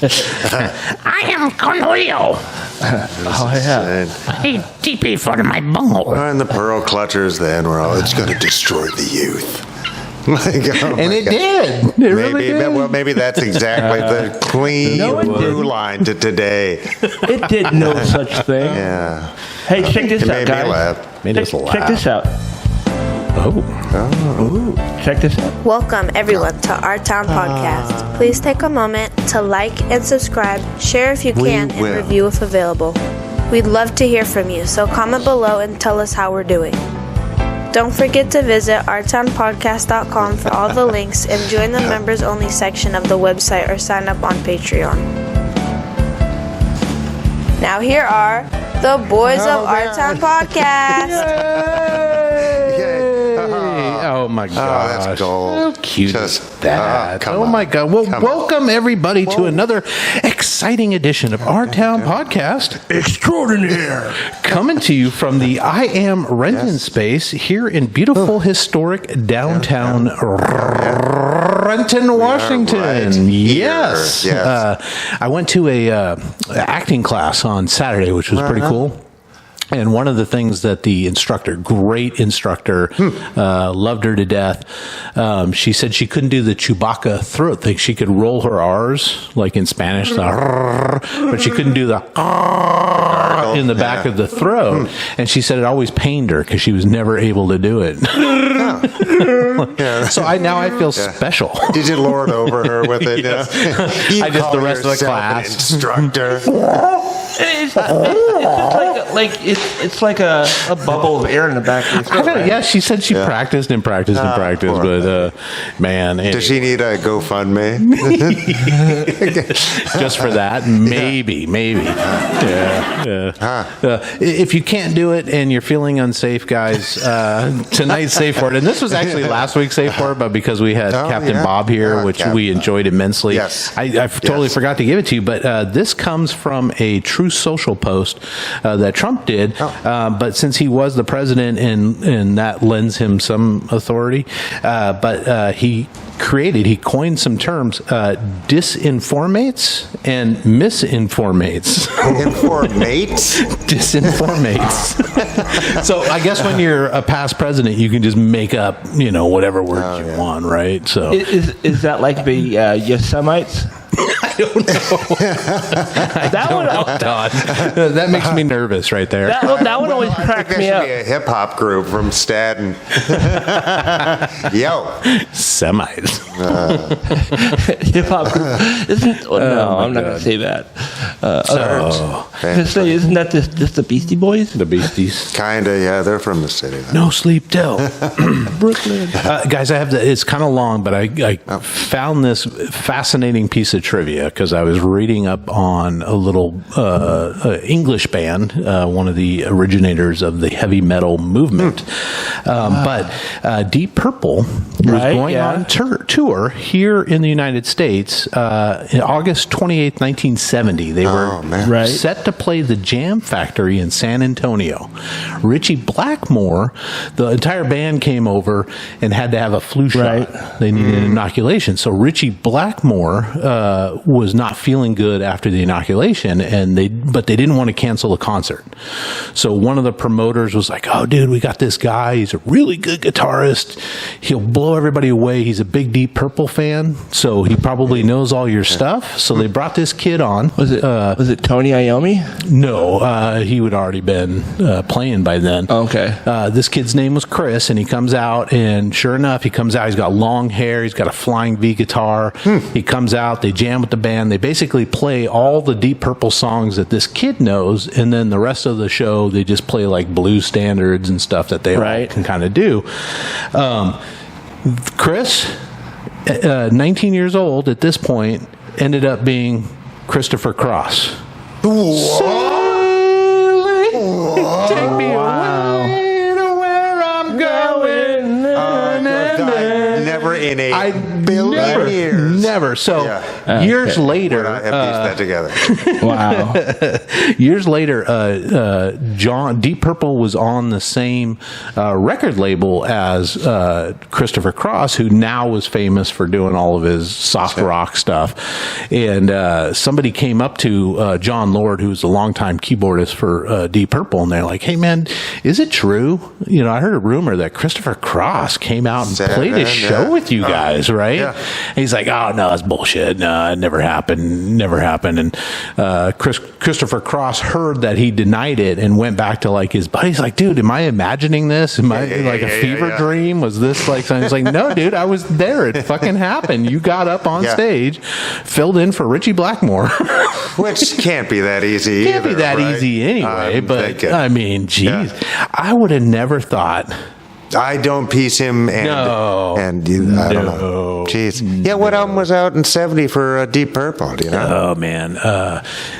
I am Cornelio. Oh, yeah. Hey, TP for my bunghole. And the pearl clutchers then were all, it's going to destroy the youth. And it did. It really did. Well, maybe that's exactly the clean blue line to today. It did no such thing. Yeah. Hey, check this It out, made me guys. laugh. Check this out. Oh. Check this out. Welcome, everyone, to Our Town Podcast. Please take a moment to like and subscribe, share if you can, and review if available. We'd love to hear from you, so comment below and tell us how we're doing. Don't forget to visit ourtownpodcast.com for all the links and join the members-only section of the website or sign up on Patreon. Now here are the boys of Our Town Podcast. Oh my gosh. That's gold. How cute is that? Oh my God. Well, welcome everybody to another exciting edition of Our Town Podcast. Extraordinaire. Coming to you from the I Am Renton space here in beautiful, historic downtown Renton, Washington. Right yes. Yes. I went to a acting class on Saturday, which was pretty cool. And one of the things that the instructor, great instructor, loved her to death. She said she couldn't do the Chewbacca throat thing. She could roll her R's like in Spanish, but she couldn't do the in the back of the throat. And she said it always pained her because she was never able to do it. So I feel special. Did you lord over her with it? Yes. You I just the rest of the class. Instructor. It's like a bubble of air in the back of your throat. Right? Yeah, she said she practiced and practiced and practiced, but man, does she need a GoFundMe? Just for that? Maybe. Yeah. If you can't do it and you're feeling unsafe, guys, tonight's safe word, and this was actually last week's safe word, but because we had Captain Bob here, which we enjoyed immensely, I totally forgot to give it to you, but this comes from a True Social post that Trump did, but since he was the president and that lends him some authority, but he coined some terms, disinformates and misinformates. Informates? Disinformates. So I guess when you're a past president, you can just make up, whatever words you want, right? So is that like the Yosemites? I don't know. Todd. That makes me nervous right there. That one always cracked me up. Be a hip hop group from Staten. Yo, Semites. Hip hop group. I'm not going to say that. Isn't that just the Beastie Boys? The Beasties. Kinda, yeah. They're from the city. Though. No Sleep Till. Brooklyn. Guys, it's kind of long, but I found this fascinating piece of trivia because I was reading up on a little English band, one of the originators of the heavy metal movement. But Deep Purple was going on tour here in the United States in August 28th, 1970. They were set to play the Jam Factory in San Antonio. Richie Blackmore, the entire band came over and had to have a flu shot. They needed an inoculation. So Richie Blackmore was not feeling good after the inoculation, but they didn't want to cancel the concert. So one of the promoters was like, "Oh, dude, we got this guy. He's a really good guitarist. He'll blow everybody away. He's a big Deep Purple fan, so he probably knows all your stuff." So they brought this kid on. Was it Tony Iommi? No, he would already been playing by then. Okay. This kid's name was Chris, and he comes out, and sure enough, he comes out. He's got long hair. He's got a flying V guitar. He comes out. They jam with the band. They basically play all the Deep Purple songs that this kid knows, and then the rest of the show, they just play like blues standards and stuff that they all can kind of do. Chris, 19 years old at this point, ended up being Christopher Cross. Take me away to where I'm going. Never in a billion years. Never. So years later, I have pieced that together. Wow. years later, Deep Purple was on the same record label as Christopher Cross, who now was famous for doing all of his soft rock stuff. And somebody came up to John Lord, who's a longtime keyboardist for Deep Purple, and they're like, "Hey, man, is it true? You know, I heard a rumor that Christopher Cross came out and played his show with you guys, right?" Yeah. And he's like, "Oh, no, that's bullshit. No, it never happened. Never happened." And Christopher Cross heard that he denied it and went back to like his buddies, like, "Dude, am I imagining this? Am I like a fever dream? Was this like something?" He's like, "No, dude, I was there. It fucking happened. You got up on stage, filled in for Richie Blackmore." Which can't be that easy. Can't be that right? easy anyway. I'm but thinking. I mean, geez, I would have never thought. I don't piece him and I don't know. Jeez. Yeah, what album was out in 70 for Deep Purple? Do you know? Oh man,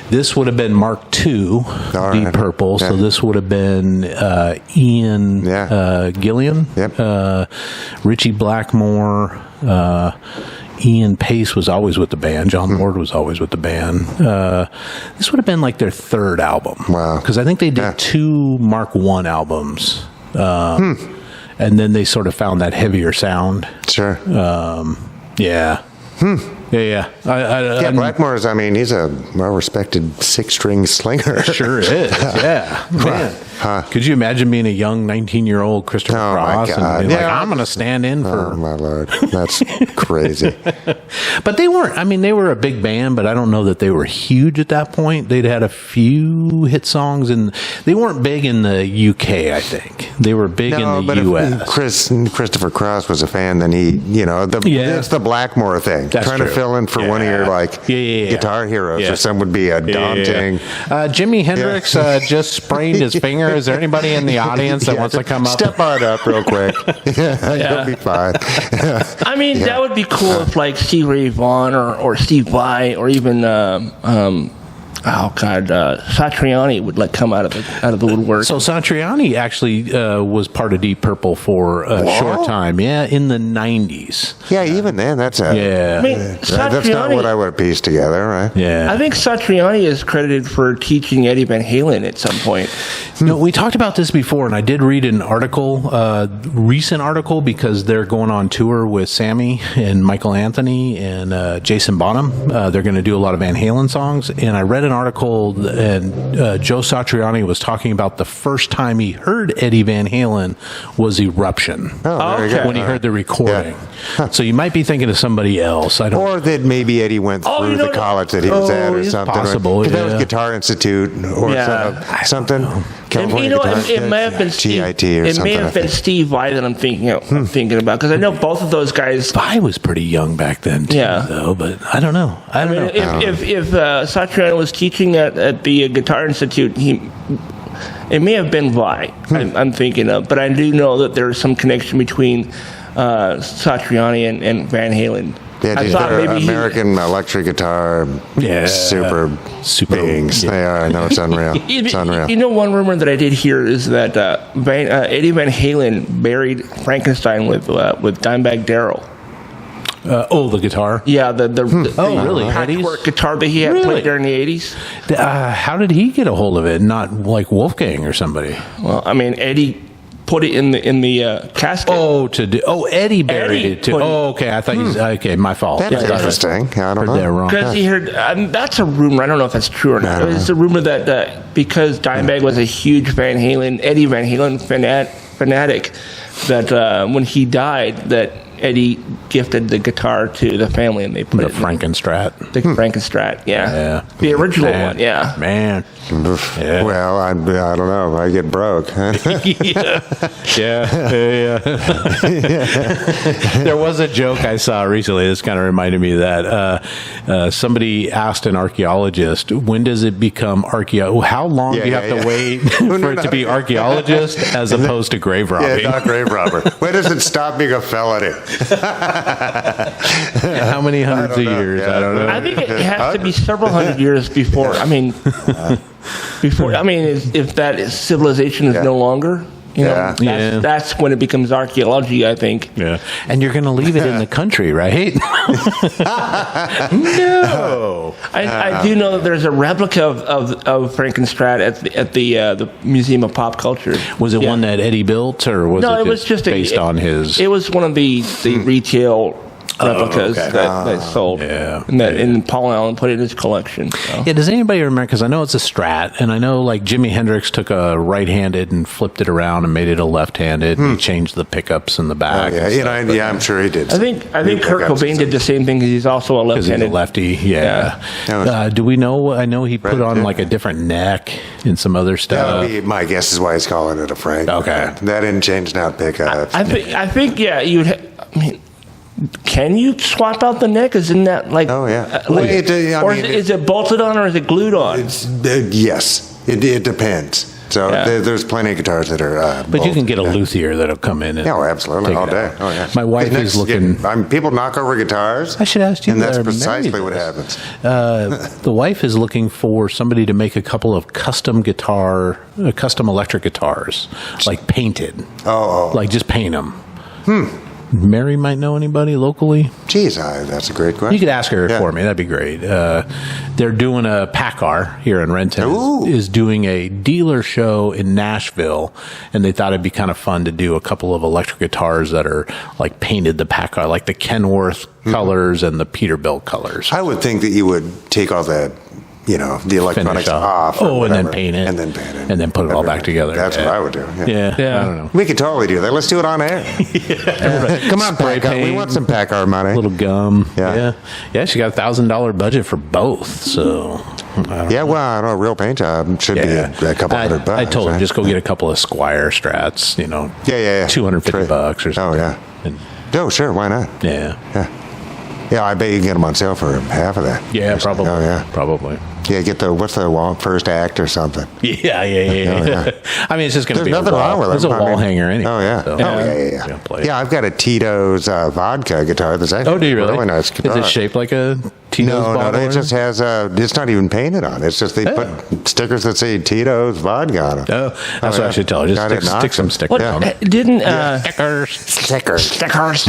this would have been Mark II, Deep Purple. So this would have been Ian Gillian, Richie Blackmore. Ian Pace was always with the band. John Lord was always with the band. This would have been like their third album. Wow. Because I think they did 2 Mark I albums. And then they sort of found that heavier sound. Sure. Yeah. Yeah. Blackmore's, I mean, he's a well-respected 6-string slinger. Sure is. Yeah. Man. Could you imagine being a young 19-year-old Christopher Cross? My God. And being like, I'm going to stand in for... Oh, my Lord. That's crazy. But they weren't... I mean, they were a big band, but I don't know that they were huge at that point. They'd had a few hit songs, and they weren't big in the UK, I think. They were big in the US. If Christopher Cross was a fan, then he, it's the Blackmore thing. That's Trying true. to fill in for one of your, guitar heroes or some would be a daunting... Jimi Hendrix just sprained his finger. Is there anybody in the audience that wants to come up? Step on up real quick. You'll be fine. I mean, that would be cool if like Steve Ray Vaughan or Steve Vai or even Satriani would like come out of the woodwork. So Satriani actually was part of Deep Purple for a short time. Yeah, in the 90s. Yeah, even then, that's a... Yeah. I mean, that's not what I would have pieced together, right? Yeah. I think Satriani is credited for teaching Eddie Van Halen at some point. We talked about this before, and I did read an article, recent article, because they're going on tour with Sammy and Michael Anthony and Jason Bonham. They're going to do a lot of Van Halen songs, and I read an article, and Joe Satriani was talking about the first time he heard Eddie Van Halen was Eruption. Oh, very good. When he heard the recording. Yeah. So you might be thinking of somebody else. I don't. Or that maybe Eddie went through the college that he was at or it's something. possible. Because that was Guitar Institute or something. California it may have been Steve. GIT or something. It may have been Steve Vai that I'm thinking about, because I know both of those guys. Vai was pretty young back then, too, though. But I don't know. I don't know. If Satriani was teaching at the Guitar Institute, it may have been Vai. I'm thinking of, but I do know that there's some connection between Satriani and Van Halen. Yeah, I thought maybe American electric guitar, super beings. Yeah. They are. I know it's unreal. It's unreal. You know, one rumor that I did hear is that Eddie Van Halen buried Frankenstein with Dimebag Darrell. The guitar? Yeah, the really? patchwork guitar that he had played during the 80s. How did he get a hold of it? Not like Wolfgang or somebody. Well, I mean, Eddie put it in the casket. Eddie buried it too. Okay. I thought okay. My fault. That's interesting. I don't know. They're wrong. Because he heard that's a rumor. I don't know if that's true or not. It's a rumor that because Dimebag was a huge Eddie Van Halen fanatic, that when he died, that Eddie gifted the guitar to the family, and they put the Franken Strat. The Franken Strat, yeah. The original one, yeah. Man. Yeah. Well, I don't know. I get broke. Yeah. There was a joke I saw recently. This kind of reminded me of that. Somebody asked an archaeologist, when does it become how long do you have to wait for it to be archaeologist as opposed to grave robbing? Yeah, not grave robber. When does it stop being a felony? How many hundreds of years? I don't know. I think it has to be several hundred years before. I mean, if that civilization is no longer. You know, that's when it becomes archaeology, I think. Yeah. And you're going to leave it in the country, right? No. I do know that there's a replica of Franken Strat at the Museum of Pop Culture. Was it one that Eddie built, or was it was just based on his? It was one of the retail replicas that sold. Yeah. And Paul Allen put it in his collection. So. Yeah, does anybody remember? Because I know it's a Strat, and I know like Jimi Hendrix took a right-handed and flipped it around and made it a left-handed, and he changed the pickups in the back. I'm sure he did. I think Kurt Cobain did the same thing because he's also a left-handed. He's a lefty, yeah. Do we know? I know he put on like a different neck and some other stuff. My guess is why he's calling it a Frank. Okay. That didn't change not pickups. I think you'd. Can you swap out the neck? Isn't that like? Oh yeah. Is it bolted on or is it glued on? Yes, it depends. So there's plenty of guitars that are. But you can get a luthier that'll come in. And absolutely, all day. Oh yeah. My wife is looking. People knock over guitars. I should ask you. And that's precisely what happens. The wife is looking for somebody to make a couple of custom electric guitars, like painted. Like just paint them. Mary might know anybody locally. Geez, that's a great question. You could ask her for me. That'd be great. They're doing a PACCAR here in Renton. Is doing a dealer show in Nashville, and they thought it'd be kind of fun to do a couple of electric guitars that are like painted the PACCAR, like the Kenworth colors and the Peterbilt colors. I would think that you would take all the electronics off. And then paint it. And then paint it. And then put it all back together. That's what I would do. Yeah. I don't know. We could totally do that. Let's do it on air. Come on, PACCAR. We want some PACCAR money. A little gum. Yeah. She got $1,000 budget for both. So. I don't know. A real paint job should be a couple $100. I told him just go get a couple of Squire Strats. $250 or something. Oh yeah. Sure. Why not? Yeah. Yeah, I bet you can get them on sale for half of that. Yeah, probably. Oh, yeah. Probably. Yeah, get what's the wont first act or something. Yeah. I mean, it's just going to be nothing wrong with it. It's a wall hanger anyway. Oh, yeah. So, yeah, I've got a Tito's vodka guitar that's actually do you really? Really nice guitar. Is it shaped like a Tito's bottle? No, it just has it's not even painted on. It's just they put stickers that say Tito's vodka on it. That's what I should tell her. Just stick some stickers on it. Stickers.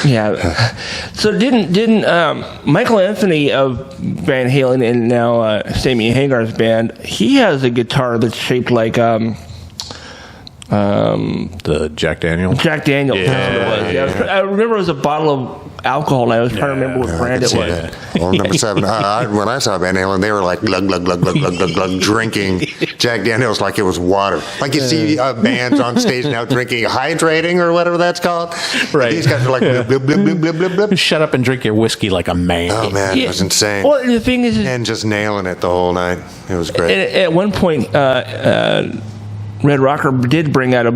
Yeah. So didn't Michael Anthony of Van Halen and now Sammy Hagar's band? He has a guitar that's shaped like the Jack Daniels. Jack Daniels. Yeah. I remember it was a bottle of alcohol, and I was trying to remember what brand it was. Well, number 7. When I saw Van Halen, they were like glug glug glug glug glug glug glug drinking Jack Daniels like it was water. Like you see bands on stage now drinking hydrating or whatever that's called. Right. These guys are like blub blub blub blub blub blub. Shut up and drink your whiskey like a man. Oh man, it was insane. Well, the thing is, and just nailing it the whole night. It was great. At one point, Red Rocker did bring out a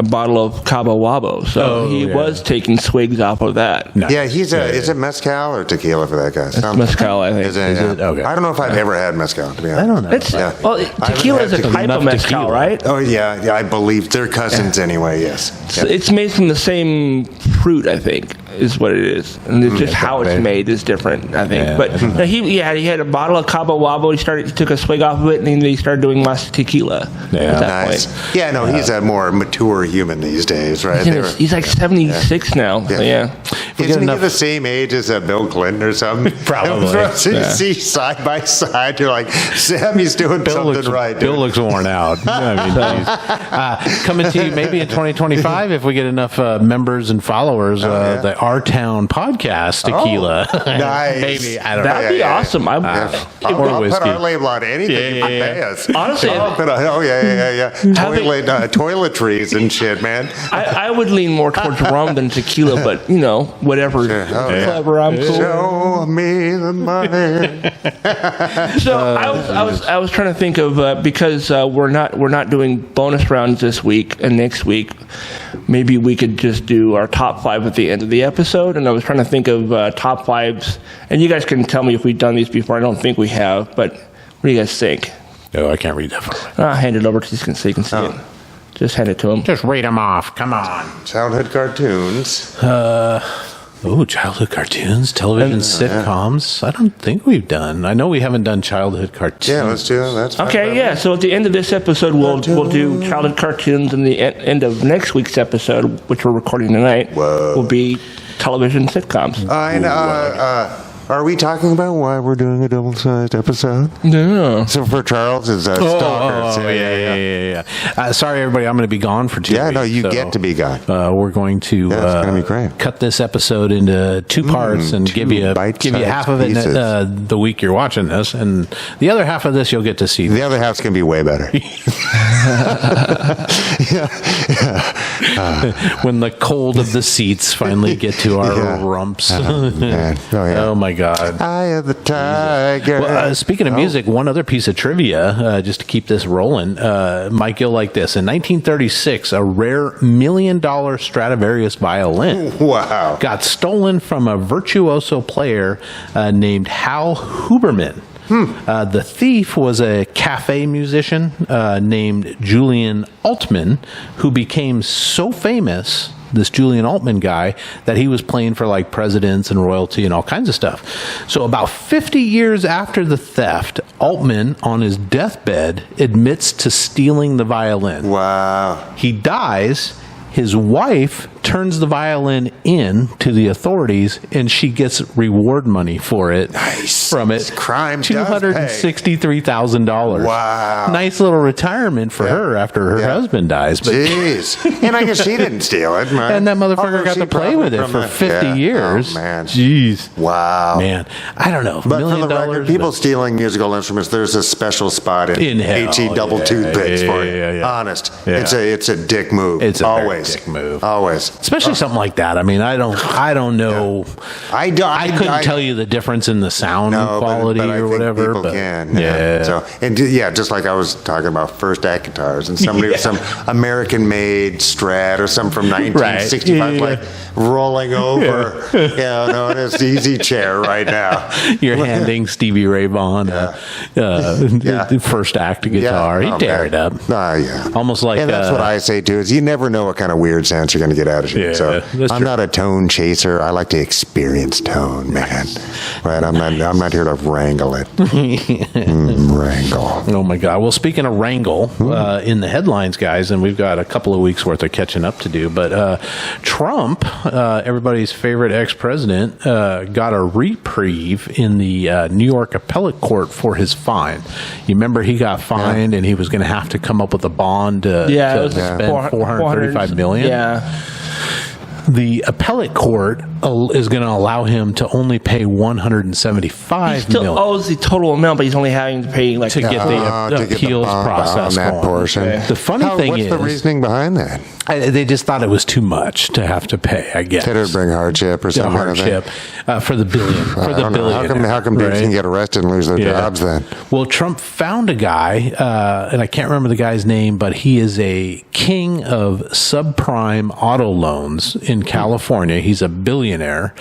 bottle of Cabo Wabo, so he was taking swigs off of that. Nice. Yeah, is it mezcal or tequila for that guy? It's mezcal, I think. Is it? Okay. I don't know if I've ever had mezcal, to be honest. I don't know. Well, tequila is a type of mezcal, right? Oh, yeah, I believe they're cousins anyway, yes. So it's made from the same fruit, I think, is what it is. And it's just how it's made is different, I think. Yeah. But he had a bottle of Cabo Wabo. He took a swig off of it, and then he started doing Mas Tequila. Yeah, nice. Point. Yeah, no, he's a more mature human these days, right? He's like 76 now. Yeah. Isn't he the same age as Bill Clinton or something? Probably. You see side by side, you're like, Sammy's doing something right. Bill looks worn out. I mean, coming to you maybe in 2025 if we get enough members and followers. The Our Town podcast tequila. Nice. Maybe that'd be awesome. I'll put our label on anything you can pay us. Honestly, toiletries and shit, man. I would lean more towards rum than tequila, but whatever. Sure. Whatever, I'm cool. Show me the money. So I was trying to think of because we're not doing bonus rounds this week and next week. Maybe we could just do our top 5 at the end of the episode. And I was trying to think of top 5s, and you guys can tell me if we've done these before. I don't think we have, but what do you guys think? Oh, I can't read that far. I'll hand it over to you so you can see it. Just hand it to him. Just read them off. Come on. Childhood cartoons. Oh, childhood cartoons, television sitcoms. I don't think we've done. I know we haven't done childhood cartoons. Yeah, let's do it. That's fine. Okay, yeah. So at the end of this episode, we'll do childhood cartoons, and the end of next week's episode, which we're recording tonight, will be television sitcoms. Are we talking about why we're doing a double-sized episode? No. So for Charles, it's Stalkers. Yeah. Sorry, everybody. I'm going to be gone for 2 weeks. Yeah, no, you get to be gone. We're going to it's gonna be great. cut this episode into 2 parts and give you half of it the week you're watching this, and the other half of this you'll get to see. The other half's going to be way better. When the cold of the seats finally get to our rumps. Oh my God. Eye of the tiger. Well, speaking of music, one other piece of trivia, just to keep this rolling, Mike, you'll like this. In 1936, a rare $1 million Stradivarius violin got stolen from a virtuoso player named Hal Huberman. The thief was a cafe musician named Julian Altman, who became so famous, this Julian Altman guy, that he was playing for like presidents and royalty and all kinds of stuff. So about 50 years after the theft, Altman, on his deathbed, admits to stealing the violin. Wow. He dies. His wife turns the violin in to the authorities, and she gets reward money for it. Nice. From it. Crime $263,000. Wow. Nice little retirement for her after her husband dies. But jeez. And I guess she didn't steal it. Man. And that motherfucker got to play with it for 50 years. Oh, man. Jeez. Wow. Man, I don't know. But $1 million. for the record, people stealing musical instruments, there's a special spot in hell. HE double toothpicks for you. Yeah. Honest. Yeah. It's a dick move. It's a always dick move. Always. Especially something like that. I mean, I don't know. I couldn't tell you the difference in the sound quality but I or think whatever. People but can. Yeah. So just like I was talking about first act guitars, and somebody with some American-made Strat or some from 1965, like rolling over. No, in his easy chair right now. You're handing Stevie Ray Vaughan the first act guitar. He'd tear it up. Almost like. And that's what I say too. Is you never know what kind of weird sounds you're going to get out of it. So I'm not a tone chaser. I like to experience tone, man. Right? I'm not here to wrangle it. Wrangle. Oh my God. Well, speaking of wrangle, in the headlines, guys, and we've got a couple of weeks worth of catching up to do. But Trump, everybody's favorite ex-president, got a reprieve in the New York appellate court for his fine. You remember he got fined and he was going to have to come up with a bond to spend $435 million. Yeah. The appellate court is going to allow him to only pay $175 He still million. owes the total amount, but he's only having to pay to get the appeals process on that going. portion. Okay. The funny thing what's is, the reasoning behind that? they just thought it was too much to have to pay. I guess Did it bring hardship or something? hardship for the billion. For the billion. How come dudes can get arrested and lose their jobs then? Well, Trump found a guy, and I can't remember the guy's name, but he is a king of subprime auto loans in California. He's a billionaire.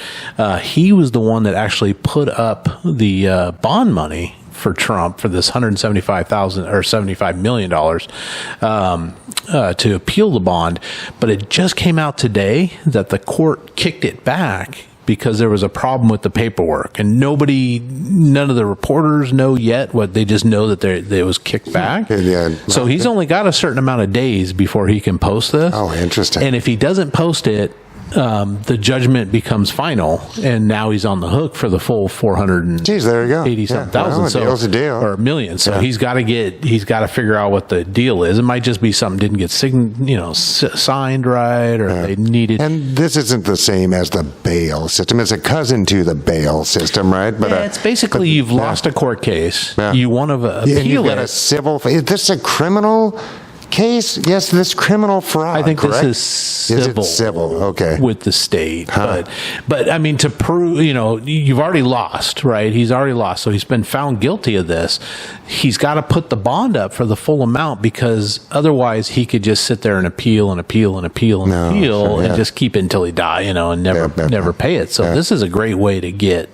He was the one that actually put up the bond money for Trump for this $75 million to appeal the bond. But it just came out today that the court kicked it back because there was a problem with the paperwork, and none of the reporters know yet what. They just know that it was kicked back. So he's only got a certain amount of days before he can post this. Oh, interesting. And if he doesn't post it, the judgment becomes final, and now he's on the hook for the full 480 there you go. Something thousand. Deal's a deal. Or a million. So he's got to figure out what the deal is. It might just be something didn't get signed right, or they needed. And this isn't the same as the bail system. It's a cousin to the bail system, right? But it's basically you've lost a court case. Yeah. You want to appeal and you've got it. a civil. Is this a criminal case? Yes, this criminal fraud. I think correct? this is civil. Is it civil? Okay. With the state. But I mean, to prove, you've already lost, right? He's already lost. So he's been found guilty of this. He's got to put the bond up for the full amount, because otherwise he could just sit there and appeal and just keep it until he die, and never pay it. So this is a great way to get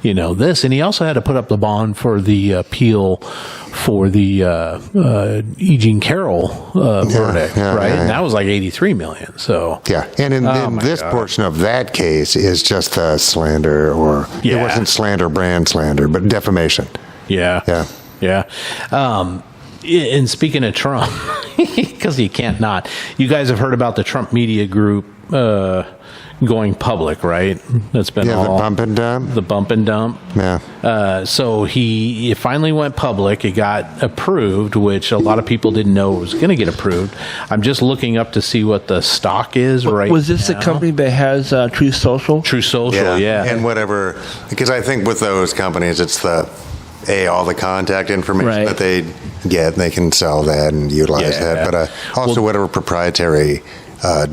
this. And he also had to put up the bond for the appeal for the Eugene Carroll verdict, right? And that was like $83 million. So and in this portion of that case is just slander, or it wasn't slander, brand slander, but defamation. Yeah. And speaking of Trump, because you can't not, you guys have heard about the Trump Media Group going public, right? That's been the bump and dump. The bump and dump. Yeah. So it finally went public. It got approved, which a lot of people didn't know it was going to get approved. I'm just looking up to see what the stock is right now. Was this the company that has Truth Social? Truth Social, yeah. And whatever, because I think with those companies, it's all the contact information that they get, and they can sell that and utilize that. But also whatever proprietary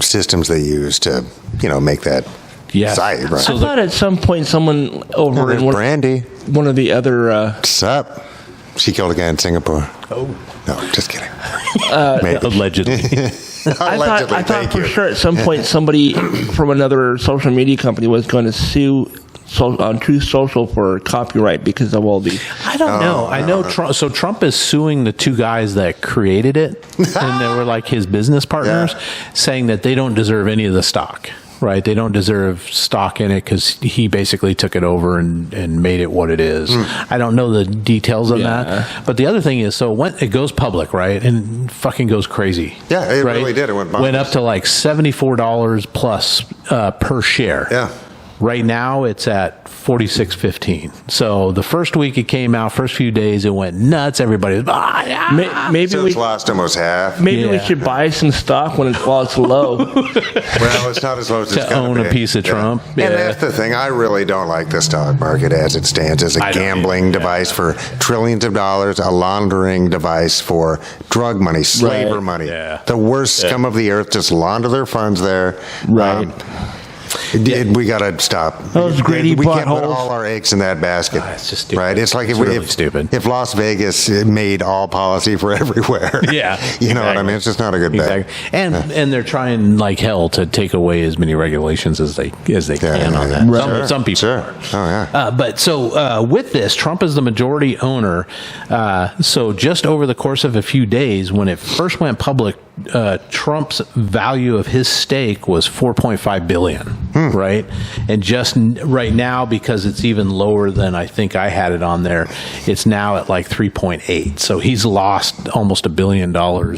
systems they use to, make that site. Right? So I thought at some point someone over in Brandy, one of the other. Sup? She killed a guy in Singapore. Oh. No, just kidding. Allegedly. I thought for sure at some point somebody from another social media company was going to sue on Truth Social for copyright because of all the. I don't know. I know Trump. So Trump is suing the two guys that created it, and they were like his business partners, saying that they don't deserve any of the stock. Right, they don't deserve stock in it because he basically took it over and made it what it is. I don't know the details of that, but the other thing is, so it goes public, right, and fucking goes crazy. Yeah, it really did. It went up to like $74 plus per share. Yeah. Right now, it's at $46.15. So the first week it came out, first few days, it went nuts. Everybody was, maybe so it's lost almost half. Maybe we should buy some stock while it's low. Well, it's not as low as it's to own a piece of Trump. And that's the thing. I really don't like the stock market as it stands as a gambling device for trillions of dollars, a laundering device for drug money, slaver money. Yeah. The worst scum of the earth just launder their funds there. Right. We got to stop. Those greedy we can't put buttholes. all our eggs in that basket. It's just stupid. Right? It's like if Las Vegas made all policy for everywhere. Yeah. You know what I mean? It's just not a good bet. And they're trying like hell to take away as many regulations as they can on that. Right. Some people are. are. Oh, yeah. But so with this, Trump is the majority owner. So just over the course of a few days, when it first went public, Trump's value of his stake was $4.5 billion. Right, and just right now, because it's even lower than I think I had it on there, it's now at like 3.8. So he's lost almost $1 billion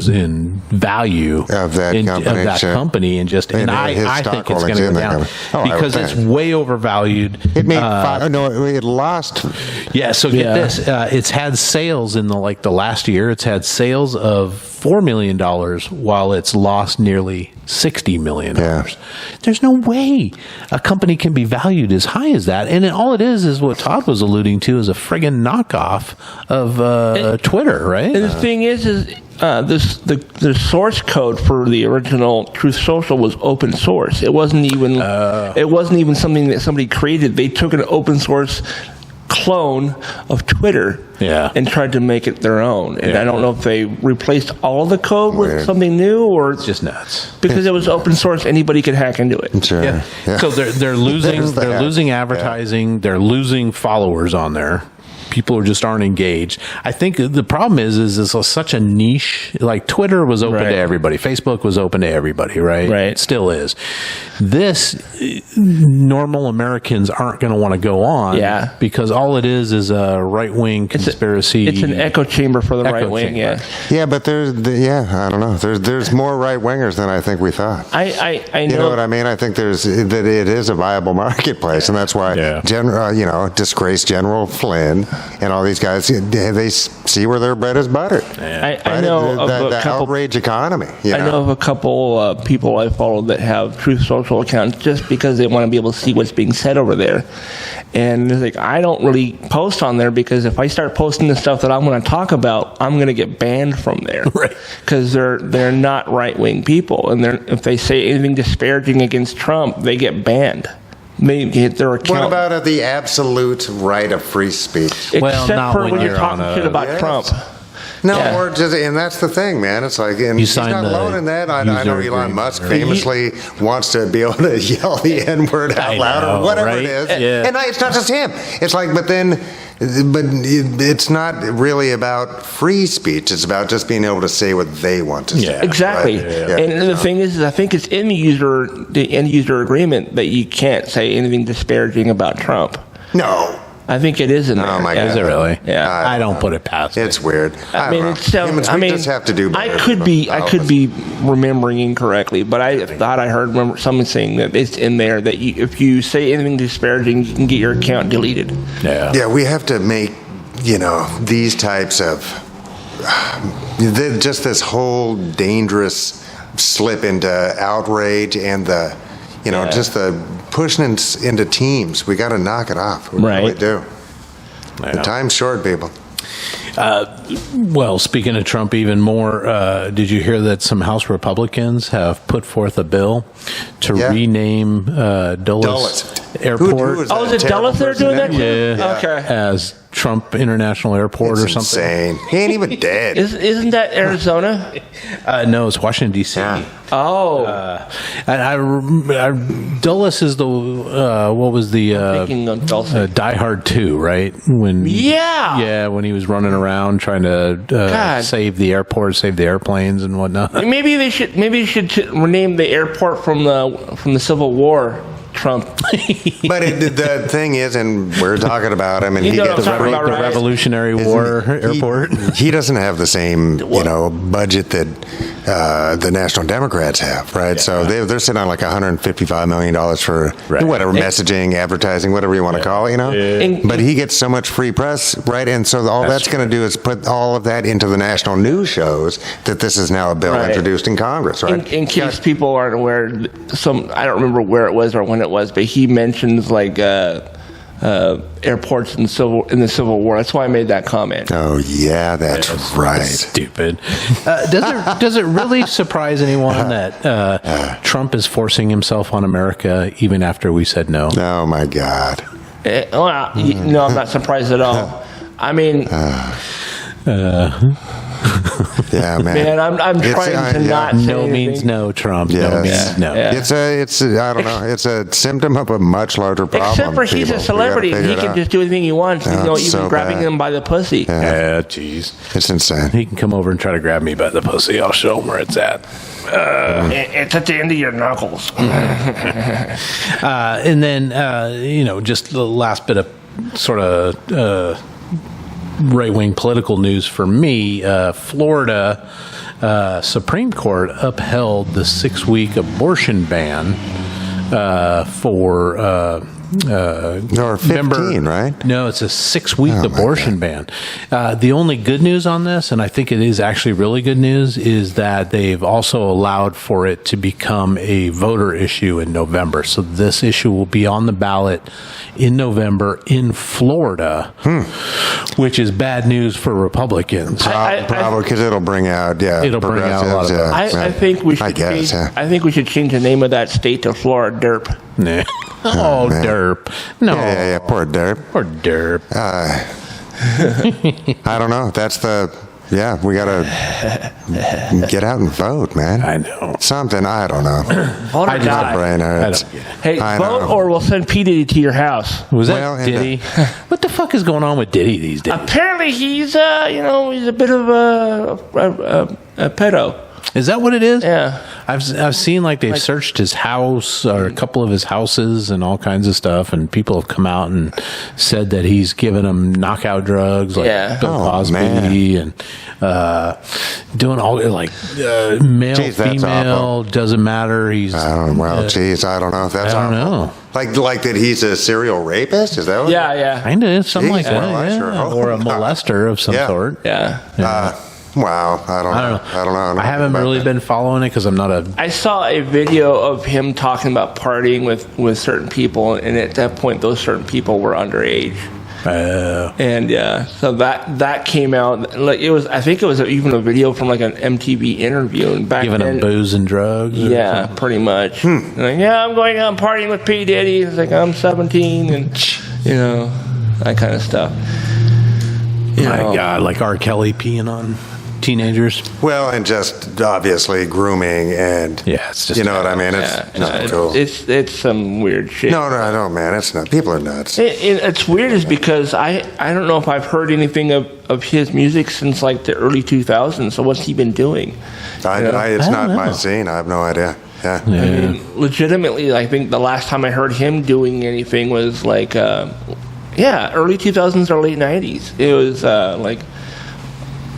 in value of that company, and I think it's going to go down because it's way overvalued. It made it lost. Yeah. So get this: it's had sales in the last year. It's had sales of $4 million while it's lost nearly $60 million. There's no way a company can be valued as high as that. And all it is what Todd was alluding to, is a friggin' knockoff of Twitter, right? And the thing is the source code for the original Truth Social was open source. It wasn't even something that somebody created. They took an open source clone of Twitter and tried to make it their own. And I don't know if they replaced all the code with something new, or it's just nuts. Because it was open source, anybody could hack into it. Sure. So they're losing advertising, they're losing followers on there. People just aren't engaged. I think the problem is it's such a niche. Like Twitter was open to everybody. Facebook was open to everybody, right? Right. It still is. This, normal Americans aren't going to want to go on because all it is a right-wing conspiracy. It's an echo chamber for the right wing, Yeah, but I don't know. There's more right-wingers than I think we thought. I know. You know what I mean? I think that it is a viable marketplace, and that's why disgraced General Flynn and all these guys, they see where their bread is buttered. I know of the outrage economy. I know of a couple people I follow that have Truth Social accounts just because they want to be able to see what's being said over there. And it's like, I don't really post on there because if I start posting the stuff that I'm going to talk about, I'm going to get banned from there. Right. Because they're not right-wing people. And if they say anything disparaging against Trump, they get banned. They hit their account. What about the absolute right of free speech? Except for when you're talking shit about Trump. No, or just, and that's the thing, man. It's like, and he's not alone in that. I know Elon Musk famously wants to be able to yell the N-word out loud or whatever it is. Yeah. And it's not just him. It's like, but it's not really about free speech. It's about just being able to say what they want to say. Yeah. Exactly. Right? And the thing is, I think it's in the end user agreement that you can't say anything disparaging about Trump. No. I think it is in there. Oh my God. Is it really? Yeah. I don't put it past It's weird. I mean, Humans, we just have to do better. I could be remembering incorrectly, but I thought I heard someone saying that it's in there that if you say anything disparaging, you can get your account deleted. Yeah. Yeah, we have to make, these types of, just this whole dangerous slip into outrage and just the pushing into teams. We got to knock it off. We really do. Yeah. The time's short, people. Well, speaking of Trump even more, did you hear that some House Republicans have put forth a bill to rename Dulles Airport? Who is Oh, is it Dulles they're doing that? Yeah. Okay. As Trump International Airport or something. Insane. He ain't even dead. Isn't that Arizona? No, it's Washington D.C. Yeah. Oh. Dulles is the what was the Thinking of Dulles. Die Hard 2, right? When when he was running around trying to save the airport, save the airplanes and whatnot. Maybe they should rename the airport from the Civil War. Trump. But the thing is, and we're talking about him, and he gets the Revolutionary War airport. He doesn't have the same, budget that the National Democrats have, right? Yeah. So they're sitting on like $155 million for whatever messaging, advertising, whatever you want to call it, Yeah. But he gets so much free press, right? And so all that's going to do is put all of that into the national news shows that this is now a bill introduced in Congress, right? In case people aren't aware, I don't remember where it was or when it was, but he mentions like airports in the Civil War. That's why I made that comment. Oh yeah, that's right. Stupid. Does it really surprise anyone that Trump is forcing himself on America even after we said no? Oh my God. No, I'm not surprised at all. I mean. Yeah, man. I'm trying to not say no anything. means no, Trump. Yes. No means no. Yeah. It's I don't know. It's a symptom of a much larger problem. Except for he's a celebrity and he can just do anything he wants. Even so grabbing bad. him by the pussy. Yeah, jeez. It's insane. He can come over and try to grab me by the pussy. I'll show him where it's at. It's at the end of your knuckles. And then, just the last bit of sort of right-wing political news for me. Florida Supreme Court upheld the 6-week abortion ban for or 15, right? No, it's a 6-week abortion ban. The only good news on this, and I think it is actually really good news, is that they've also allowed for it to become a voter issue in November. So this issue will be on the ballot in November in Florida, which is bad news for Republicans. Probably because it'll bring out it'll bring out a lot of I think we should I think we should change the name of that state to Florida Derp. Nah. Oh, derp. No. Yeah, poor derp. Poor derp. I don't know. That's we got to get out and vote, man. I know. Something, I don't know. Vote or die. My brain hurts. Hey, vote or we'll send P. Diddy to your house. Was that Diddy? What the fuck is going on with Diddy these days? Apparently he's, he's a bit of a pedo. Is that what it is? Yeah. I've seen they've searched his house or a couple of his houses and all kinds of stuff, and people have come out and said that he's given them knockout drugs like Bill Cosby and doing all male, female, doesn't matter. He's I don't know. Well, geez, I don't know if that's I don't know. Like that he's a serial rapist? Is that what? Yeah. Kind of something like that. Well, I sure hope or a molester of some sort. Yeah. Wow, I don't know. I haven't really been following it because I'm not a. I saw a video of him talking about partying with certain people, and at that point, those certain people were underage. And so that came out. It was. I think it was even a video from an MTV interview. And back giving him booze and drugs. Yeah, pretty much. I'm going out and partying with P. Diddy. It's I'm 17, and that kind of stuff. My God, like R. Kelly peeing on teenagers. Well, and just obviously grooming and it's just you know what I mean. It's not cool. It's some weird shit. No, I don't, man. It's not. People are nuts. It's weird is because I don't know if I've heard anything of his music since like the early 2000s. So what's he been doing? It's not my scene. I have no idea. Yeah. I mean, legitimately, I think the last time I heard him doing anything was like, early 2000s or late 90s. It was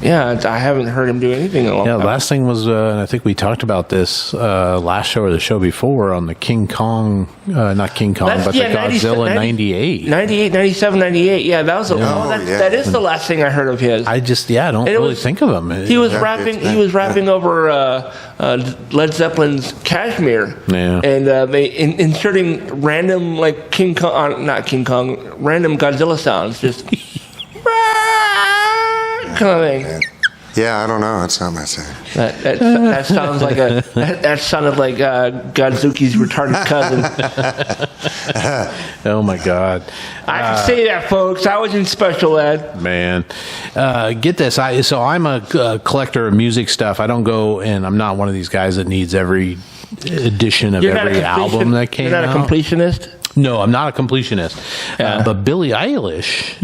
I haven't heard him do anything in a long time. Yeah, last thing was, I think we talked about this last show or the show before on the King Kong, not King Kong, but the Godzilla 98. 98, 97, 98. Yeah, that was that is the last thing I heard of his. I don't really think of him. He was rapping over Led Zeppelin's Kashmir. Yeah. And they inserting random like random Godzilla sounds just kind of thing. Yeah, I don't know. It's not my thing. That sounds like that sounded like Godzuki's retarded cousin. Oh my God! I can say that, folks. I was in special ed. Man, get this. I'm a collector of music stuff. I don't go, and I'm not one of these guys that needs every edition of every album that came out. You're not a completionist? No, I'm not a completionist. But Billie Eilish,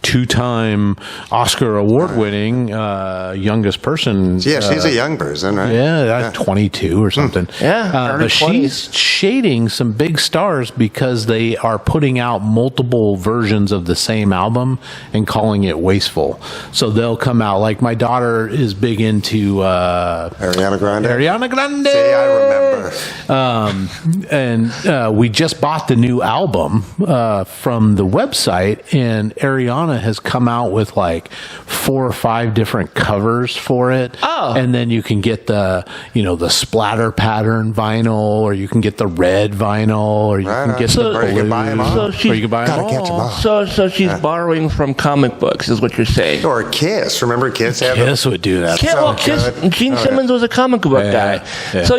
two-time Oscar award-winning youngest person. Yeah, she's a young person, right? Yeah, 22 or something. But she's shading some big stars because they are putting out multiple versions of the same album and calling it wasteful. So they'll come out, like my daughter is big into Ariana Grande. See, I remember. And we just bought the new album from the website, and Ariana has come out with like 4 or 5 different covers for it. And then you can get the splatter pattern vinyl, or you can get the red vinyl, or you can get the blue. You can buy them all. So she's borrowing from comic books, is what you're saying. Or Kiss. Remember Kiss? Kiss would do that. Kiss. Gene Simmons was a comic book guy. Yeah. So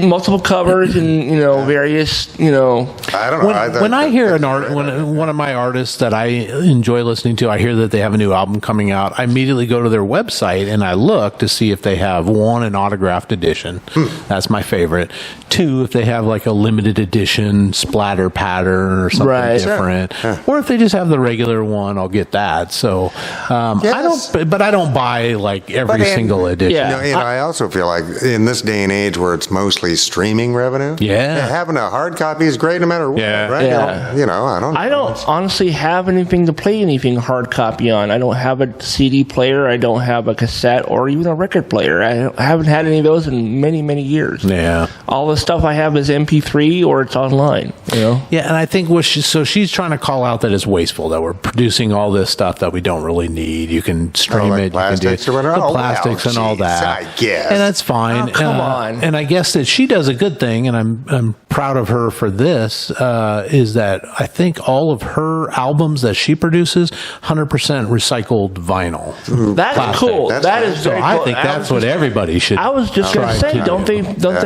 multiple covers and various I don't know. When I hear one of my artists that I enjoy listening to, I hear that they have a new album coming out, I immediately go to their website and I look to see if they have, 1, an autographed edition. That's my favorite. 2, if they have like a limited edition splatter pattern or something different. Or if they just have the regular one, I'll get that. So I don't buy like every single edition. I also feel like in this day and age where it's mostly streaming revenue, having a hard copy is great no matter what. Right? I don't honestly have anything to play anything hard copy on. I don't have a CD player. I don't have a cassette or even a record player. I haven't had any of those in many, many years. Yeah. All the stuff I have is MP3 or it's online. Yeah, and I think she's trying to call out that it's wasteful, that we're producing all this stuff that we don't really need. You can stream it, plastics, you can do the plastics and all that. I guess. And that's fine. Come on. And I guess that she does a good thing, and I'm proud of her for this, is that I think all of her albums that she produces, 100% recycled vinyl. That's cool. That is very cool. I think that's what everybody should. I was just going to say, don't they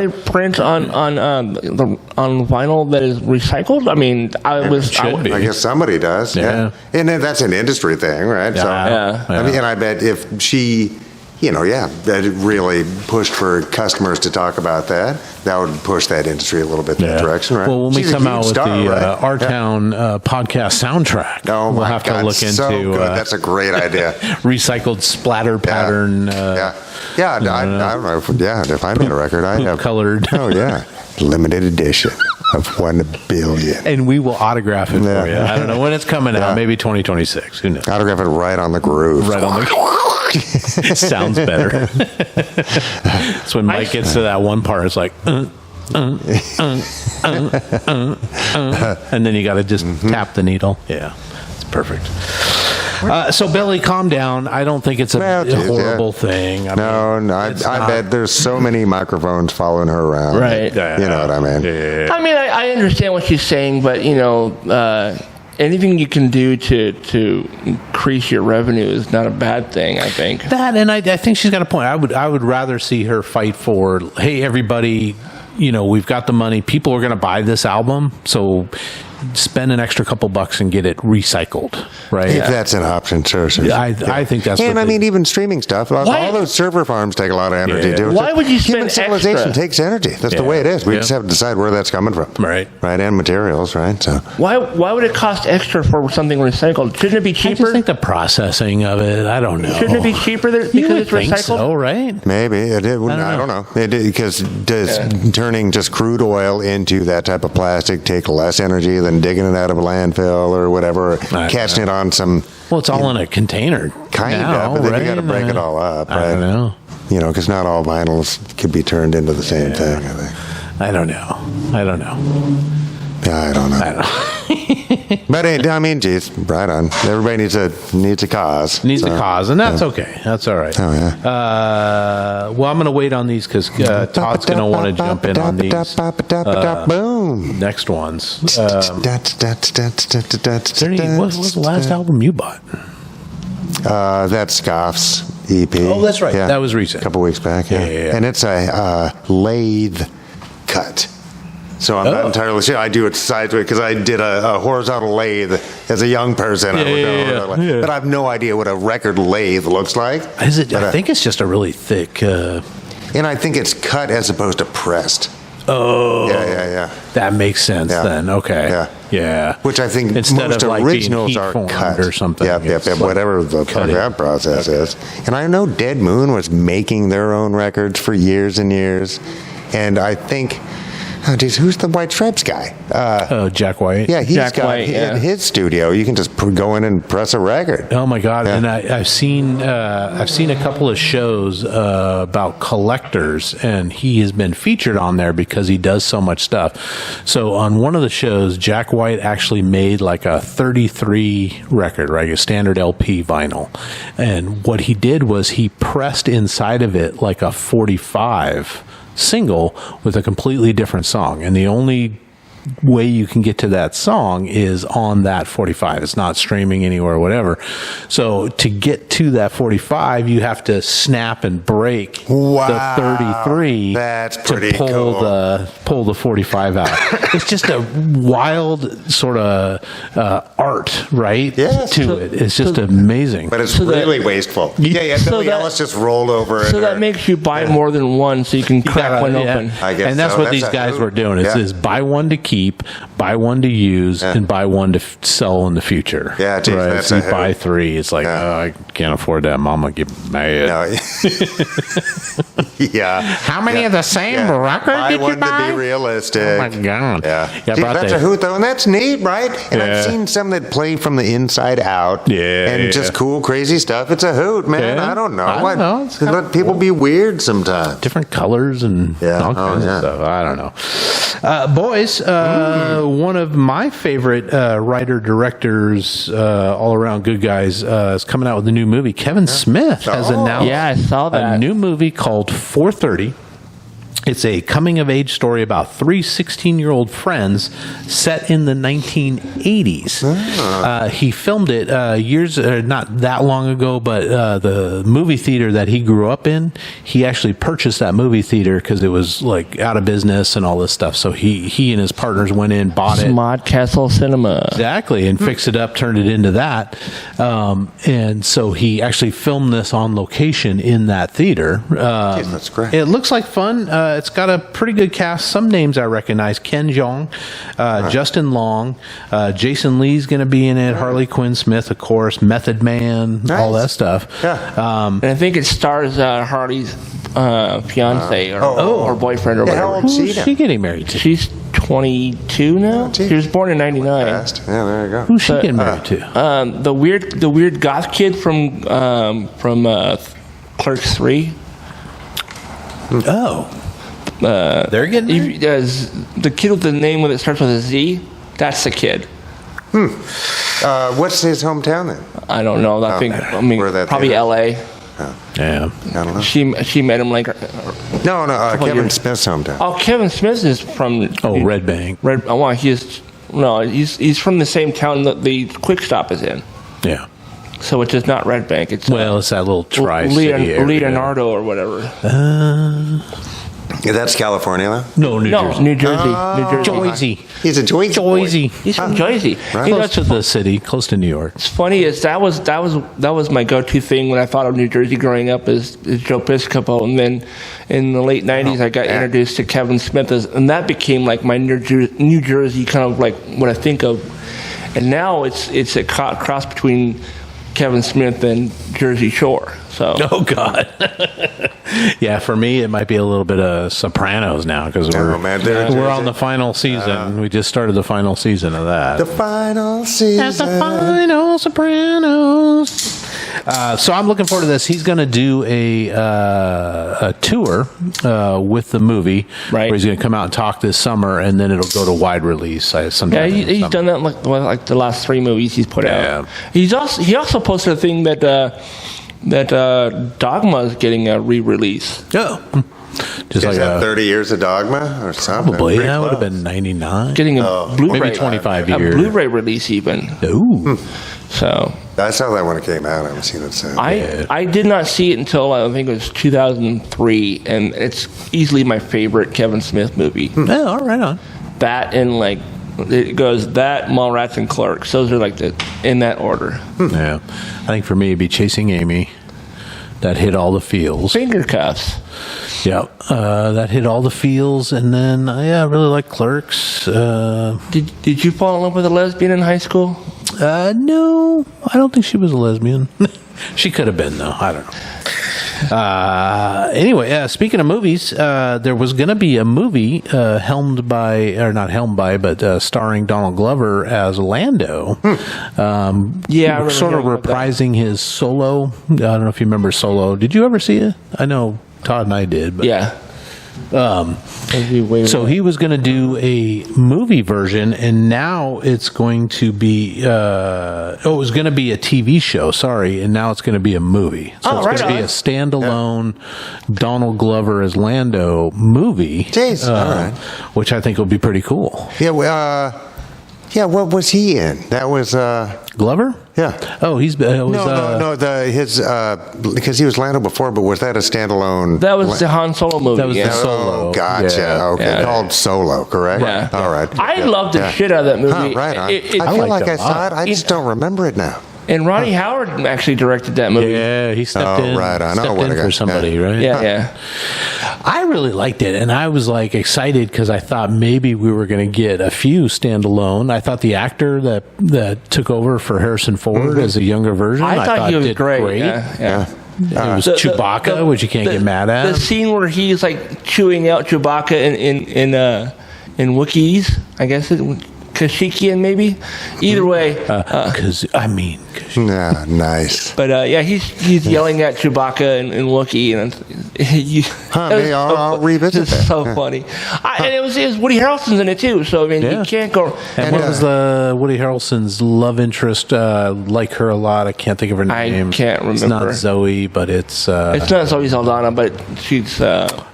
print on vinyl that is recycled? I mean, I guess somebody does. Yeah. And then that's an industry thing, right? I mean, and I bet if she, that really pushed for customers to talk about that, that would push that industry a little bit in that direction, right? Well, when we come out with the Our Town podcast soundtrack, we'll have to look into that's a great idea. Recycled splatter pattern. I don't know. If I made a record, I'd have colored. Oh yeah, limited edition of 1 billion, and we will autograph it for you. I don't know when it's coming out. Maybe 2026. Who knows? Autograph it right on the groove. Right on the. Sounds better. So when Mike gets to that one part, it's like, and then you got to just tap the needle. Yeah, it's perfect. So Billy, calm down. I don't think it's a horrible thing. I bet there's so many microphones following her around. Right. You know what I mean? Yeah. I mean, I understand what she's saying, but anything you can do to increase your revenue is not a bad thing, I think. That, and I think she's got a point. I would rather see her fight for, hey, everybody, we've got the money. People are going to buy this album. So spend an extra couple bucks and get it recycled, right? If that's an option, sure. I think that's. And I mean, even streaming stuff. All those server farms take a lot of energy. Yeah. Too. Why would you spend Human civilization extra? takes energy. That's the way it is. We just have to decide where that's coming from. Right. Right, and materials, right? So Why would it cost extra for something recycled? Shouldn't it be I cheaper? just think the processing of it. I don't know. Shouldn't it be cheaper because You would it's think recycled? so, right? maybe it I don't know. Because does turning just crude oil into that type of plastic take less energy than digging it out of a landfill or whatever, or catching it on some? Well, it's all in a container. Kind now, of, but then right? you got to break it all up, right? I don't know. You know, because not all vinyls could be turned into the same thing. I think. I don't know. Yeah, I don't know. But I mean, geez, right on. Everybody needs a cause. Needs a cause, and that's okay. That's all right. Oh yeah. Well, I'm going to wait on these because Todd's going to want to jump in on these Boom. next ones. That's What was the last album you bought? Scoff's EP. Oh, that's right. Yeah. That was recent. A couple weeks back. Yeah. And it's a lathe cut. So I'm not entirely sure. I do it sideways because I did a horizontal lathe as a young person. But I have no idea what a record lathe looks like. Is it? I think it's just a really thick. And I think it's cut as opposed to pressed. Oh. Yeah. That makes sense then. Okay. Yeah. Which I think Instead most of like originals being are heat-formed cut or something. Yeah. Whatever the fuck that process is. And I know Dead Moon was making their own records for years and years. And I think, oh geez, who's the White Stripes guy? Jack White. Yeah, he's Jack got White, in his studio. You can just go in and press a record. Oh my God! And I've seen a couple of shows about collectors, and he has been featured on there because he does so much stuff. So on one of the shows, Jack White actually made like a 33 record, right, a standard LP vinyl, and what he did was he pressed inside of it like a 45 single with a completely different song, and the only way you can get to that song is on that 45. It's not streaming anywhere or whatever. So to get to that 45, you have to snap and break the 33 That's pretty to pull the 45 out. It's just a wild sort of art, right? Yes. To it. It's just amazing. But it's really wasteful. Yeah. Billy Ellis just rolled over it. So that makes you buy more than one so you can crack one open. I guess and that's so. what these guys were doing. It says buy one to keep, buy one to use, and buy one to sell in the future. Yeah, geez, right. that's So you a buy three. It's like, I can't afford that. Mama get mad. No. Yeah. How many of the same record Buy did you one buy? to be realistic. Oh my God. Yeah. Yeah, Gee, brought that's the- a hoot though, and that's neat, right? And Yeah. I've seen some that play from the inside out. Yeah, And just yeah. cool, crazy stuff. It's a hoot, man. Yeah. I don't know. I don't know. It's kinda Let people be weird sometimes. Different colors and Yeah. all kinds of stuff. I don't know. Boys, one of my favorite writer directors, all around good guys, is coming out with a new movie. Kevin Smith has announced Yeah, I saw a that. new movie called 430. It's a coming-of-age story about three 16-year-old friends set in the 1980s. He filmed it not that long ago, but the movie theater that he grew up in, he actually purchased that movie theater because it was like out of business and all this stuff. So he and his partners went in, bought it. Smart Castle Cinema. Exactly, and fixed it up, turned it into that. And so he actually filmed this on location in that theater. Jeez, that's great. It looks like fun. It's got a pretty good cast. Some names I recognize. Ken Jeong, Justin Long, Jason Lee's going to be in it, Harley Quinn Smith, of course, Method Man, all that stuff. Yeah. And I think it stars Harley's fiance or boyfriend or Yeah, how whatever. old's Who's she she getting married to? She's 22 now. gee. She was born in 99. Fast. Yeah, there you go. Who's she getting married to? The weird goth kid from Clerks 3. Oh. They're getting married? The kid with the name that starts with a Z. That's the kid. What's his hometown then? I don't know. I mean, Where that probably theater? L.A. Yeah. I don't know. She met him like. No, Kevin years. Smith's hometown. Oh, Kevin Smith is from. Red Bank. Red. Well, he's from the same town that the Quick Stop is in. Yeah. So it's just not Red Bank. It's Well, it's that little tri-city area. Leonardo or whatever. Yeah, that's California, though? No, New Jersey. New Jersey. Jersey. He's a Jersey. Jersey. He's from Jersey. Right. Close to the city, close to New York. It's funny is that was my go-to thing when I thought of New Jersey growing up is Joe Piscopo, and then in the late '90s I got introduced to Kevin Smith, and that became like my New Jersey kind of like what I think of, and now it's a cross between Kevin Smith and Jersey Shore. So. Oh God. Yeah, for me it might be a little bit of Sopranos now because we're on the final season. We just started the final season of that. The final season. That's the final Sopranos. So I'm looking forward to this. He's going to do a tour with the movie, right? Where he's going to come out and talk this summer, and then it'll go to wide release. Yeah, he's done that like the last 3 movies he's put out. He also posted a thing that Dogma is getting a re-release. Oh. Just Is like that 30 years of Dogma or something? Probably. That would have been 99. Getting a Blu-ray. Maybe 25 years. A Blu-ray release even. Ooh. So. I saw that when it came out. I haven't seen it since. I did not see it until I think it was 2003, and it's easily my favorite Kevin Smith movie. Yeah, all right on. That and like it goes that Mallrats and Clerks. Those are like in that order. Yeah, I think for me it'd be Chasing Amy. That hit all the feels. Finger Cuffs. Yeah, that hit all the feels, and then I really like Clerks. Did you fall in love with a lesbian in high school? No, I don't think she was a lesbian. She could have been, though. I don't know. Anyway, speaking of movies, there was going to be a movie not helmed by, but starring Donald Glover as Lando. Yeah, sort of reprising his Solo. I don't know if you remember Solo. Did you ever see it? I know Todd and I did. But, yeah. So he was going to do a movie version, and now it's going to be it was going to be a TV show, and now it's going to be a movie. So it's going to be a standalone Donald Glover as Lando movie. Jeez, all right. Which I think will be pretty cool. Yeah, what was he in? That was Glover? Yeah. Oh, he's no. Because he was Lando before, but was that a standalone? That was the Han Solo movie. That was the Solo. Oh, gotcha. Yeah. Okay, called Solo, correct? Yeah. All right. I loved the shit out of that movie. Right. I feel like I saw it. I just don't remember it now. And Ronnie Howard actually directed that movie. Yeah, he stepped in. Right. I know stepped in for somebody, right? Yeah. I really liked it, and I was like excited because I thought maybe we were going to get a few standalone. I thought the actor that took over for Harrison Ford as a younger version, I thought he was did great. Yeah. It was Chewbacca, which you can't get mad at. The scene where he's like chewing out Chewbacca in Wookiees, I guess Kashyyykian maybe. Either way, yeah, nice. But he's yelling at Chewbacca and Wookiee, and maybe I'll revisit that. It's so funny. And it was Woody Harrelson's in it too. So I mean, you can't go. And what was Woody Harrelson's love interest? Like her a lot. I can't think of her name. I can't remember. It's not Zoe, but it's not Zoe Saldana, but she's.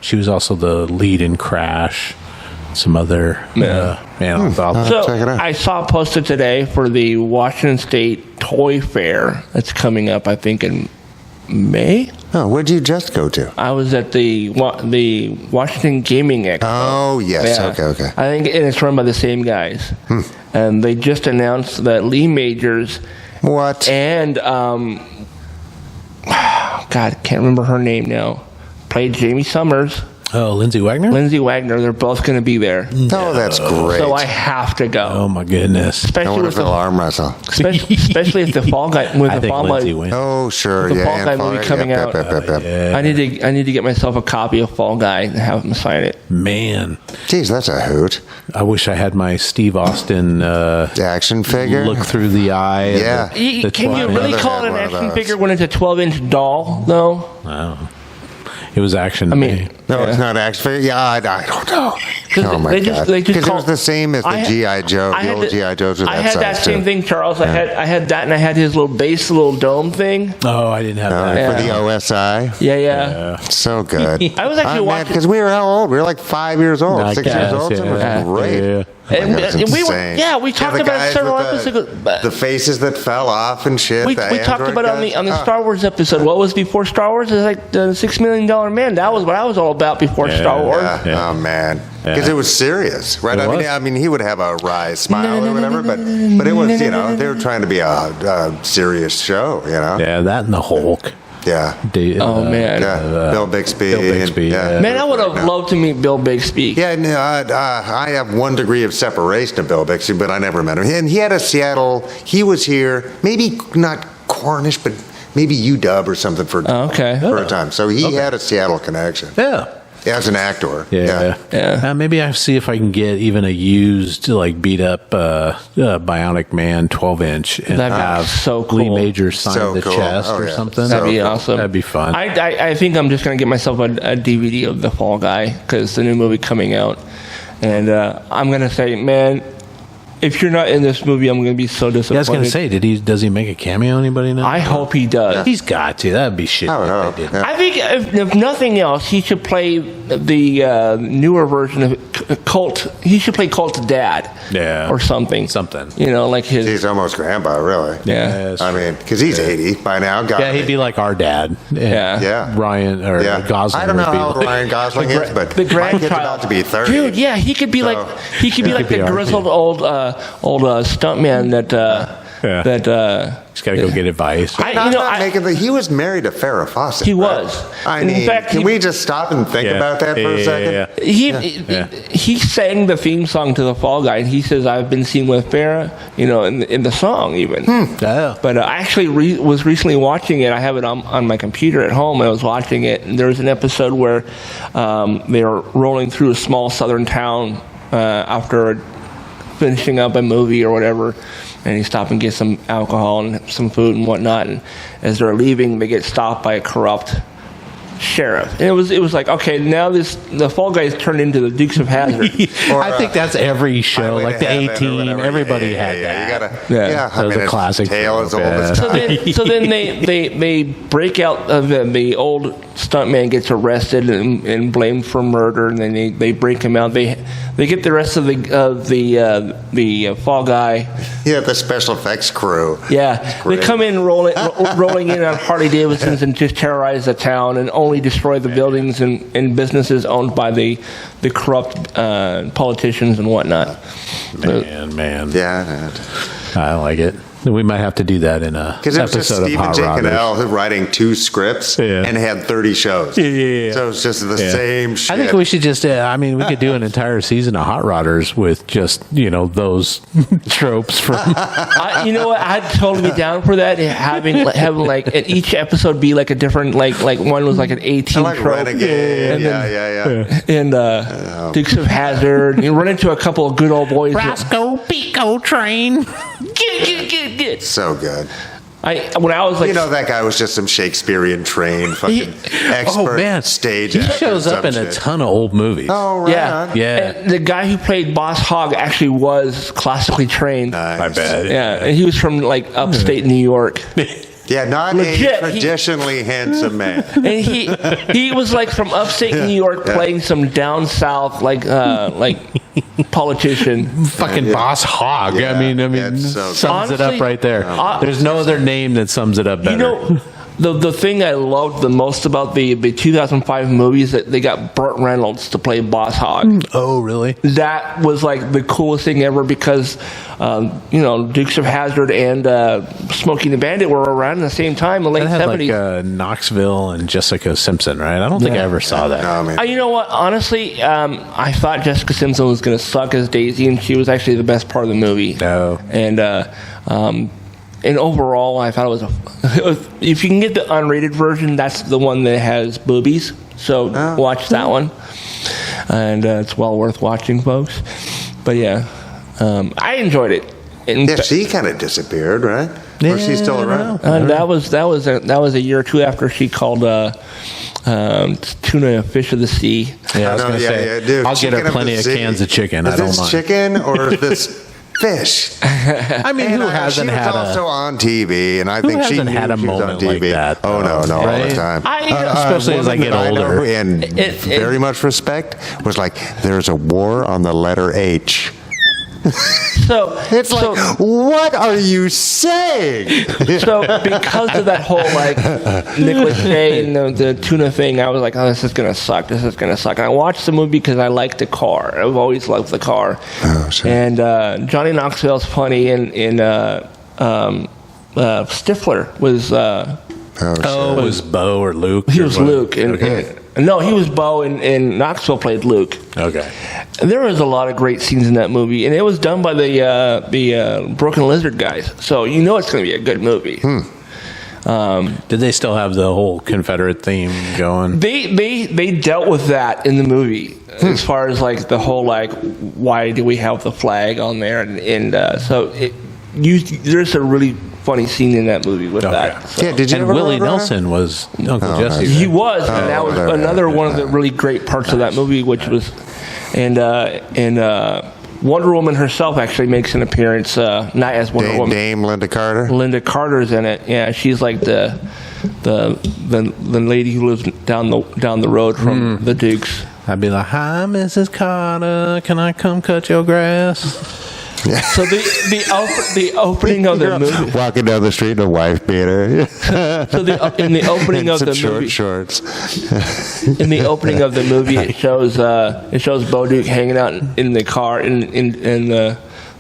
She was also the lead in Crash. Some other thoughts. So I saw posted today for the Washington State Toy Fair that's coming up, I think in May. Oh, where'd you just go to? I was at the Washington Gaming Expo. Oh, yes. Yeah. Okay. I think it's run by the same guys. And they just announced that Lee Majors. What? And, God, can't remember her name now. Played Jamie Summers. Oh, Lindsay Wagner? Lindsay Wagner. They're both going to be there. Oh, that's great. So I have to go. Oh, my goodness. I wonder if they'll arm wrestle. Especially if the Fall Guy... I think Lindsay wins. Oh, sure. The Fall Guy movie coming out. Yeah. I need to get myself a copy of Fall Guy and have him sign it. Man. Jeez, that's a hoot. I wish I had my Steve Austin... action figure? Look through the eye. Yeah. Can you really call it an action figure when it's a 12-inch doll, though? Wow. It was action. No, it's not action figure. Yeah, I don't know. Oh my God! Because it was the same as the GI Joe, the old GI Joes with that size. I had that same thing, Charles. Yeah. I had that, and I had his little base, little dome thing. Oh, I didn't have that for the OSI. Yeah. So good. I was actually watching because we were how old? We were like 5 years old, 6 years old. It was great. Yeah. And, That's and we were, insane. we talked the about it guys several with episodes ago. The faces that fell off and shit. We the talked android about it on guys. the Star Wars episode. What was before Star Wars? It was like the $6 Million Man. That was what I was all about before Star Wars. Yeah. Oh man, because it was serious, right? It was. I mean, he would have a wry smile or whatever, but it was, they were trying to be a serious show, Yeah, that and the Hulk. Yeah. Oh man. Bill Bixby. Bill Bixby. Man, I would have loved to meet Bill Bixby. Yeah, no, I have one degree of separation of Bill Bixby, but I never met him. And he had a Seattle. He was here, maybe not Cornish, but maybe UW or something for a time. So he had a Seattle connection. Yeah. As an actor. Yeah. Maybe I see if I can get even a used, like, beat up Bionic Man 12-inch and That'd be have so cool. Lee Majors sign So the cool. chest Oh, or yeah. something. That'd be awesome. That'd be fun. I think I'm just going to get myself a DVD of The Fall Guy because the new movie coming out. And I'm going to say, man, if you're not in this movie, I'm going to be so disappointed. Oh, I was going to say, does he make a cameo? Anybody know? I hope he does. He's got to. That'd be shit. I would hope. if they did. Yeah. I think if nothing else, he should play the newer version of Colt. He should play Colt's dad, Yeah. or something. Like his. He's almost grandpa, really. Yeah. I mean, because he's 80 by now. Yeah, he'd be like our dad. And Yeah. Ryan or Gosling. I don't know would be how old like- Ryan Gosling is, but the my kid's grandchild about to be 30. Dude, yeah, he could be So, like the be our grizzled kid. old stuntman that He's got to go get advice. He was married to Farrah Fawcett. He right? was. I In mean, fact, can we just stop and think about that for a second? he sang the theme song to The Fall Guy, and he says, "I've been seen with Farrah," in the song even. Yeah. But I actually was recently watching it. I have it on my computer at home. And I was watching it, and there was an episode where they were rolling through a small southern town after finishing up a movie or whatever, and he stopped and get some alcohol and some food and whatnot. And as they're leaving, they get stopped by a corrupt sheriff. And it was like, okay, now the Fall Guys turned into the Dukes of Hazzard. I think that's every show, Highway like to the Heaven or 18. whatever. Everybody had You that. gotta, Yeah. I mean, Those are it's classic tale as old films, as time. So then they break out of the old stuntman gets arrested and blamed for murder, and then they break him out. They get the rest of the Fall Guy. Yeah, the special effects crew. Yeah, they Great. come in rolling in on Harley Davidsons and just terrorize the town and only destroy the buildings and businesses owned by the corrupt politicians and whatnot. Man. Yeah. I like it. We might have to do that in a Because it was just episode of Stephen Hot J. Rodders. Cannell writing 2 scripts and had 30 shows. Yeah. So it's just the same shit. I think we should just, we could do an entire season of Hot Rodders with just, those tropes from. You know what? I'd totally be down for that. Having like at each episode be like a different like one was like an 18 like trope. Renegade. And Dukes of Hazzard. You run into a couple of good old boys. Roscoe Pico train. Get. So good. When I was like, that guy was just some Shakespearean trained fucking expert stage He actor shows or up in some a shit. ton of old movies. Oh, right yeah, on. Yeah. And the guy who played Boss Hogg actually was classically trained. Nice. I bet. Yeah, and he was from like upstate New York. Yeah, not Legit, a traditionally handsome man. And he was like from upstate New York playing some down south like politician. Fucking Boss Hogg. Yeah. I mean, It's so sums good. it up right there. There's no other name that sums it up better. The thing I loved the most about the 2005 movie is that they got Burt Reynolds to play Boss Hogg. Oh, really? That was like the coolest thing ever because, Dukes of Hazzard and Smokey the Bandit were around at the same time, the late That had 70s. like Knoxville and Jessica Simpson, right? I don't think I ever saw that. No, man. You know what? Honestly, I thought Jessica Simpson was going to suck as Daisy, and she was actually the best part of the movie. No. And overall, I thought it was if you can get the unrated version, that's the one that has boobies. So watch that one, and it's well worth watching, folks. But yeah, I enjoyed it. She kind of disappeared, right? Or she's still around? That was a year or two after she called tuna a fish of the sea. Yeah, I was going to say, dude, I'll get her chicken of plenty the of sea. cans of chicken. Is I don't this mind. chicken or is this fish? I mean, who hasn't she was had also a... on TV, and I think she hasn't knew had a she was on moment like TV. that, Oh no, though, all right? the time. Especially as I get woman that know older. and very much respect was like, there's a war on the letter H. So It's like, what are you saying? So because of that whole like Nick Lachey and the tuna thing, I was like, oh, this is gonna suck. This is gonna suck. And I watched the movie because I liked the car. I've always loved the car. Oh, sure. And Johnny Knoxville's funny, and Stifler was. It was Bo or Luke? He or was what? Luke, and no, he was Bo, and Knoxville played Luke. Okay. And there was a lot of great scenes in that movie, and it was done by the Broken Lizard guys, so you know it's going to be a good movie. Did they still have the whole Confederate theme going? They dealt with that in the movie as far as like the whole like why do we have the flag on there, and there's a really funny scene in that movie with that. So. Yeah, did you And ever Willie remember that? Nelson was Uncle Jesse. He was, and that was okay. another one of the really great parts of that movie, which was, and Wonder Woman herself actually makes an appearance, not as Wonder Woman. Dame Linda Carter. Linda Carter's in it. Yeah, she's like the lady who lives down the road from the Dukes. I'd be like, hi, Mrs. Carter, can I come cut your grass? So the opening of the movie. Walking down the street, and a wife beater. So in the opening of the short movie, shorts. in the opening of the movie, it shows Bo Duke hanging out in the car in the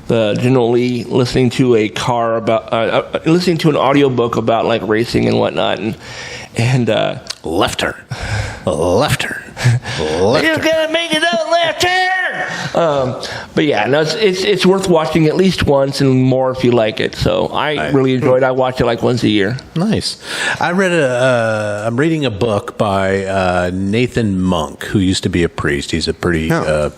General Lee listening to a car about listening to an audiobook about like racing and whatnot, and Left turn. you're gonna make it out left turn. But yeah, no, it's worth watching at least once and more if you like it. So I really enjoyed it. I watch it like once a year. Nice. I'm reading a book by Nathan Monk, who used to be a priest. He's a pretty he was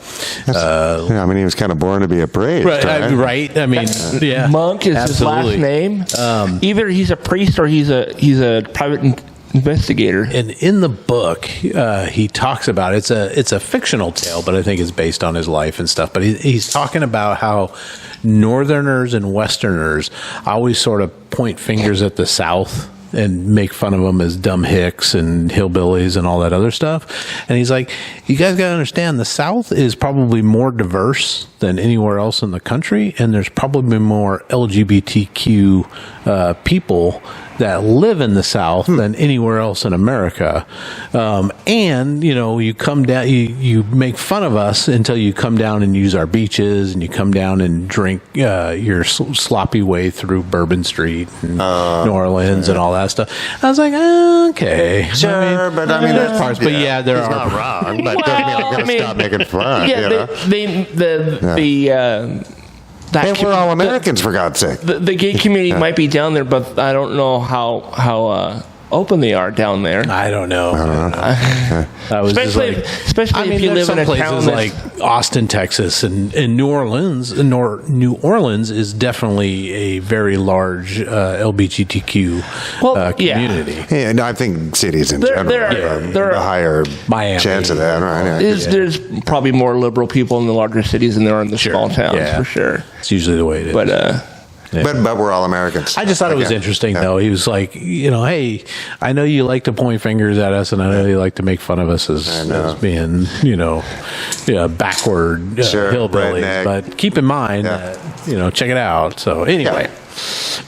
kind of born to be a priest. right. I mean, yeah. Monk is Absolutely. his last name. Either he's a priest or he's a private investigator. And in the book, he talks about it's a fictional tale, but I think it's based on his life and stuff. But he's talking about how Northerners and Westerners always sort of point fingers at the South and make fun of them as dumb hicks and hillbillies and all that other stuff. And he's like, you guys got to understand, the South is probably more diverse than anywhere else in the country, and there's probably more LGBTQ people that live in the South than anywhere else in America. And, you come down, you make fun of us until you come down and use our beaches, and you come down and drink your sloppy way through Bourbon Street and New Orleans and all that stuff. I was like, okay. Sure, but I mean, there's parts, but yeah, there he's are. not wrong, but doesn't mean I'm going to stop making fun. That we're all Americans, for God's sake. The gay community might be down there, but I don't know how open they are down there. I don't know. I was especially if you live in a town like Austin, Texas, and New Orleans. New Orleans is definitely a very large LGBTQ community. Yeah, and I think cities in general have a higher Miami. chance of that, right? There's probably more liberal people in the larger cities than there are in the small towns, for sure. It's usually the way it is. But But we're all Americans. I just thought it was interesting, though. He was like, hey, I know you like to point fingers at us, and I know you like to make fun of us as being, backward hillbillies. redneck. But keep in mind that, check it out. So anyway.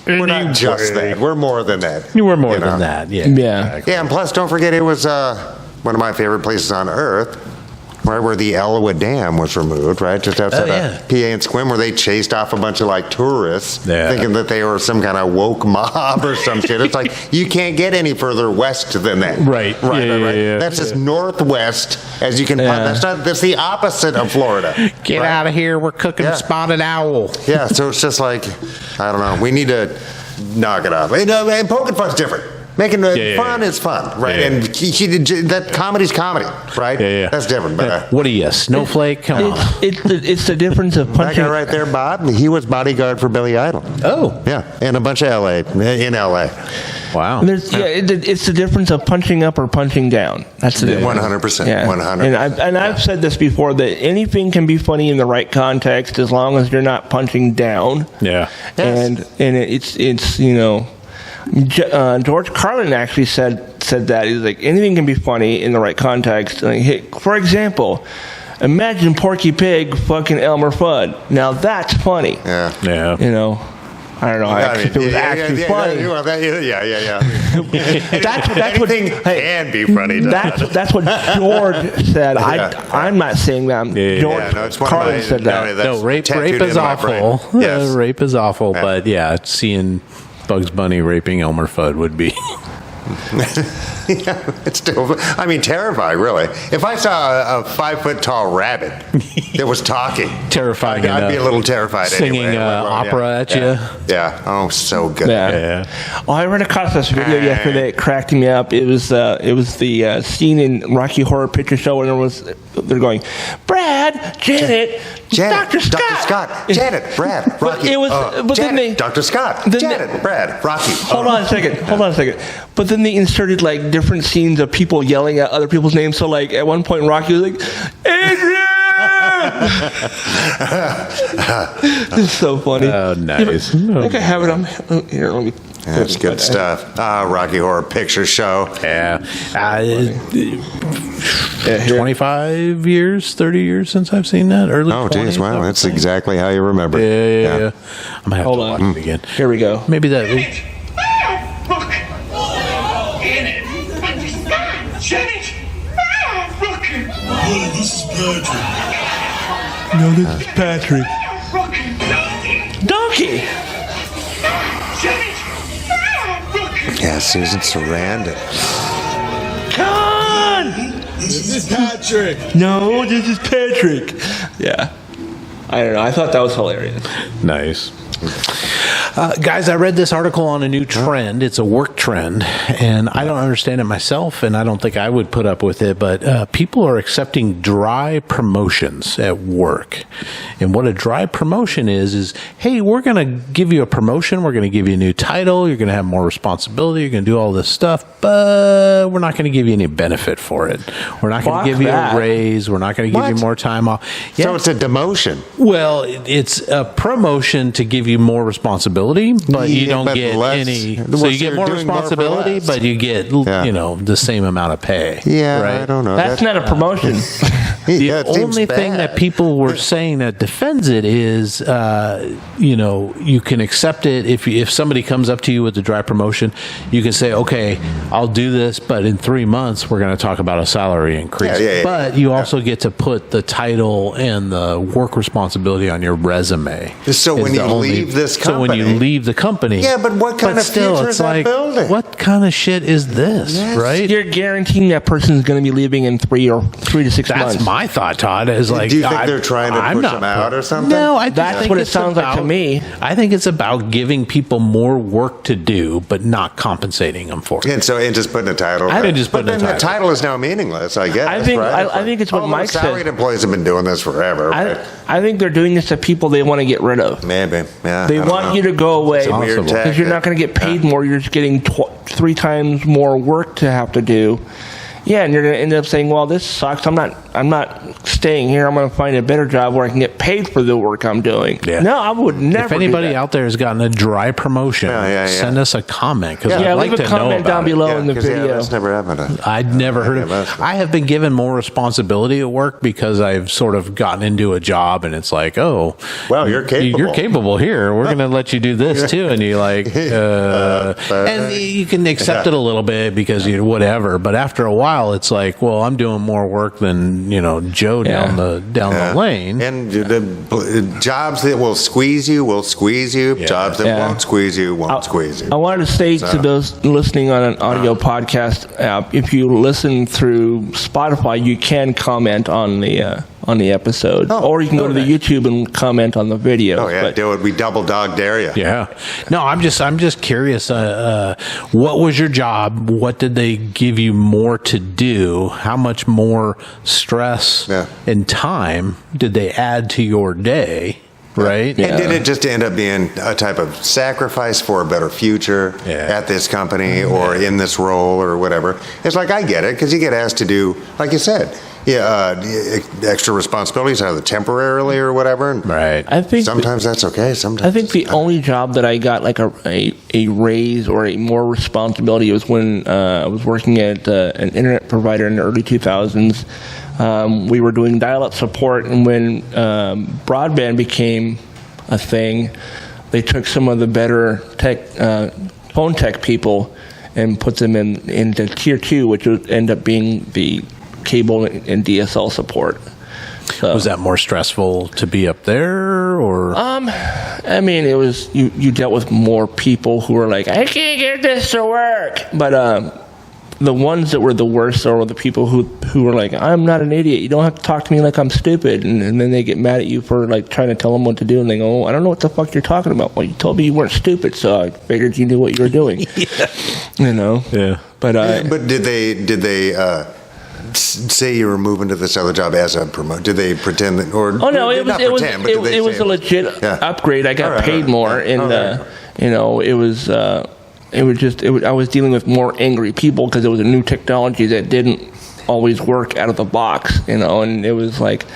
We're not just that. We're more than that. You were more than that, yeah. Yeah. Yeah, and plus, don't forget, it was one of my favorite places on Earth, right where the Elwood Dam was removed, right? Just outside of PA and Squim, where they chased off a bunch of tourists, thinking that they were some kind of woke mob or some shit. It's like, you can't get any further west than that. Right. Right. That's as northwest as you can. That's the opposite of Florida. Get out of here. We're cooking spotted owl. Yeah, so it's just like, I don't know. We need to knock it off. And poking fun's different. Making fun is fun, right? And that comedy's comedy, right? That's different. But, what are you, a snowflake? Come on. It's the difference of punching. That guy right there, Bob, he was bodyguard for Billy Idol. Oh. Yeah, in a bunch of in L.A. Wow. It's the difference of punching up or punching down. That's the difference. 100%. Yeah. 100%. And I've said this before, that anything can be funny in the right context as long as you're not punching down. Yeah. Yes. And it's George Carlin actually said that. He's like, anything can be funny in the right context. Like, for example, Imagine Porky Pig fucking Elmer Fudd. Now that's funny. Yeah. You know, I don't know. If it was actually funny. Anything can be funny. That's what George said. I'm not saying that. George Carlin said that. No, rape is awful. Yes. Rape is awful. But yeah, seeing Bugs Bunny raping Elmer Fudd would be. Yeah, it's still, I mean, terrifying, really. If I saw a 5-foot-tall rabbit that was talking, terrifying. I'd be a little terrified. Singing anyway. opera at you. Yeah. Oh, so good. Yeah. Oh, I ran across this video yesterday. It cracked me up. It was the scene in Rocky Horror Picture Show when they're going, Brad, Janet, Dr. Scott, Janet, Brad, Rocky. Janet, Dr. Scott, Janet, Brad, Rocky. Hold on a second. But then they inserted like different scenes of people yelling at other people's names. So like at one point Rocky was like, Adrian! It's so funny. Oh, nice. I think I have it on here. Let me. That's good stuff. Rocky Horror Picture Show. Yeah. 25 years, 30 years since I've seen that. Early 20s. Oh, geez, wow. That's exactly how you remember. Yeah. I'm going to have to watch it again. Here we go. Maybe that. Janet! Look! Hey, this is Patrick. No, this is Patrick. Donkey! Janet! Yeah, Susan Sarandon. Con! This is Patrick. No, this is Patrick. Yeah. I don't know. I thought that was hilarious. Nice. Guys, I read this article on a new trend. It's a work trend, and I don't understand it myself, and I don't think I would put up with it, but people are accepting dry promotions at work. And what a dry promotion is, hey, we're going to give you a promotion, we're going to give you a new title, you're going to have more responsibility, you're going to do all this stuff, but we're not going to give you any benefit for it. We're not going to give you a raise, we're not going to give you more time off. Yeah. So it's a demotion. Well, it's a promotion to give you more responsibility, but you don't get any. So you get more responsibility, but you get the same amount of pay. Yeah, right? I don't know. That's not a promotion. The only thing that people were saying that defends it is, you can accept it if somebody comes up to you with a dry promotion, you can say, okay, I'll do this, but in 3 months we're going to talk about a salary increase. But you also get to put the title and the work responsibility on your resume. So when you leave this company. So when you leave the company. Yeah, but what kind of future is that building? What kind of shit is this, right? You're guaranteeing that person's going to be leaving in 3 to 6 months. That's my thought, Todd. Is like, do you think they're trying to push them out or something? No, that's what it sounds like to me. I think it's about giving people more work to do, but not compensating them for it. And just putting a title. I think just putting a title. The title is now meaningless, I guess. I think it's what Mike said. Salaried employees have been doing this forever. I think they're doing this to people they want to get rid of. Maybe, yeah. They want you to go away because you're not going to get paid more. You're just getting 3 times more work to have to do. Yeah, and you're going to end up saying, "Well, this sucks. I'm not staying here. I'm going to find a better job where I can get paid for the work I'm doing." Yeah. No, I would never. If anybody out there has gotten a dry promotion, send us a comment because I'd like leave a comment down below in the video. That's never happened. I'd never heard of it. I have been given more responsibility at work because I've sort of gotten into a job, and it's like, oh, well, you're capable. You're capable here. We're going to let you do this too, and you're like, and you can accept it a little bit because you whatever. But after a while, it's like, well, I'm doing more work than Joe down the lane. And the jobs that will squeeze you will squeeze you. Yeah. Jobs that won't squeeze you won't squeeze you. I wanted to say to those listening on an audio podcast app, if you listen through Spotify, you can comment on the episode, or you can go to the YouTube and comment on the video. Oh yeah, do it. We double dog dare you. Yeah. No, I'm just curious. What was your job? What did they give you more to do? How much more stress and time did they add to your day? Right. And did it just end up being a type of sacrifice for a better future at this company or in this role or whatever? It's like, I get it, because you get asked to do, like you said, extra responsibilities, either temporarily or whatever. Right. I think sometimes that's okay. Sometimes I think the only job that I got like a raise or a more responsibility was when I was working at an internet provider in the early 2000s. we were doing dial-up support, and when broadband became a thing, they took some of the better phone tech people and put them into tier 2, which would end up being the cable and DSL support. So, was that more stressful to be up there, or? I mean, it was you dealt with more people who were like, I can't get this to work. But the ones that were the worst are the people who were like, I'm not an idiot. You don't have to talk to me like I'm stupid. And then they get mad at you for like trying to tell them what to do, and they go, I don't know what the fuck you're talking about. Well, you told me you weren't stupid, so I figured you knew what you were doing. Yeah. You know. Yeah. But did they say you were moving to this other job as a promote? Did they pretend that, or it was a legit upgrade. I got paid more, and I was dealing with more angry people because it was a new technology that didn't always work out of the box, and it was like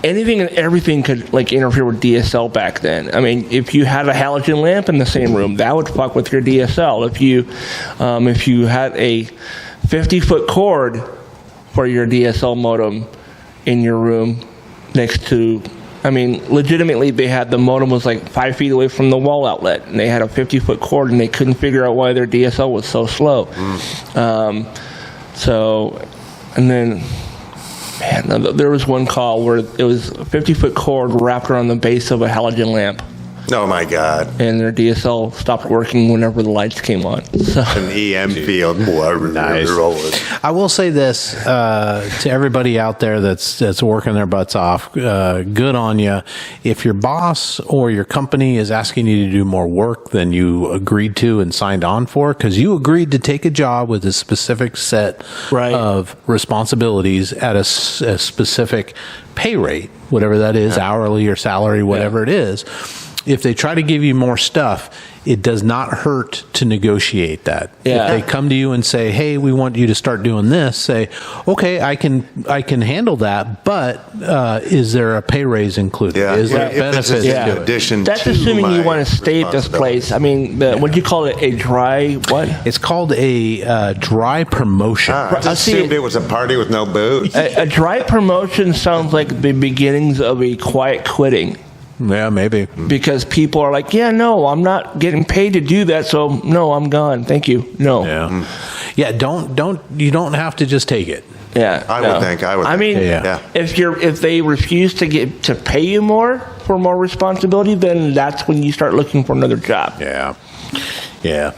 anything and everything could like interfere with DSL back then. I mean, if you had a halogen lamp in the same room, that would fuck with your DSL. If you had a 50-foot cord for your DSL modem in your room next to, I mean, legitimately, the modem was like 5 feet away from the wall outlet, and they had a 50-foot cord, and they couldn't figure out why their DSL was so slow. And then, man, there was one call where it was a 50-foot cord wrapped around the base of a halogen lamp. Oh my God! And their DSL stopped working whenever the lights came on. So. An EM field. Nice. I will say this to everybody out there that's working their butts off. Good on you. If your boss or your company is asking you to do more work than you agreed to and signed on for, because you agreed to take a job with a specific set of responsibilities at a specific pay rate, whatever that is, hourly or salary, whatever it is. If they try to give you more stuff, it does not hurt to negotiate that. Yeah. If they come to you and say, "Hey, we want you to start doing this," say, "Okay, I can handle that, but is there a pay raise included? Is there benefits to it?" Addition That's to assuming you want to stay at this place. I mean, what do you call it? A dry what? It's called a dry promotion. I assumed it was a party with no booze. A dry promotion sounds like the beginnings of a quiet quitting. Yeah, maybe. Because people are like, yeah, no, I'm not getting paid to do that, so no, I'm gone. Thank you. No. Yeah. Yeah, you don't have to just take it. Yeah. I would think. I mean, if they refuse to pay you more for more responsibility, then that's when you start looking for another job. Yeah. Yeah.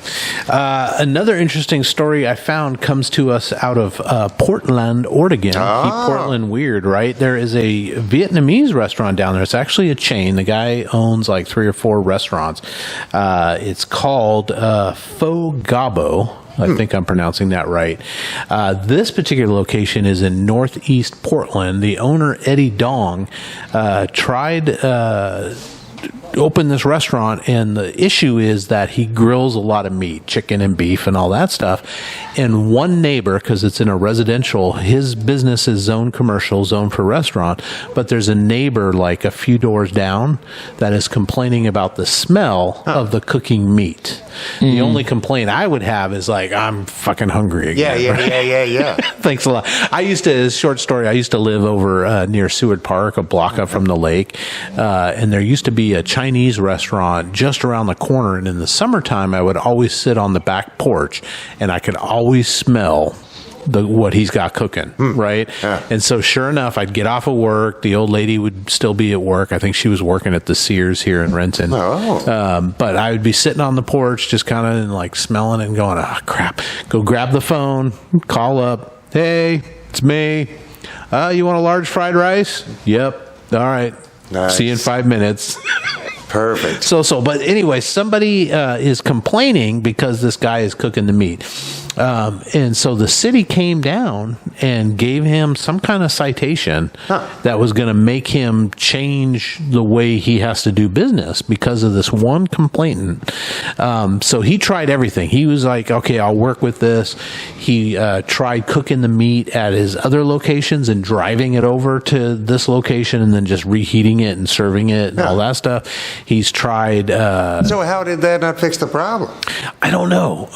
Another interesting story I found comes to us out of Portland, Oregon. Keep Portland weird, right? There is a Vietnamese restaurant down there. It's actually a chain. The guy owns like 3 or 4 restaurants. It's called Pho Gabo. I think I'm pronouncing that right. This particular location is in northeast Portland. The owner, Eddie Dong, tried open this restaurant, and the issue is that he grills a lot of meat, chicken and beef and all that stuff. And one neighbor, because it's in a residential, his business is zoned commercial, zoned for restaurant, but there's a neighbor like a few doors down that is complaining about the smell of the cooking meat. The only complaint I would have is like, I'm fucking hungry again. Yeah. Thanks a lot. I used to live over near Seward Park, a block up from the lake, and there used to be a Chinese restaurant just around the corner, and in the summertime I would always sit on the back porch and I could always smell what he's got cooking, right? Yeah. And so sure enough, I'd get off of work, the old lady would still be at work. I think she was working at the Sears here in Renton. But I would be sitting on the porch just kind of like smelling it and going, oh crap, go grab the phone, call up, hey, it's me, you want a large fried rice? Yep. All right. Nice. See you in 5 minutes. Perfect. But anyway, somebody is complaining because this guy is cooking the meat. And so the city came down and gave him some kind of citation that was going to make him change the way he has to do business because of this one complainant. So he tried everything. He was like, okay, I'll work with this. He tried cooking the meat at his other locations and driving it over to this location and then just reheating it and serving it and all that stuff. He's tried... so how did that not fix the problem? I don't know.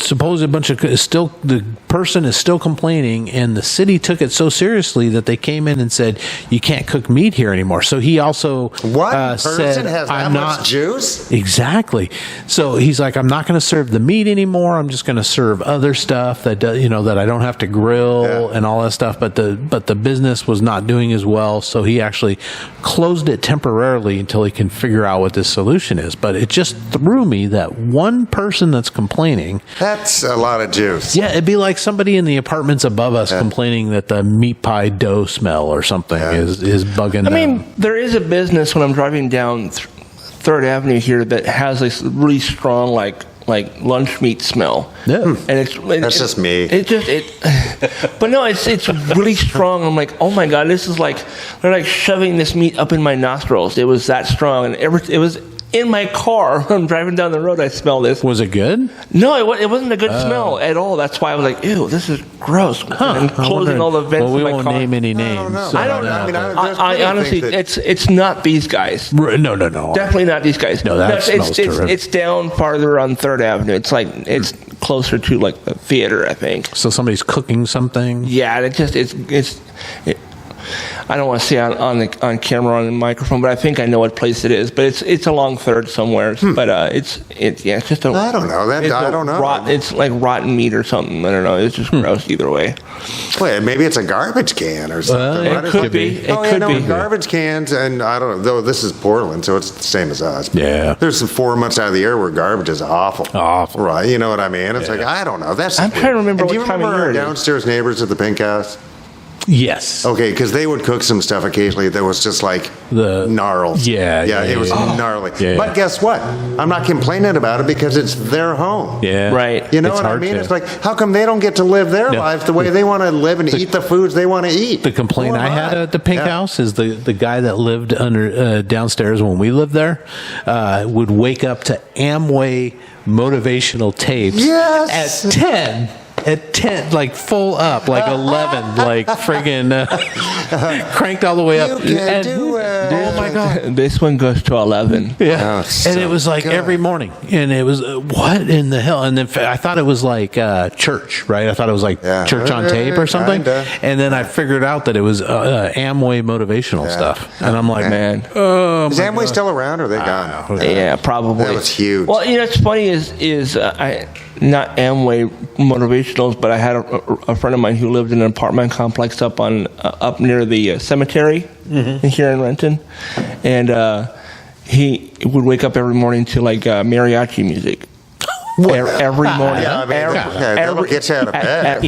supposedly a bunch of the person is still complaining, and the city took it so seriously that they came in and said you can't cook meat here anymore. So he also person said, has that "I'm much not juice." Exactly. So he's like, "I'm not going to serve the meat anymore. I'm just going to serve other stuff that that I don't have to grill and all that stuff." But the business was not doing as well, so he actually closed it temporarily until he can figure out what this solution is. But it just threw me that one person that's complaining. That's a lot of juice. Yeah, it'd be like somebody in the apartments above us complaining that the meat pie dough smell or something is bugging them. I mean, there is a business when I'm driving down Third Avenue here that has this really strong like lunch meat smell. Yeah, and that's just me. But no, it's really strong. I'm like, oh my god, this is like they're like shoving this meat up in my nostrils. It was that strong, and it was in my car. I'm driving down the road. I smell this. Was it good? No, it wasn't a good smell at all. That's why I was like, ew, this is gross. And closing all the vents. Well, we in my won't car. name any names. I don't know. I honestly, it's not these guys. No. Definitely not these guys. No, that smells terrific. It's down farther on Third Avenue. It's closer to like the theater, I think. So somebody's cooking something. Yeah, it's. I don't want to say on camera on the microphone, but I think I know what place it is. But it's along Third somewhere. But it's just a. I don't know that. I don't know. It's like rotten meat or something. I don't know. It's just gross either way. Wait, maybe it's a garbage can or something. It could be. It could be. Garbage cans, and I don't know. Though this is Portland, so it's the same as us. Yeah. There's some 4 months out of the year where garbage is awful. Awful. Right. You know what I mean? It's like I don't know. That's. I'm trying to remember do you what time remember of year our it is. downstairs neighbors at the Pink House? Yes. Okay, because they would cook some stuff occasionally that was just like The gnarls. Yeah, it was gnarly. Yeah. But guess what? I'm not complaining about it because it's their home. Yeah. Right. You know It's what I hard mean? to. It's like, how come they don't get to live their No. life the way they want to live and eat the foods they want to eat? The complaint Who am I had at the Pink House is the guy that lived under downstairs when we lived there would wake up to Amway motivational tapes Yes. at 10. At 10, like full up, like 11, like friggin' cranked all the way up. You can do it. Oh my God. This one goes to 11. Yeah. Oh, And it was like good. every morning. And it was, what in the hell? And then I thought it was like church, right? I thought it was like church on tape or something. Kinda. And then I figured out that it was Amway motivational stuff. And I'm like, Man. oh, Is my Amway God. still around or are they gone? Yeah, probably. That was huge. Well, what's funny is I not Amway motivationals, but I had a friend of mine who lived in an apartment complex up near the cemetery here in Renton, and he would wake up every morning to like mariachi music. Every morning. Yeah, I mean, that'll get you out of bed.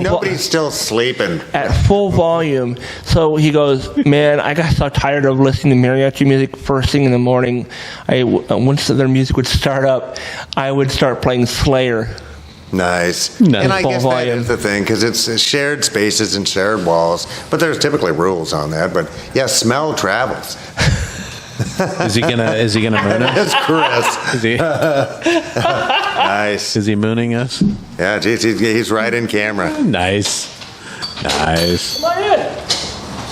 Nobody's still sleeping. At full volume. So he goes, man, I got so tired of listening to mariachi music first thing in the morning. Once their music would start up, I would start playing Slayer. Nice. Full And I guess that volume. is the thing, because it's shared spaces and shared walls, but there's typically rules on that. But yeah, smell travels. Is he gonna moon us? That's Chris. Is he, Nice. is he mooning us? Yeah, geez, he's right in camera. Nice.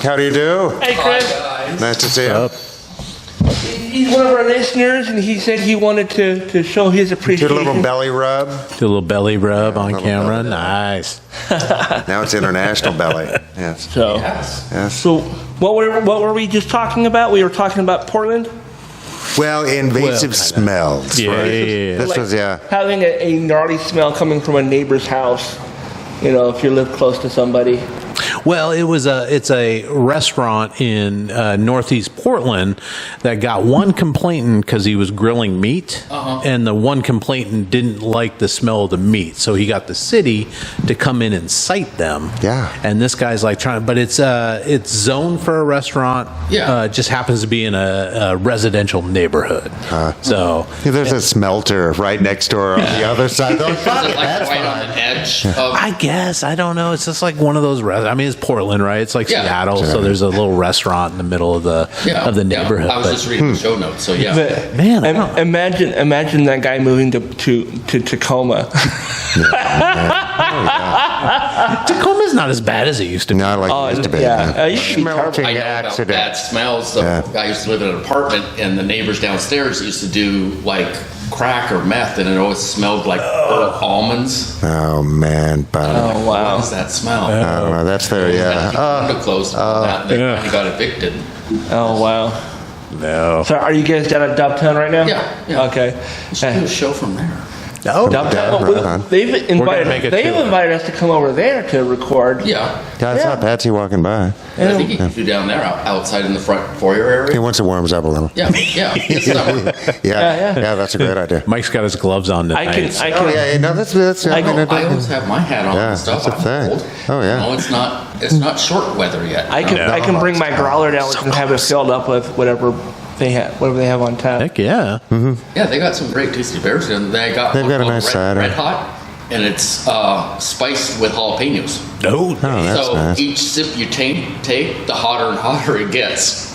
How do you do? Hey, Chris. Nice to see you. Up. He's one of our listeners, and he said he wanted to show his Do a appreciation. little belly rub. Do a little belly rub on little camera. belly rub. Nice. Now it's international belly. Yes. So, Yes. so what were we just talking about? We were talking about Portland. Well, invasive kinda. smells. Yeah, right? yeah, yeah. This was, Having a gnarly smell coming from a neighbor's house. You know, if you live close to somebody. Well, it's a restaurant in northeast Portland that got one complainant because he was grilling meat, and the one complainant didn't like the smell of the meat, so he got the city to come in and cite them. Yeah. And this guy's like trying, but it's zoned for a restaurant. Yeah. It just happens to be in a residential neighborhood. So Yeah, there's a smelter right next door on the other side. Oh, fuck Is it, it like that's right fine. on the edge of... I guess I don't know. It's just like one of those. I mean, it's Portland, right? It's like Yeah. Seattle, so there's a little restaurant in the middle of the neighborhood. I was but- just reading the show notes, so yeah. But Man, I don't- imagine that guy moving to Tacoma. Tacoma's not as bad as it used to be. Not like it used to be. yeah. It used to be Smelting I know about accident. bad smells. I used to live in an apartment, and the neighbors downstairs used to do like crack or meth, and it always smelled like burnt almonds. Oh man, but Oh wow. What does that smell? I don't know. That's there. Yeah. Window closed. That they finally got evicted. Oh wow. No. So are you guys down at Dubtown right now? Yeah. Okay. We should do a show from there. Oh, Dubtown. right on. They've make invited. a They've tour. invited us to come over there to record. Yeah. Yeah, I saw Patsy walking by. I think you can do down there, outside in the front foyer area. Once it warms up a little. Yeah. It's summer. Yeah, that's a great idea. Mike's got his gloves on I tonight. can. Oh yeah, no, that's. I mean, I always have my hat on Yeah, and stuff. that's a thing. I'm cold. Oh, yeah. No, it's not short weather yet. I can bring my growler down and have it filled up with whatever they have on tap. Heck yeah. Yeah, they got some great tasty beers, and They've got one a called nice cider. Red Hot, and it's spiced with jalapenos. No. that's So nice. each sip you take, the hotter and hotter it gets.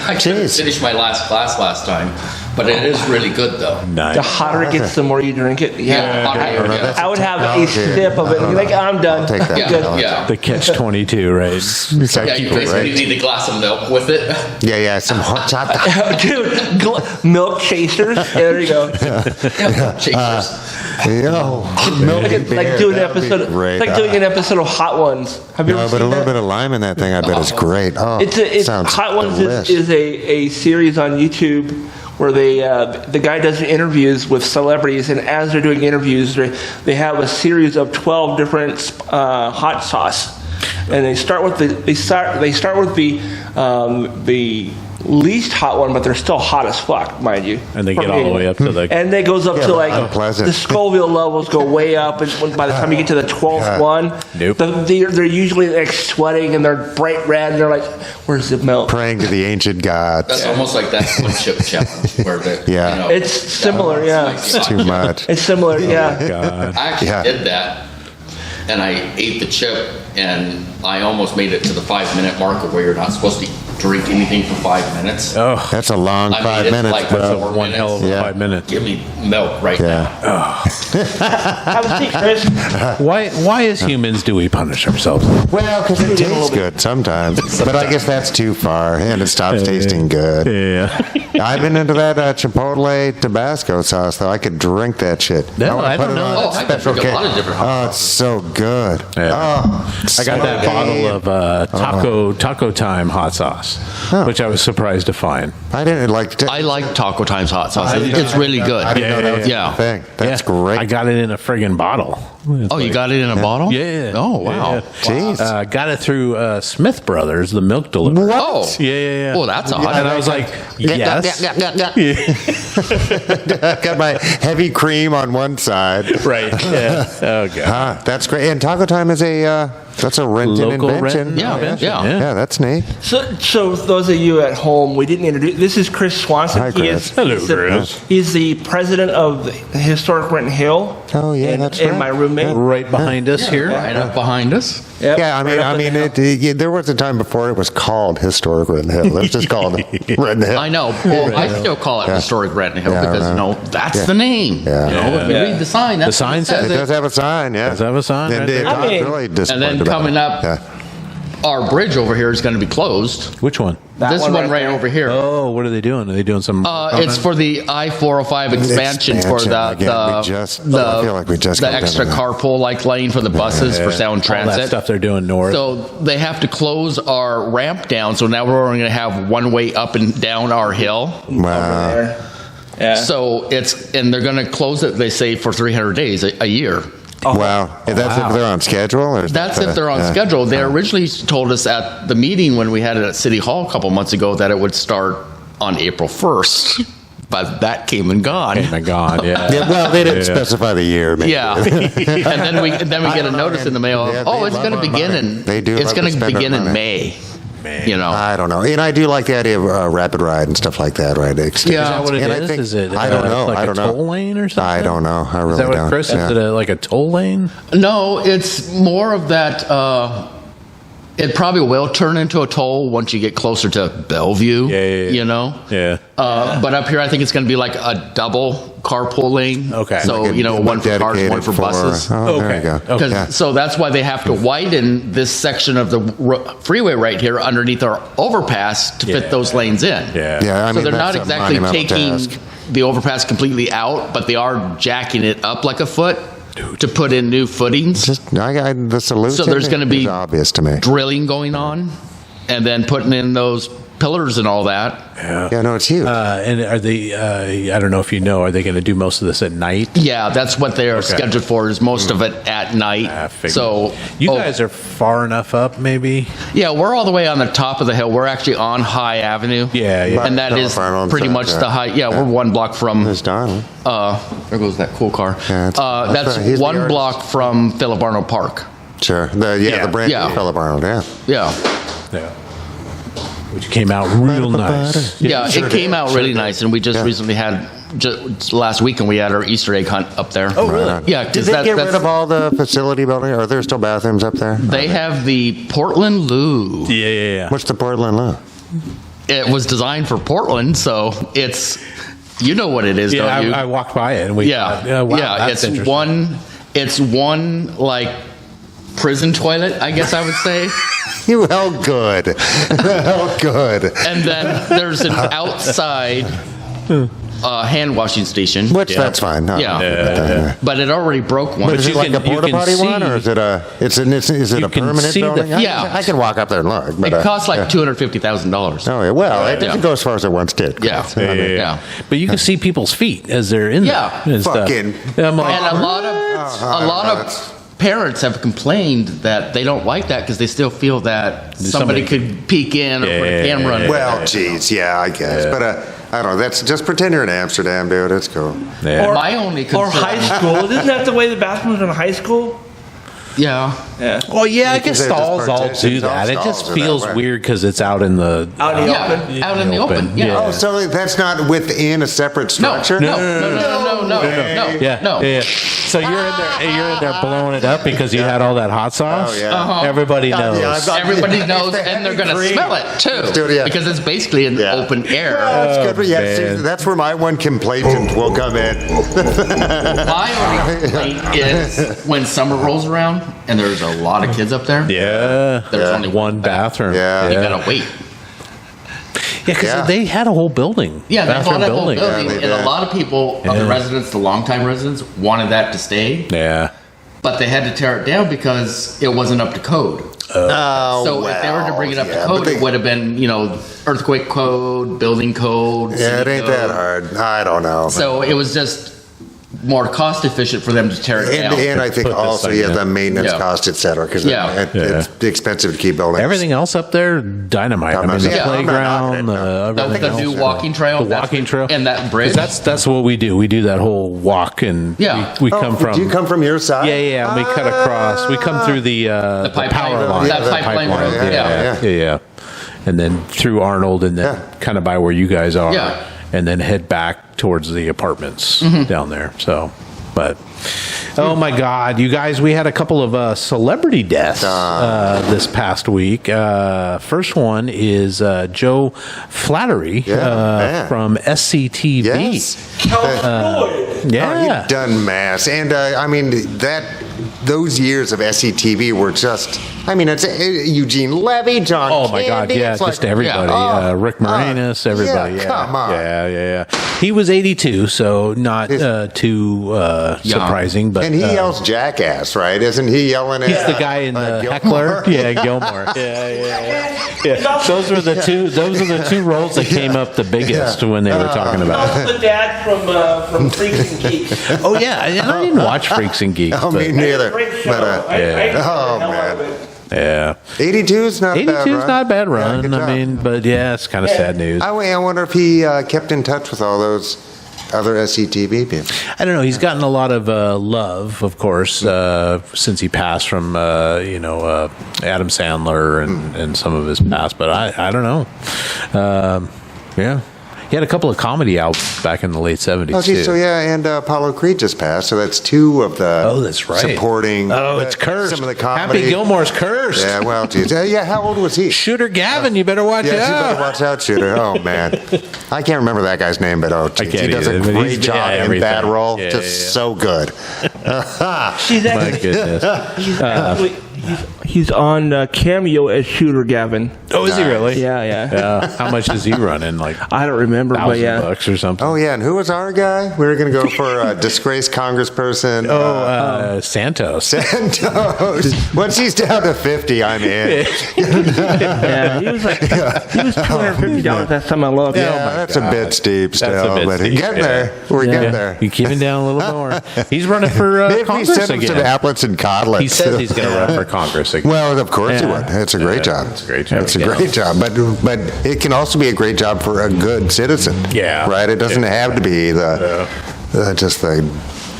I couldn't Jeez. finish my last glass last time, but it is really good though. Nice. The hotter it gets, the more you drink it. Yeah. Hotter, yeah. I would have a technology. sip of it and be like, I'm done. I'll take that. Good. Yeah. The catch-22, right? Yeah, you basically need a glass of milk with it. Yeah, some hot chocolate. Dude, milk chasers. Yeah, there you go. Chasers. Like doing an episode. Great. Like doing an episode of Hot Ones. Have you No, ever but seen a little that? bit of lime in that thing, I bet is great. Oh, It's sounds Hot Ones delish. is a series on YouTube where the guy does interviews with celebrities, and as they're doing interviews, they have a series of 12 different hot sauce, and they start with the least hot one, but they're still hot as fuck, mind you. And they get all the way up to the... And it goes up to like unpleasant. the Scoville levels go way up, and by the time you get to the 12th one, Nope. they're usually like sweating and they're bright red. And they're like, "Where's the milk?" Praying to the ancient gods. That's almost like that one chip challenge where the Yeah. It's similar, yeah. It's too much. It's similar, yeah. God. I actually Yeah. did that, and I ate the chip, and I almost made it to the 5-minute marker where you're not supposed to drink anything for 5 minutes. Oh, That's a long I 5 made it minutes, like bro. 4 one hell of a Yeah. 5 minutes. Give me milk right now. Yeah. Have a seat, Chris. Why as humans do we punish ourselves? Well, because it tastes good sometimes. But I guess that's too far, and it stops tasting good. Yeah. I've been into that Chipotle Tabasco sauce, though. I could drink that shit. No, wanna I put don't it know. on Oh, a I can special drink a cake. lot of different hot Oh, it's so good. Yeah. Oh, I got that bottle of Taco Time hot sauce, which I was surprised to find. I didn't like. I like Taco Time's hot sauce. I didn't It's know really good. I didn't know that was Yeah. a thing. That's Yeah. great. I got it in a friggin' bottle. It's Oh, you like- got it in a bottle? Yeah. Oh, wow. Yeah. Jeez. Got it through Smith Brothers, the milk delivery. Oh. Yeah. Oh, that's odd. And I was like, yes. Got my heavy cream on one side. Right. Yeah. Oh, God. That's great. And Taco Time is that's a Renton Local invention. Renton Yeah, invention, yeah. Yeah, that's neat. So those of you at home, we didn't introduce. This is Chris Swanson. Hi, He is, Chris. Hello, he's the- Chris. He's the president of the Historic Renton Hill. Oh, yeah, and, that's and right. my roommate. Right behind us here. Right up behind us. Yep, Yeah, right up the hill. there was a time before it was called Historic Renton Hill. It was just called Renton Hill. I know. Well, I still call it Historic Renton Hill Yeah, because, right. that's the name. Yeah. You know, if you read the sign, that's The sign what it says It does have a sign, yeah. Does have a sign And right there. I'm I mean- really And disappointed then about coming it. up, Yeah. our bridge over here is going to be closed. Which one? This one one right right there. over here. Oh, what are they doing? Are they doing some? It's for the I-405 expansion for Expansion, the again, I feel like we just the got done extra with that. carpool like lane for the buses for sound all that transit. stuff they're doing north. So they have to close our ramp down. So now we're only going to have one way up and down our hill. Wow. There. Yeah. So and they're going to close it. They say for 300 days a year. Wow. And that's if they're on schedule? Or is That's that if they're on schedule. They originally told us at the meeting when we had it at City Hall a couple months ago that it would start on April 1st, but that came and gone. Oh my God, yeah. Yeah, well, they didn't Yeah. specify the year. Maybe. Yeah, and then we get a notice in the mail. They Of, it's love going to our begin money. in. They do It's love going to to spend our begin in money. May. You know. I don't know. And I do like the idea of rapid ride and stuff like that, right? Yeah. Is that what it And I is? think- Is it? I don't know. Like I don't a know. toll lane or something? I don't know. I really Is that what, don't. Chris? Yeah. Is it like a toll lane? No, it's more of that. It probably will turn into a toll once you get closer to Bellevue. Yeah. You know. Yeah. But up here, I think it's going to be like a double carpool lane. Okay. So Like a- one for cars, dedicated one for buses. Oh, there you go. Okay. Yeah. So that's why they have to widen this section of the freeway right here underneath our overpass to Yeah. fit those lanes in. Yeah. Yeah, I So mean, they're not that's a exactly monumental taking task. the overpass completely out, but they are jacking it up like a foot to put in new footings. The solution. So there's going to be is obvious to me. Drilling going on, and then putting in those pillars and all that. Yeah, no, it's huge. And are they? I don't know if you know. Are they going to do most of this at night? Yeah, that's what they are scheduled for. Is most of it at night. So you guys are far enough up, maybe. Yeah, we're all the way on the top of the hill. We're actually on High Avenue. Yeah. And that is pretty much the high. Yeah, we're 1 block from. There's Darnell. There goes that cool car. Yeah, that's 1 block from Philip Arnold Park. Sure. The brand new Philip Arnold. Yeah. Which came out real nice. Yeah, it came out really nice, and we just recently had last weekend we had our Easter egg hunt up there. Oh, really? Yeah. Did they get rid of all the facility building? Are there still bathrooms up there? They have the Portland Loo. Yeah. What's the Portland Loo? It was designed for Portland, so it's you know what it is, don't you? I walked by it, and we it's one like prison toilet, I guess I would say. Well, good. Well, good. And then there's an outside hand washing station. Which that's fine. No, but it already broke one. But is it like a porta potty one, or is it a? Is it a permanent building? I can walk up there and look. But it costs like $250,000. Oh yeah. Well, it doesn't go as far as it once did. Yeah. But you can see people's feet as they're in there. And fucking. And a lot of parents have complained that they don't like that because they still feel that somebody could peek in or put a camera in. Well, geez, I guess. But I don't know. That's just pretend you're in Amsterdam, dude. It's cool. Or my only concern. Or high school. Isn't that the way the bathrooms in high school? Yeah. Well, I guess stalls all do that. It just feels weird because it's out in the open. Out in the open. Yeah. Oh, so that's not within a separate structure? No. Yeah. So you're in there blowing it up because you had all that hot sauce. Oh yeah. Everybody knows. Everybody knows, and they're going to smell it too, because it's basically in open air. That's good. See, that's where my one complaint will come in. My only complaint is when summer rolls around and there's a lot of kids up there. Yeah. There's only one bathroom. You gotta wait. Yeah, because they had a whole building. Yeah, they had a whole building, and a lot of people, the residents, the longtime residents, wanted that to stay. Yeah. But they had to tear it down because it wasn't up to code. If they were to bring it up to code, it would have been, earthquake code, building code. Yeah, it ain't that hard. I don't know. So it was just more cost efficient for them to tear it down. And I think also the maintenance cost, et cetera, because it's expensive to keep building. Everything else up there, dynamite. I mean, the playground, the new walking trail, and that bridge. That's what we do. We do that whole walk, and we come from. Do you come from your side? Yeah. We cut across. We come through the power line. That pipeline road. Yeah. And then through Arnold, and then kind of by where you guys are. Yeah. And then head back towards the apartments down there. So, but oh my God, you guys, we had a couple of celebrity deaths this past week. First one is Joe Flattery from SCTV. Yes. You've done mass, and I mean those years of SCTV were just. I mean, it's Eugene Levy, John. Oh my God, it's just everybody. Rick Moranis, everybody. Come on. Yeah. He was 82, so not too surprising. But he yells "jackass," right? Isn't he yelling? He's the guy in the heckler. Yeah, Gilmore. Yeah. Those are the two roles that came up the biggest when they were talking about it. The dad from Freaks and Geeks. Oh yeah, and I didn't watch Freaks and Geeks. Oh, me neither. But oh man. Yeah, 82's not a bad run. 82's not a bad run. I mean, but it's kind of sad news. I wonder if he kept in touch with all those other SCTV people. I don't know. He's gotten a lot of love, of course, since he passed from Adam Sandler and some of his past. But I don't know. He had a couple of comedy albums back in the late 70s. Oh, geez, too. And Apollo Creed just passed, so that's two of the that's right. supporting. It's cursed. Some of the comedy. Happy Gilmore's cursed. Yeah, well, geez. How old was he? Shooter Gavin, you better watch out. You better watch out, Shooter. Oh, man. I can't remember that guy's name, but he does a great job in that role. Just so good. My goodness. He's on Cameo as Shooter Gavin. Oh, is he really? Yeah. How much is he running? Like I don't remember, but yeah. $1,000 or something. Oh, yeah. And who was our guy? We were going to go for a disgraced congressperson. Santos. Santos. Once he's down to 50, I'm in. Yeah, he was $250 last time I looked. Yeah, that's a bit steep still. That's a bit but steep, getting there. We're getting there. You keep him down a little more. He's running for Maybe Congress send him again. some applets and codlets. He says he's going to run for Congress again. Well, of course he would. It's a great job. It's a great job. It's a great job. But it can also be a great job for a good citizen. Yeah. Right? It doesn't have to be just the...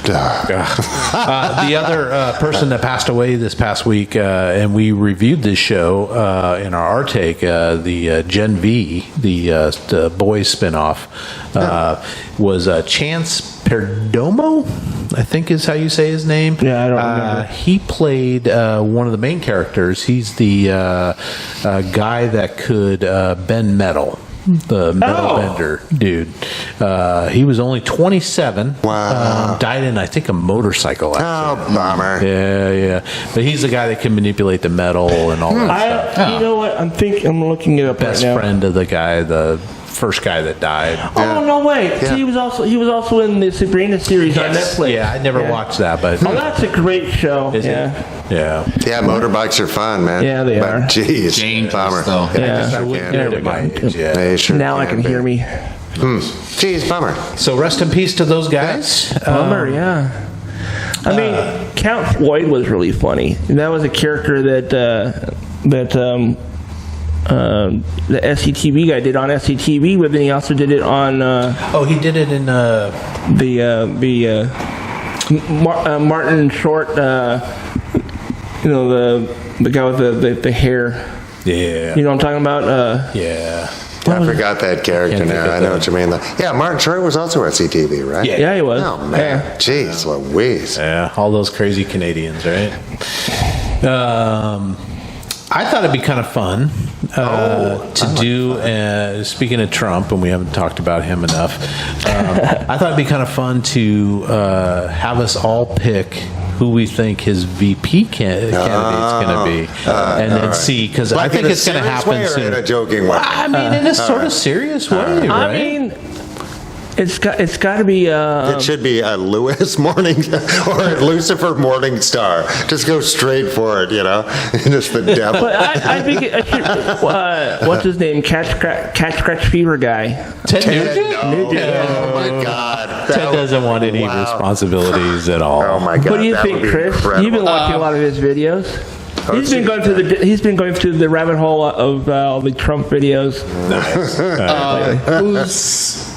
The other person that passed away this past week, and we reviewed this show in our take, the Gen V, the boys spinoff, was Chance Perdomo, I think is how you say his name. Yeah, I don't remember. He played one of the main characters. He's the guy that could bend metal. The metal bender dude. He was only 27. Wow. Died in, I think, a motorcycle accident. Oh, bummer. Yeah. But he's the guy that can manipulate the metal and all that stuff. You know what? I'm looking it up Best right now. friend of the guy, the first guy that died. Oh no way! Yeah. He was also in the Sabrina series on Netflix. Yeah, I never watched that, but Oh, that's a great show. Is it? Yeah. Yeah, motorbikes are fun, man. Yeah, they are. Jeez. Dangerous, Bummer. though. Yeah. I wouldn't Yeah, get it at my age. Yeah. They sure Now I can be. hear me. Jeez, bummer. So rest in peace to those guys. Bummer, yeah. I mean, Count Floyd was really funny. And that was a character that the SCTV guy did on SCTV, but then he also did it on He did it in Martin Short. The guy with the hair. Yeah. You know what I'm talking about? Yeah. I forgot that character Can't now. think of I know that. what you mean. Yeah, Martin Short was also at CTV, right? Yeah, he was. Oh, man. Yeah. Jeez Louise. Yeah, all those crazy Canadians, right? I thought it'd be kind of fun to do. Speaking of Trump, and we haven't talked about him enough, I thought it'd be kind of fun to have us all pick who we think his VP candidate's going to be, and then see, because I think it's going to happen In soon. a joking way. I mean, in a sort of serious way, right? I mean, it's got to be. It should be a Lewis Morning or a Lucifer Morning Star. Just go straight for it, Just the devil. But I think it should. What's his name? Catch Scratch Fever guy. Ted Nugent? Oh my God. Ted doesn't want any responsibilities at all. Oh my God. What do you that think, would be Chris? incredible. You've been watching a lot of his videos. He's been going through the rabbit hole of all the Trump videos. Who's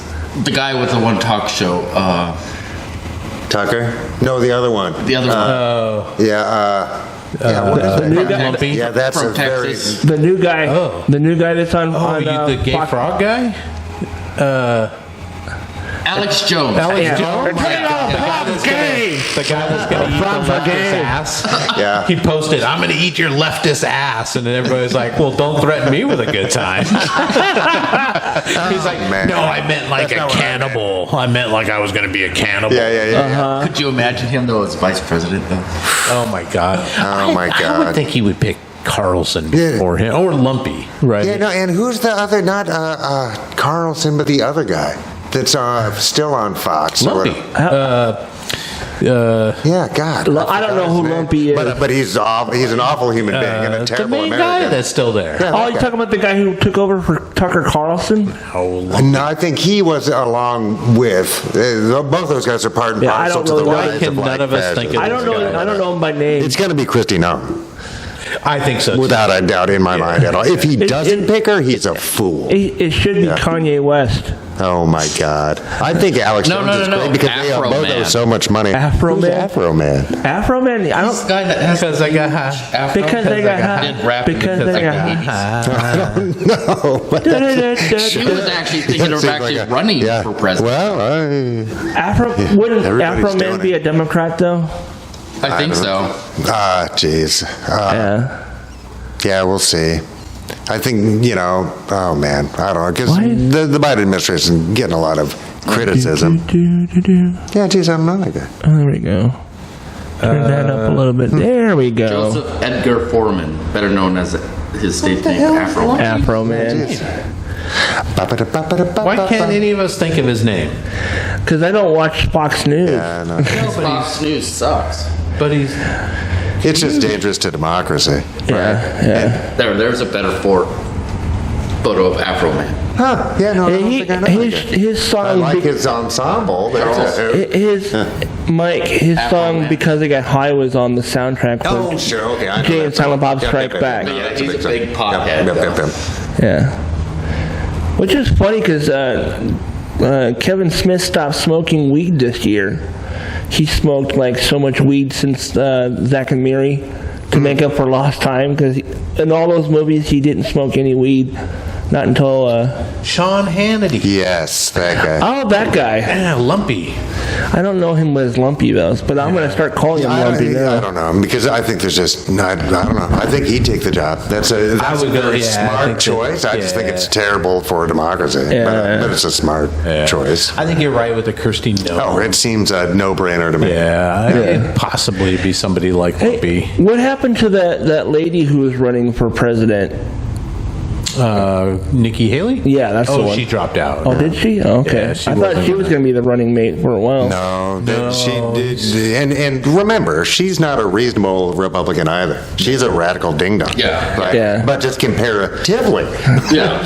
the guy with the one talk show? Tucker? No, the other one. The other one. Yeah. The new guy. Lumpy? Yeah, that's From a very. Texas. The new guy. Oh. The new guy that's on. The gay Fox. frog guy? Alex Jones. Yeah. Jones? Turn it off. The guy that's gonna eat the Frogs are leftist gay. ass. Yeah. He posted, "I'm gonna eat your leftist ass," and then everybody's like, "Well, don't threaten me with a good time." He's like, man. "No, I meant like That's a not what I cannibal. I meant like I was gonna be a cannibal." Yeah. Could you imagine him though as vice president though? Oh my god. Oh, my I God. would think he would pick Carlson Yeah. for him or Lumpy, right? Yeah, no, and who's the other, not Carlson, but the other guy that's still on Fox? or Lumpy. whatever. Yeah, God. I don't know who Lumpy is. But he's an awful human being and a the terrible main American. guy that's still there. Yeah. Oh, you're talking about the guy who took over for Tucker Carlson? Oh, No, I think he was along with both those guys are part and Yeah, I parcel don't to the really know. rise Can of none like of us fascism. think of I don't know. I don't know him by name. It's going to be Kristi Noem, I think so. Too. without a doubt in my mind at all. If he doesn't it- pick her, he's a fool. It should be Yeah. Kanye West. Oh my God! I think Alex No, Jones no, is no, great no. because they Afro both Man. owe so much money. Afro Who's Man? Afro Man. Afro Man. I This don't. guy that has Because I got high. Afro. Because they got high. Did rap Because because they like got the high. 80s. No, but He was actually thinking of seems actually like running for president. Well, Wouldn't Everybody's Afro Man doing be it. a Democrat though? I think so. jeez. Yeah. Yeah, we'll see. I think, oh man, I don't know, because Why is- the Biden administration is getting a lot of criticism. Yeah, geez, I don't know that guy. Oh, there we go. Turn that up a little bit. There we go. Joseph Edgar Foreman, better known as his stage name, Afro. Afro Man. Why can't any of us think of his name? Because I don't watch Fox News. Yeah, no. Fox News sucks. But he's... It's just dangerous to democracy. Yeah. There's a better photo of Afro Man. Huh? Yeah, no, I don't think I know. His song. I like his ensemble. His song "Because I Got High" was on the soundtrack. Oh, sure, okay. I know Jay that and Silent song. Bob Strike Back. Yeah, he's a big pothead. Yeah. Which is funny because Kevin Smith stopped smoking weed this year. He smoked like so much weed since Zack and Miri to make up for lost time, because in all those movies he didn't smoke any weed. Not until Sean Hannity. Yes, that guy. oh, that guy. Yeah, Lumpy. I don't know him as Lumpy though, but I'm going to start calling him Lumpy now. I don't know, because I think there's just I don't know. I think he'd take the job. That's a very smart choice. I just think it's terrible for democracy, but it's a smart choice. I think you're right with the Kirsty No. Oh, it seems a no-brainer to me. Yeah, it'd possibly be somebody like Lumpy. What happened to that lady who was running for president? Nikki Haley? Yeah, that's the one. She dropped out. Oh, did she? Oh, okay. Yeah, she I thought she was going to be the running mate for a while. No, she did. And remember, she's not a reasonable Republican either. She's a radical ding-dong. Yeah. Right? Yeah. But just comparatively. Yeah.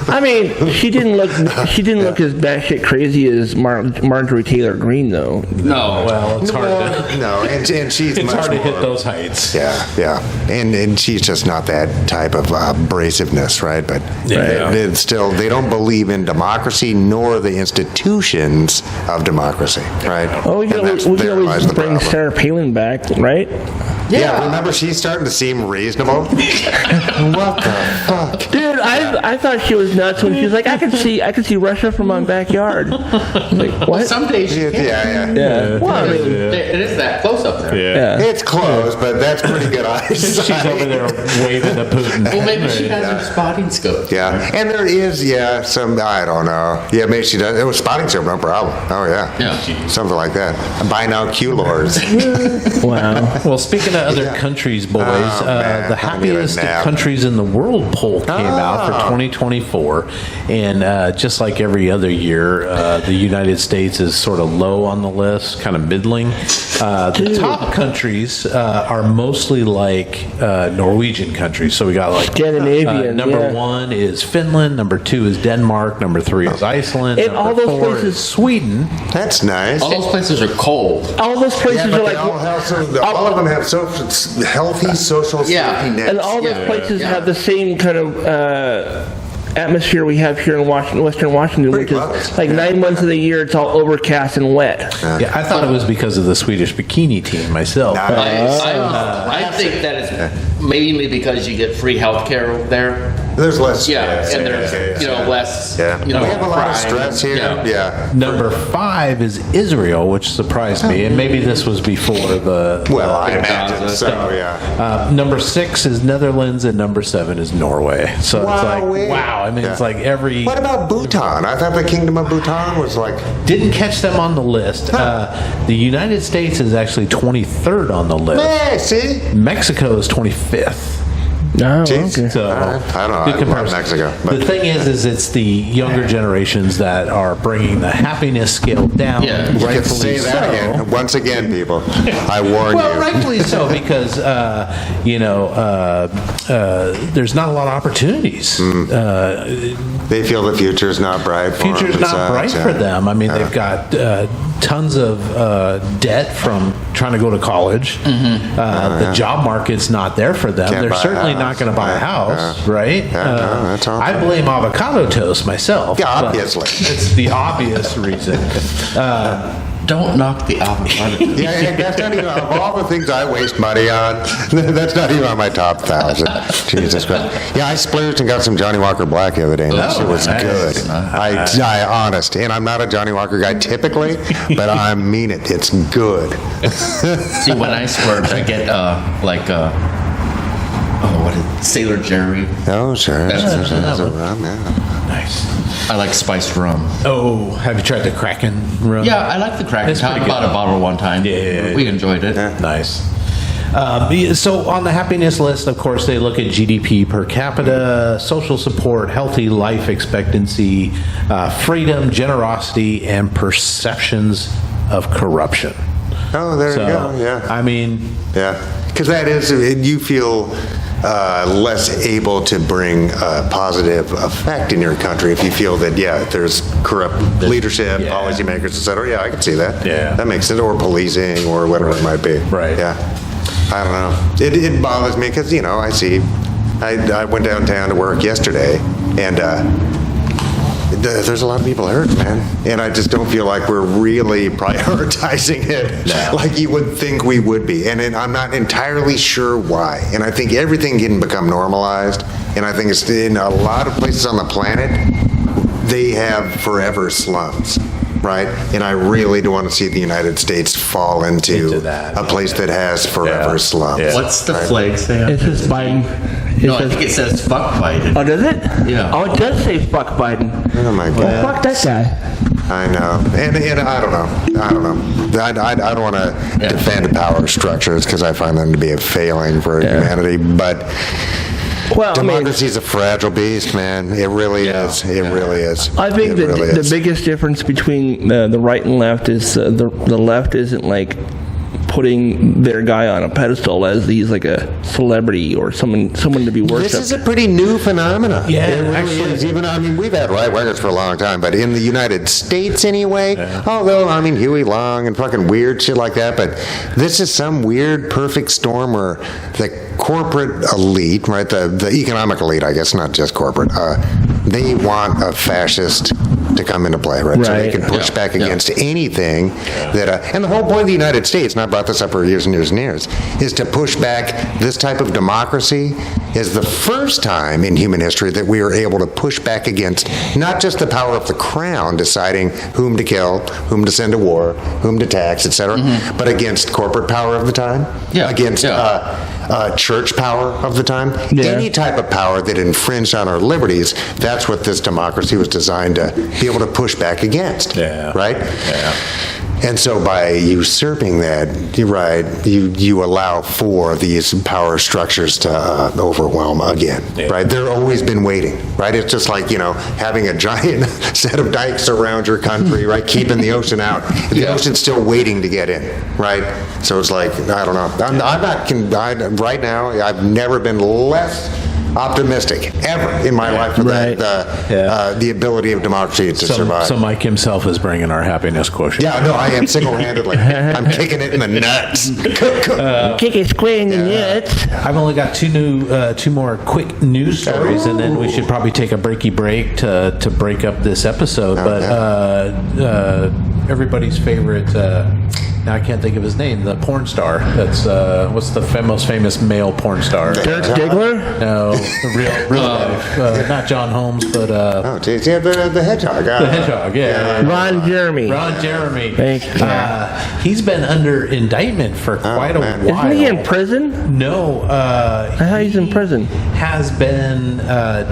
I mean, she didn't look as batshit crazy as Marjorie Taylor Greene, though. No. Well, it's hard to... No, and she's It's much hard to more, hit those heights. Yeah. And she's just not that type of abrasiveness, right? But they don't believe in democracy nor the institutions of democracy, right? Oh, we can always bring Sarah Palin back, right? Yeah, remember, she's starting to seem reasonable. What the fuck? Dude, I thought she was nuts when she was like, I could see Russia from my backyard. Like, what? Some days you can. Yeah. Well, I mean, It is that close up there. Yeah. It's close, but that's pretty good eyes. She's over there waving to Putin. Well, maybe she has her spotting scope. Yeah, and there is, some, I don't know. Yeah, maybe she does. It was spotting scope, no problem. Oh, yeah. Something like that. Binoculars. wow. Well, speaking of other countries, boys, the happiest countries in the world poll came out for 2024, and just like every other year, the United States is sort of low on the list, kind of middling. The top countries are mostly like Norwegian countries, so we got like Scandinavian. Number one is Finland, number two is Denmark, number three is Iceland, and all number those four places, is Sweden. That's nice. All those places are cold. All those places are like all of them have healthy social safety nets. and all those places have the same kind of atmosphere we have here in Western Washington, which is like 9 months of the year it's all overcast and wet. Yeah, I thought it was because of the Swedish bikini team myself. I think that it's mainly because you get free health care over there. There's less. And there's less. We have a lot of stress here. Yeah. Number 5 is Israel, which surprised me, and maybe this was before the. Well, I imagine so. Yeah. Number 6 is Netherlands, and number 7 is Norway. So it's like wow. I mean, it's like every. What about Bhutan? I thought the Kingdom of Bhutan was like. Didn't catch them on the list. The United States is actually 23rd on the list. Hey, see? Mexico is 25th. Oh, okay. So, I don't know. I love Mexico. The thing is it's the younger generations that are bringing the happiness scale down. Yeah, you can say that again. Once again, people. I warn you. Well, rightfully so, because there's not a lot of opportunities. They feel the future's not bright for them. Future's not bright for them. I mean, they've got tons of debt from trying to go to college. The job market's not there for them. They're certainly not going to buy a house, right? That's awesome. I blame avocado toast myself. Yeah, obviously. It's the obvious reason. Don't knock the avocado toast. Yeah, that's not even, of all the things I waste money on, that's not even on my top 1,000. Jesus Christ. Yeah, I splurged and got some Johnny Walker Black the other day, and that shit was good. I honest, and I'm not a Johnny Walker guy typically, but I mean it. It's good. See, when I splurge, I get what is it? Sailor Jerry. Oh, sure. That's a rum, yeah. Nice. I like spiced rum. Oh, have you tried the Kraken rum? Yeah, I like the Kraken. I bought a bottle one time. Yeah. We enjoyed it. Nice. So on the happiness list, of course, they look at GDP per capita, social support, healthy life expectancy, freedom, generosity, and perceptions of corruption. Oh, there you go. Yeah. I mean, yeah, because that is, you feel less able to bring a positive effect in your country if you feel that, there's corrupt leadership, policymakers, et cetera. Yeah, I can see that. Yeah. That makes sense. Or policing or whatever it might be. Right. Yeah. I don't know. It bothers me because, I see, I went downtown to work yesterday, and there's a lot of people hurt, man. And I just don't feel like we're really prioritizing it like you would think we would be. And I'm not entirely sure why. And I think everything can become normalized. And I think it's in a lot of places on the planet, they have forever slums. Right, and I really don't want to see the United States fall into a place that has forever slums. Yeah. What's the flag say? It says Biden. I think it says fuck Biden. Oh, does it? Yeah. Oh, it does say fuck Biden. Oh my God. Well, fuck that guy. I know, and I don't know. I don't want to defend power structures because I find them to be a failing for humanity, but. Well, democracy is a fragile beast, man. It really is. It really is. I think the biggest difference between the right and left is the left isn't like putting their guy on a pedestal as he's like a celebrity or someone to be worshipped. This is a pretty new phenomenon. Yeah, it really actually is. Even we've had right-wingers for a long time, but in the United States anyway, although Huey Long and fucking weird shit like that, but this is some weird perfect storm where the corporate elite, right, the economic elite, I guess, not just corporate, they want a fascist to come into play, right? So they can push back against anything that, and the whole point of the United States, and I brought this up for years and years and years, is to push back this type of democracy is the first time in human history that we are able to push back against not just the power of the crown deciding whom to kill, whom to send to war, whom to tax, etc., but against corporate power of the time, against church power of the time, any type of power that infringed on our liberties. That's what this democracy was designed to be able to push back against, right? Yeah. And so by usurping that, you're right, you allow for these power structures to overwhelm again, right? They've always been waiting, right? It's just like, having a giant set of dikes around your country, right? Keeping the ocean out. The ocean's still waiting to get in, right? So it's like, I don't know. Right now, I've never been less optimistic ever in my life for the ability of democracy to survive. So Mike himself is bringing our happiness quotient. Yeah, no, I am single-handedly. I'm kicking it in the nuts. Kick it square in the nuts. I've only got two more quick news stories, and then we should probably take a breaky break to break up this episode. Everybody's favorite. Now I can't think of his name. The porn star. That's what's the most famous male porn star? Dirk Diggler? No, real life. Not John Holmes, but the hedgehog. The hedgehog. Yeah. Ron Jeremy. Thank you. He's been under indictment for quite a while. Isn't he in prison? No. I thought he's in prison. Has been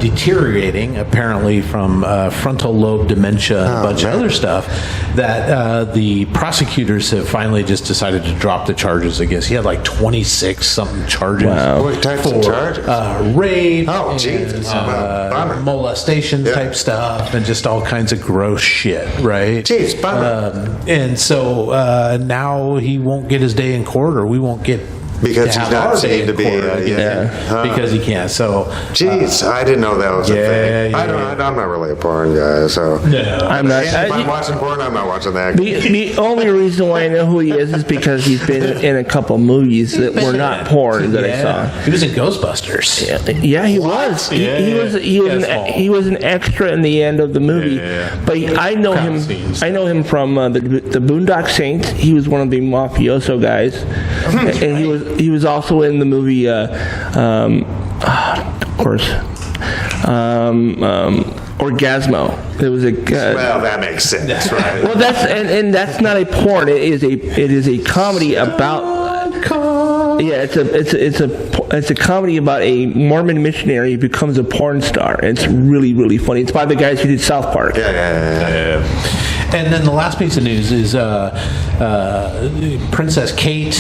deteriorating apparently from frontal lobe dementia and a bunch of other stuff. That the prosecutors have finally just decided to drop the charges against. He had like 26 something charges. Wow. What types of charges? Rape, and, molestation type stuff, and just all kinds of gross shit, right? Jeez, bummer. And so now he won't get his day in court, or we won't get because he's not seen to be because he can't. So jeez, I didn't know that was a thing. I'm not really a porn guy, so I'm not. If I'm watching porn, I'm not watching that. The only reason why I know who he is because he's been in a couple movies that were not porn that I saw. He was in Ghostbusters. Yeah, he was. He was an extra in the end of the movie. But I know him. I know him from the Boondock Saints. He was one of the mafioso guys, and he was also in the movie. Of course. Orgasmo. It was a. Well, that makes sense, right? Well, that's and that's not a porn. It is a comedy about. Yeah, it's a comedy about a Mormon missionary who becomes a porn star. It's really, really funny. It's by the guys who did South Park. Yeah. And then the last piece of news is Princess Kate,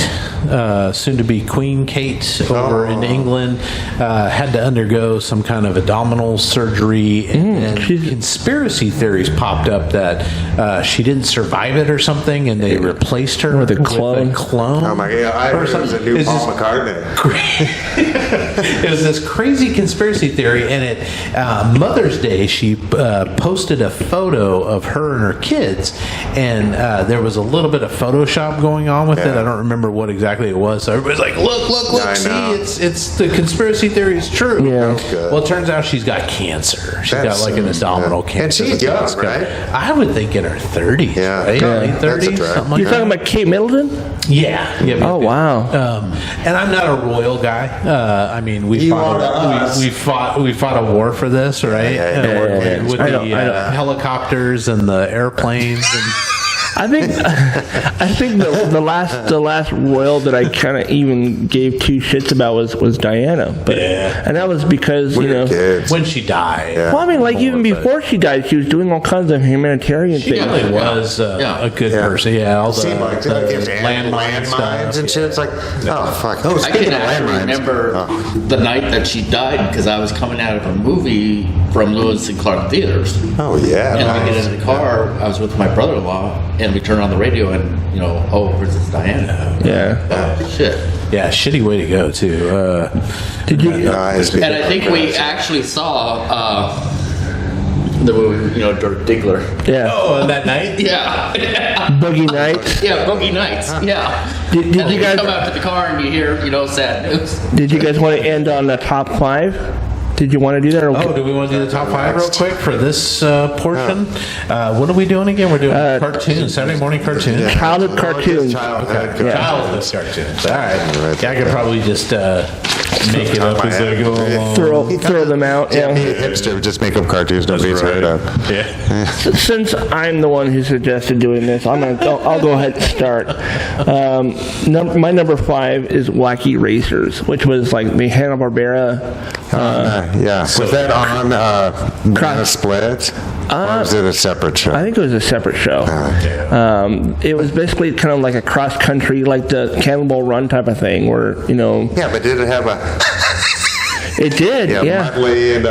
soon to be Queen Kate, over in England, had to undergo some kind of abdominal surgery, and conspiracy theories popped up that she didn't survive it or something, and they replaced her with a clone. Oh my God! I heard it was a new Paul McCartney. It was this crazy conspiracy theory, and at Mother's Day, she posted a photo of her and her kids, and there was a little bit of Photoshop going on with it. I don't remember what exactly it was. So everybody's like, look, see, it's the conspiracy theory is true. Yeah. Well, it turns out she's got cancer. She's got like an abdominal cancer. And she's young, right? I would think in her 30s, right? Late 30s, something like You're talking about Kate Middleton? Yeah. Oh, wow. And I'm not a royal guy. I mean, we fought a war for this, right? With the helicopters and the airplanes. And I think the last royal that I kind of even gave two shits about was Diana, and that was because when she died. Well, I mean, like even before she died, she was doing all kinds of humanitarian things. She really was a good person. Yeah, all the landmines and shit. It's like, oh fuck. I can actually remember the night that she died because I was coming out of a movie from Lewis and Clark Theaters. Oh yeah. And we get into the car. I was with my brother-in-law, and we turn on the radio, and Princess Diana. Yeah. Oh shit. Yeah, shitty way to go too. Did you? And I think we actually saw the movie, Dirk Diggler. Yeah. Oh, that night? Yeah. Boogie Nights. Yeah, Boogie Nights. Yeah. Did and you guys come out to the car and you hear, sad news? Did you guys want to end on the top 5? Did you want to do that? Or do we want to do the top 5 real quick for this portion? What are we doing again? We're doing cartoons, Saturday morning cartoons. Yeah. Childhood cartoons. Childhood cartoons. All right. Yeah, I could probably just make it up as I go along. Throw them out. Yeah, me a hipster would just make up cartoons nobody's heard of. Yeah. Since I'm the one who suggested doing this, I'll go ahead and start. My number 5 is Wacky Racers, which was like the Hanna-Barbera. Was that on Split? Or was it a separate show? I think it was a separate show. It was basically kind of like a cross country, like the Cannonball Run type of thing, where Yeah, but did it have a? It did, yeah. Muttley and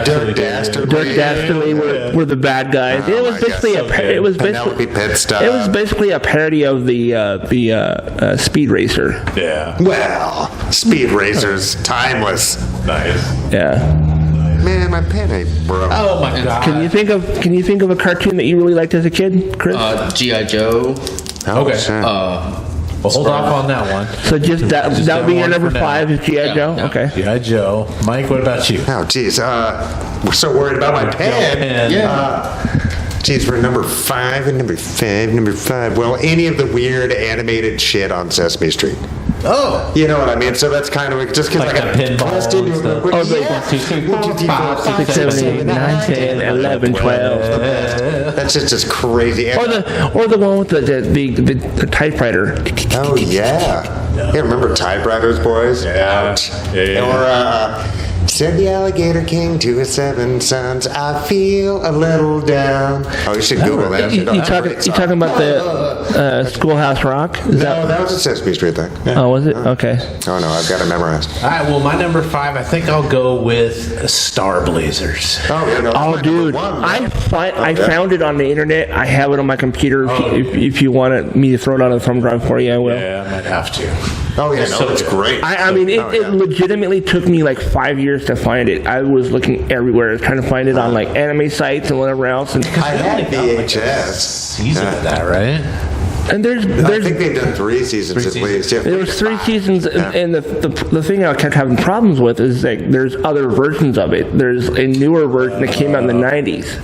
Dirk Dastardly. Dirk Dastardly were the bad guys. It was basically a parody of the Speed Racer. Yeah. Well, Speed Racer's timeless. Nice. Yeah. Man, my pen ain't broke. Oh my god. Can you think of a cartoon that you really liked as a kid, Chris? G.I. Joe. Okay. Sure. Well, hold off on that one. So just that would be your number 5 is G.I. Joe? Yeah. Okay. G.I. Joe. Mike, what about you? Oh, geez. We're so worried about my pen. Geez, we're number 5 and number 5. Well, any of the weird animated shit on Sesame Street. Oh. You know what I mean? So that's kind of just because Like I got a pinball pressed into and stuff. it. Oh, 1, 2, 3, 4, 5, 6, 7, 8, 9, 10, 11, 12. That's just crazy. Or the one with the typewriter. Oh, yeah. Yeah, remember Typewriters, boys? Yeah. Ouch. Yeah. Or, said the alligator king to his 7 sons, I feel a little down. Oh, you should Google that. You talking about the Schoolhouse Rock? That was a Sesame Street thing. Yeah. Oh, was it? Okay. Oh, no, I've got it memorized. All right, well, my number 5, I think I'll go with Star Blazers. Oh, yeah, no, Oh, dude, I found it on the internet. I have it on my computer. If you want me to throw it on a thumb drive for you, I will. Yeah, I might have to. Oh, yeah, no, it's great. I mean, it legitimately took me like 5 years to find it. I was looking everywhere, trying to find it on like anime sites and whatever else. And I had VHS. Season of that, right? And I think they've done 3 seasons at least. Yeah, there was 3 seasons, and the thing I kept having problems with is that there's other versions of it. There's a newer version that came out in the 90s.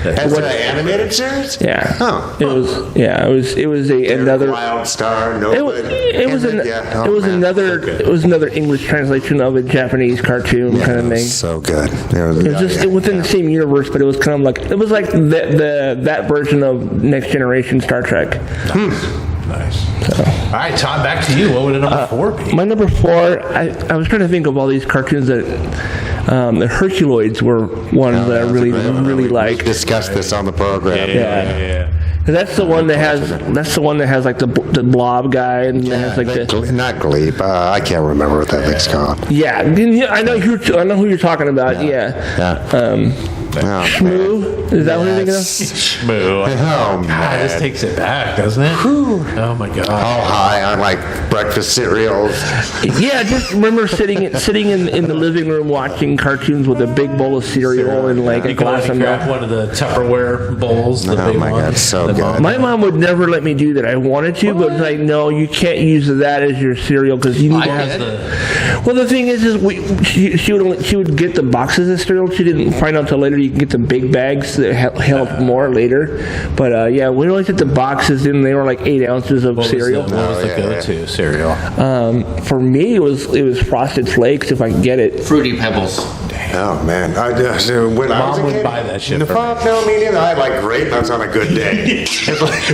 As an animated series? Yeah. Oh. It was another Wild Star. It was another English translation of a Japanese cartoon kind of thing. So good. It was just within the same universe, but it was kind of like that version of Next Generation Star Trek. Nice. All right, Todd, back to you. What would a number 4 be? My number 4, I was trying to think of all these cartoons that the Herculoids were one that I really liked. Discussed this on the program. Yeah. That's the one that has like the blob guy and has like the not Gleep. I can't remember what that thing's called. Yeah, I know who you're talking about. Yeah. Shmoo? Is that what you're thinking of? Shmoo. Oh, man. God, this takes it back, doesn't it? Oh, my God. All high on, like, breakfast cereals. Yeah, I just remember sitting in the living room watching cartoons with a big bowl of cereal and, like, a glass of milk. Grab one of the Tupperware bowls. The big my one. God, so good. My mom would never let me do that. I wanted to, but it's like, no, you can't use that as your cereal because you need to have... Well, the thing is she would get the boxes of cereal. She didn't find out until later you can get the big bags that held more later. But we always get the boxes in. They were like 8 ounces of cereal. What was the go-to cereal? For me, it was Frosted Flakes if I can get it. Fruity Pebbles. Oh, man. When I was a kid, buy that shit. No, me neither. I like grape nuts on a good day.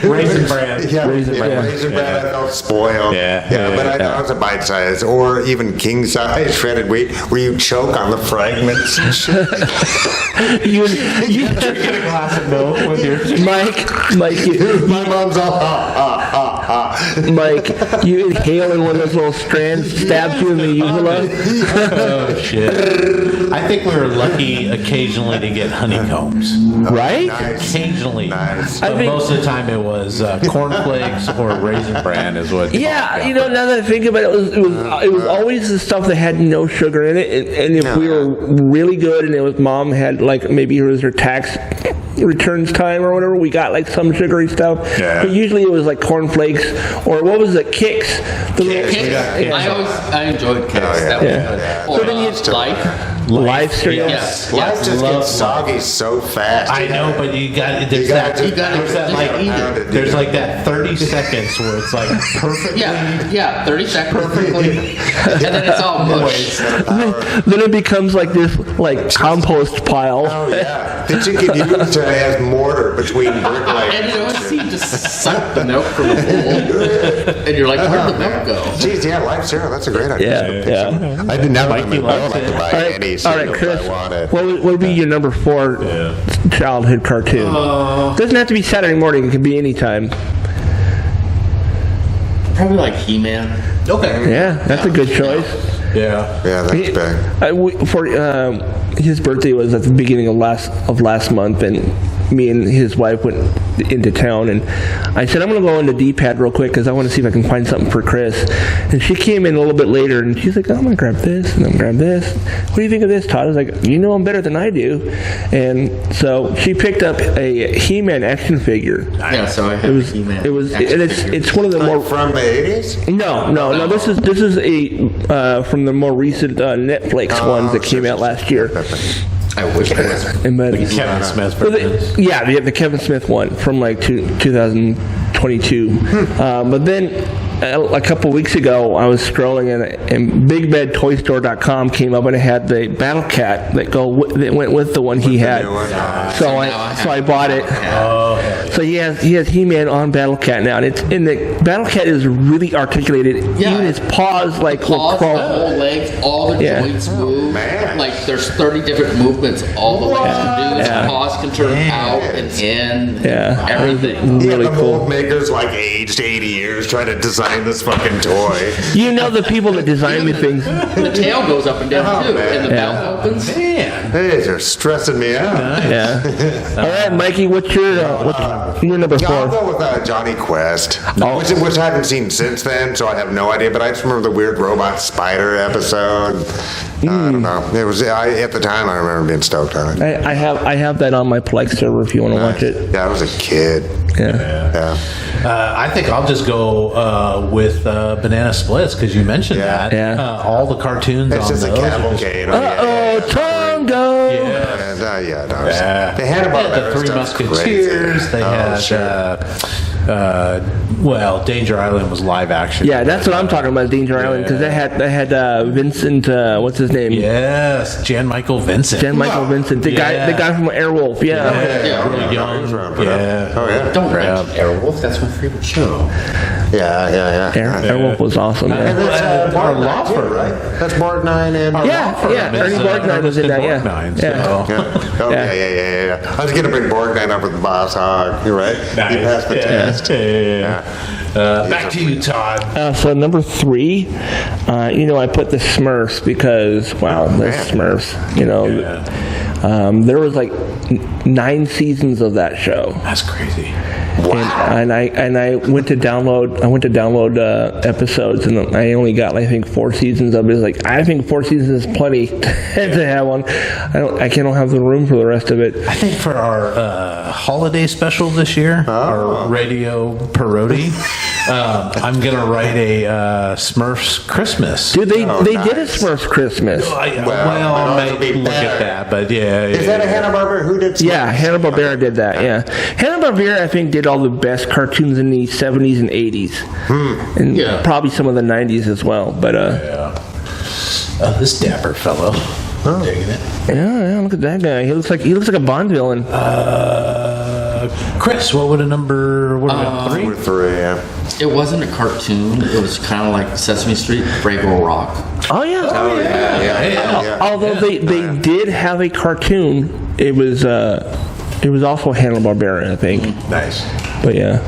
Raisin Bran. Yeah, Raisin Bran. I don't spoil. Yeah, but I know it's a bite size or even king size shredded wheat where you choke on the fragments. You get a glass of milk with your Mike, my mom's all Mike, you inhale and one of those little strands stabs you in the uvula. Oh shit! I think we were lucky occasionally to get honeycombs. Right? Nice. Occasionally, Nice. but most of the time it was cornflakes or Raisin Bran is what. Yeah, now that I think about it, it was always the stuff that had no sugar in it, and if we were really good, and it was mom had like maybe it was her tax returns time or whatever, we got like some sugary stuff. Yeah. But usually it was like cornflakes or what was it, Kicks? I enjoyed Kicks. That was good. So then you Life cereal. Yes. Life just gets soggy so fast. I know, but there's like that 30 seconds where it's like perfectly. Yeah, 30 seconds perfectly, and then it's all moist. Then it becomes like this compost pile. Oh yeah, that you can use as mortar between bricklayers. And you just suck the milk from the bowl, and you're like, where'd the milk go? Geez, Life cereal. That's a great idea. Yeah. I did not like to buy any. All right, Chris, what would be your number 4 childhood cartoon? Doesn't have to be Saturday morning. It can be any time. Probably like He-Man. Okay. Yeah, that's a good choice. Yeah, that's big. For his birthday was at the beginning of last month, and me and his wife went into town, and I said, I'm going to go into D-Pad real quick because I want to see if I can find something for Chris. And she came in a little bit later, and she's like, I'm going to grab this, and I'm going to grab this. What do you think of this, Todd? I was like, him better than I do. And so she picked up a He-Man action figure. Yeah, so I have a He-Man. It's one of the more from the 80s. No. This is a from the more recent Netflix ones that came out last year. I wish it was. The Kevin Smith version. The Kevin Smith one from like 2022. But then a couple weeks ago, I was scrolling and BigBadToyStore.com came up and it had the Battle Cat that went with the one he had. So I bought it. So he has He-Man on Battle Cat now, and the Battle Cat is really articulated. Yeah. Even his paws the whole legs, all the joints move. Like there's 30 different movements all the legs can do. His paws can turn out and in. Yeah. Everything. Really the cool. mold makers aged 80 years trying to design this fucking toy. The people that design the things. The tail goes up and down too, and the mouth opens. Man, these are stressing me out. Yeah. All right, Mikey, what's your number 4? I'll go with Johnny Quest, which I haven't seen since then, so I have no idea. But I just remember the weird robot spider episode. I don't know. It was at the time. I remember being stoked on it. I have that on my Plex server if you want to watch it. Yeah, I was a kid. Yeah. I think I'll just go with Banana Splits because you mentioned that. Yeah. All the cartoons It's on just those. a cavalcade. Tongo! They had about the Three Musketeers. They had Danger Island was live action. Yeah, that's what I'm talking about, Danger Island, because they had Vincent. What's his name? Yes, Jan Michael Vincent. Vincent, the guy from Airwolf. Really young. Don't mention Airwolf. That's my favorite show. Yeah. Airwolf was awesome. And that's our Borgnine, law too, firm. right? That's Borgnine and... Ernie Borgnine was in that, Borgnine, yeah. so- Oh, yeah. I was going to bring Borgnine up with the Boss Hog. You're right. Nice. He passed the test. Back to you, Todd. So number 3, I put the Smurfs because, the Smurfs, there was like 9 seasons of that show. That's crazy. Wow. And I went to download episodes, and I only got, I think, 4 seasons of it. It's like, I think 4 seasons is plenty to have one. I don't have the room for the rest of it. I think for our holiday special this year, our radio parody, I'm gonna write a Smurfs Christmas. Dude, they nice. did a Smurfs Christmas. I might be look better. at that, but yeah. Is that a Hanna-Barbera? Who did Smurfs? Yeah, Hanna-Barbera did that, yeah. Hanna-Barbera, I think, did all the best cartoons in the 70s and 80s. And probably some of the 90s as well. But this dapper fellow. Digging it. yeah, look at that guy. He looks like a Bond villain. Chris, what would a number... What would 3? 3, yeah. It wasn't a cartoon. It was kind of like Sesame Street, Wrangle Rock. Oh, yeah. Yeah. Although they did have a cartoon, it was also Hanna-Barbera, I think. Nice. But yeah.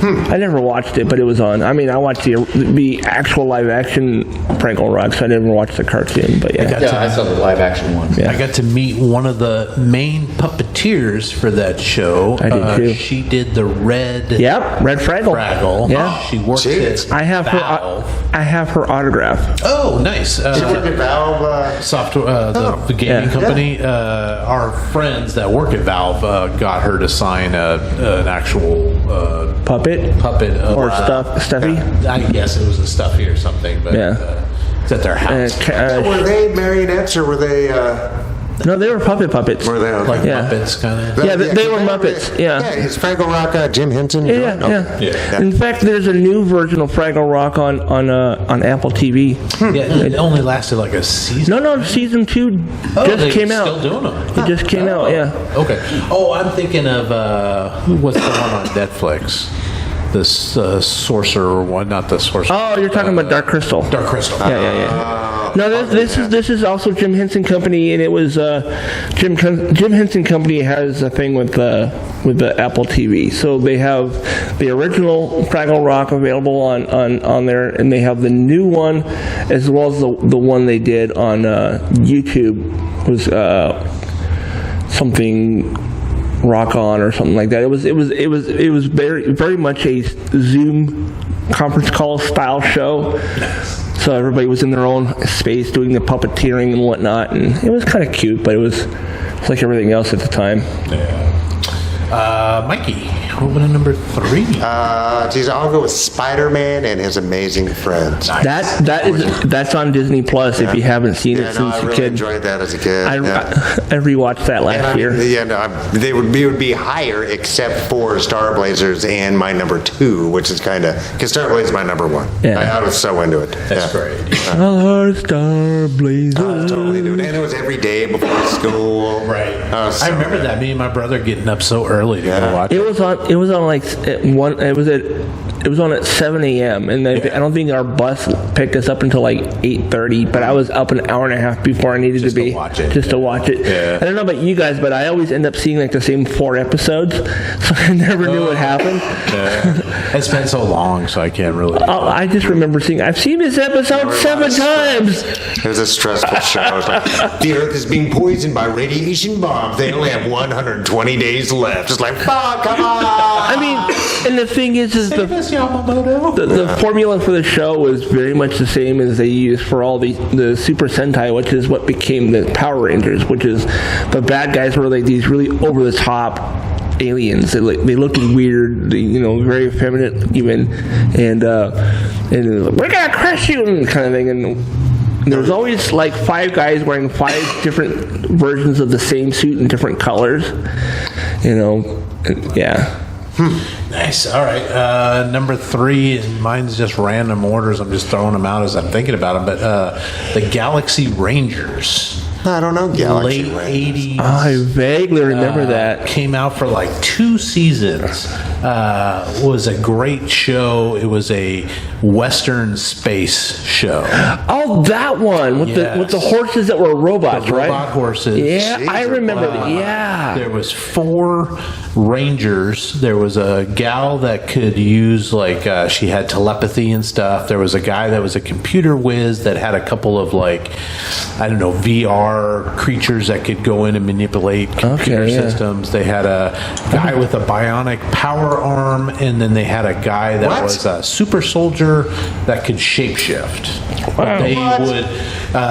I never watched it, but it was on. I mean, I watched the actual live action Wrangle Rock, so I never watched the cartoon. But yeah. I saw the live action one. Yeah. I got to meet one of the main puppeteers for that show. I did too. She did the red. Yep, Red Fraggle. Fraggle. Yeah. She worked at I have Valve. her autograph. Oh, nice. Did you work at Valve? Software, the gaming company. Our friends that work at Valve got her to sign an actual Puppet of, or stuffy. I guess it was a stuffy or something, but it's at their house. Were they marionettes or were they... No, they were puppets. Were they Like Muppets, kind of. Yeah, they were Muppets. Yeah. Yeah, is Fraggle Rock Jim Henson? Yeah. In fact, there's a new version of Fraggle Rock on Apple TV. Yeah, it only lasted like a season. No, season 2 just came out. Still doing them. It just came out. Yeah. Okay. Oh, I'm thinking of what's the one on Netflix? This sorcerer one, not the sorcerer. Oh, you're talking about Dark Crystal. Dark Crystal. Yeah. No, this is also Jim Henson Company, and it was Jim Henson Company has a thing with the Apple TV. So they have the original Fraggle Rock available on there, and they have the new one as well as the one they did on YouTube. It was something Rock On or something like that. It was very much a Zoom conference call style show. So everybody was in their own space doing the puppeteering and whatnot, and it was kind of cute, but it was like everything else at the time. Yeah. Mikey, what would a number 3? Geez, I'll go with Spider-Man and His Amazing Friends. Nice. That's on Disney Plus if you haven't seen it since I a really kid. enjoyed that as a kid. I rewatched that last year. They would be higher except for Star Blazers and my number 2, which is kind of because Star Blazers is my number 1. Yeah. I was so into it. That's great. Star Blazers. Totally into it, and it was every day before school. Right. So I remember that. Me and my brother getting up so early to go watch it. It was on like at 1. It was on at 7 a.m. and I don't think our bus picked us up until like 8:30. But I was up an hour and a half before I needed to be to watch it. just to watch it. Yeah. I don't know about you guys, but I always end up seeing like the same 4 episodes, so I never knew what happened. Yeah. It's been so long, so I can't really. I just remember I've seen this episode 7 times. It was a stressful show. It's like, the Earth is being poisoned by radiation bombs. They only have 120 days left. It's like, fuck, come on. I mean, and the thing is the formula for the show was very much the same as they used for all the Super Sentai, which is what became the Power Rangers, which is the bad guys were like these really over the top aliens. They looked weird, very effeminate even, and we're gonna crush you kind of thing. And there was always like 5 guys wearing 5 different versions of the same suit in different colors. Yeah. Nice. All right. Number 3, and mine's just random orders. I'm just throwing them out as I'm thinking about them. But the Galaxy Rangers. I don't know, Galaxy Late Rangers. 80s. I vaguely remember that. Came out for like 2 seasons. was a great show. It was a Western space show. Oh, that one with the horses that were robots, right? Robot horses. Yeah, I remember that. Yeah. There was 4 rangers. There was a gal that could use she had telepathy and stuff. There was a guy that was a computer whiz that had a couple of VR creatures that could go in and manipulate computer systems. They had a guy with a bionic power arm, and then they had a guy that was a super soldier that could shapeshift.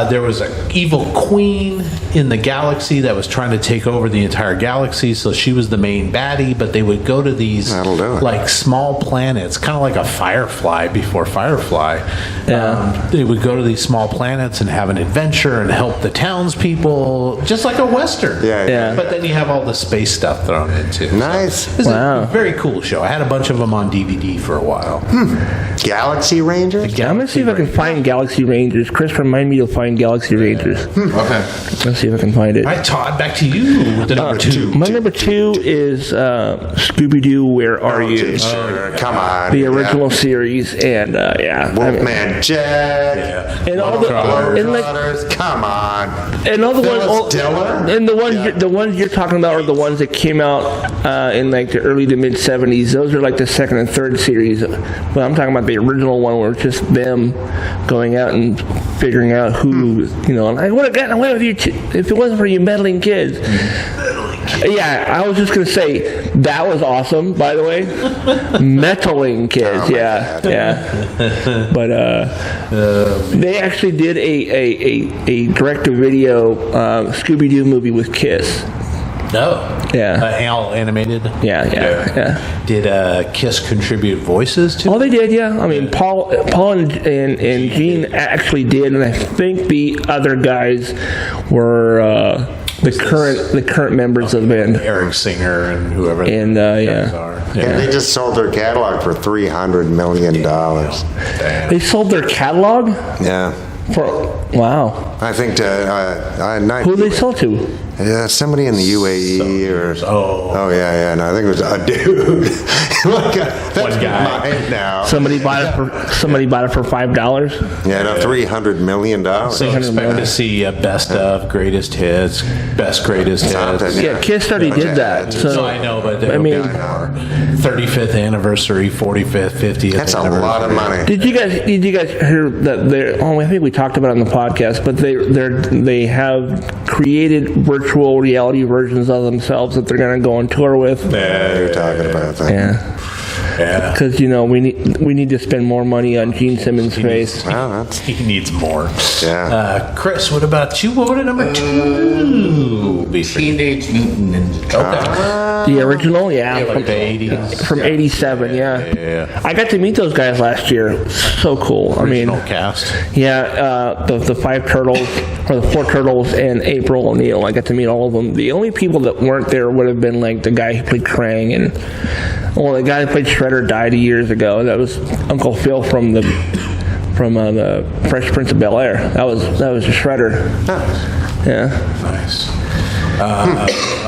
There was an evil queen in the galaxy that was trying to take over the entire galaxy, so she was the main baddie, but they would go to these small planets, kind of like a Firefly before Firefly. They would go to these small planets and have an adventure and help the townspeople, just like a Western. But then you have all the space stuff thrown into. Nice. It's a very cool show. I had a bunch of them on DVD for a while. Galaxy Rangers? I'm going to see if I can find Galaxy Rangers. Chris, remind me to find Galaxy Rangers. Okay. Let's see if I can find it. All right, Todd, back to you with the number 2. My number 2 is Scooby-Doo, Where Are You? Sure. Come on. The original series, and Wolfman Jack. And all the come on. And all the Phyllis Diller? and the ones you're talking about are the ones that came out in the early to mid 70s. Those are the second and third series. But I'm talking about the original one where it's just them going out and figuring out who and I would have gotten away with you if it wasn't for you meddling kids. Yeah, I was just gonna say that was awesome. By the way, meddling kids. But they actually did a direct-to-video Scooby-Doo movie with Kiss. No. Yeah. All animated? Yeah. Did Kiss contribute voices to it? Oh, they did, yeah. I mean, Paul and Gene actually did, and I think the other guys were the current members of the band. Eric Singer and whoever and guys are. And they just sold their catalog for $300 million. Damn. They sold their catalog? Yeah. Wow. I think who did they sell to? Somebody in the UAE or oh yeah. No, I think it was a dude. One guy. Now. Somebody bought it for $5. Yeah, no, $300 million. So expect to see best of, greatest hits, best greatest hits. Yeah, Kiss already did that. So I know, but 35th anniversary, 45th, 50th. That's a lot of money. Did you guys hear that? I think we talked about it on the podcast, but they have created virtual reality versions of themselves that they're going to go on tour with. Yeah, you're talking about that. Yeah. Because we need to spend more money on Gene Simmons' face. He needs more. Yeah. Chris, what about you? What would number 2 be? Teenage Mutant Ninja Turtles. The original, from the 80s. From 87, yeah. I got to meet those guys last year. So cool. Original cast. Yeah, the 5 turtles, or the 4 turtles, and April O'Neil. I got to meet all of them. The only people that weren't there would have been the guy who played Krang, and the guy who played Shredder died years ago. That was Uncle Phil from the Fresh Prince of Bel-Air. That was Shredder. Yeah. Nice.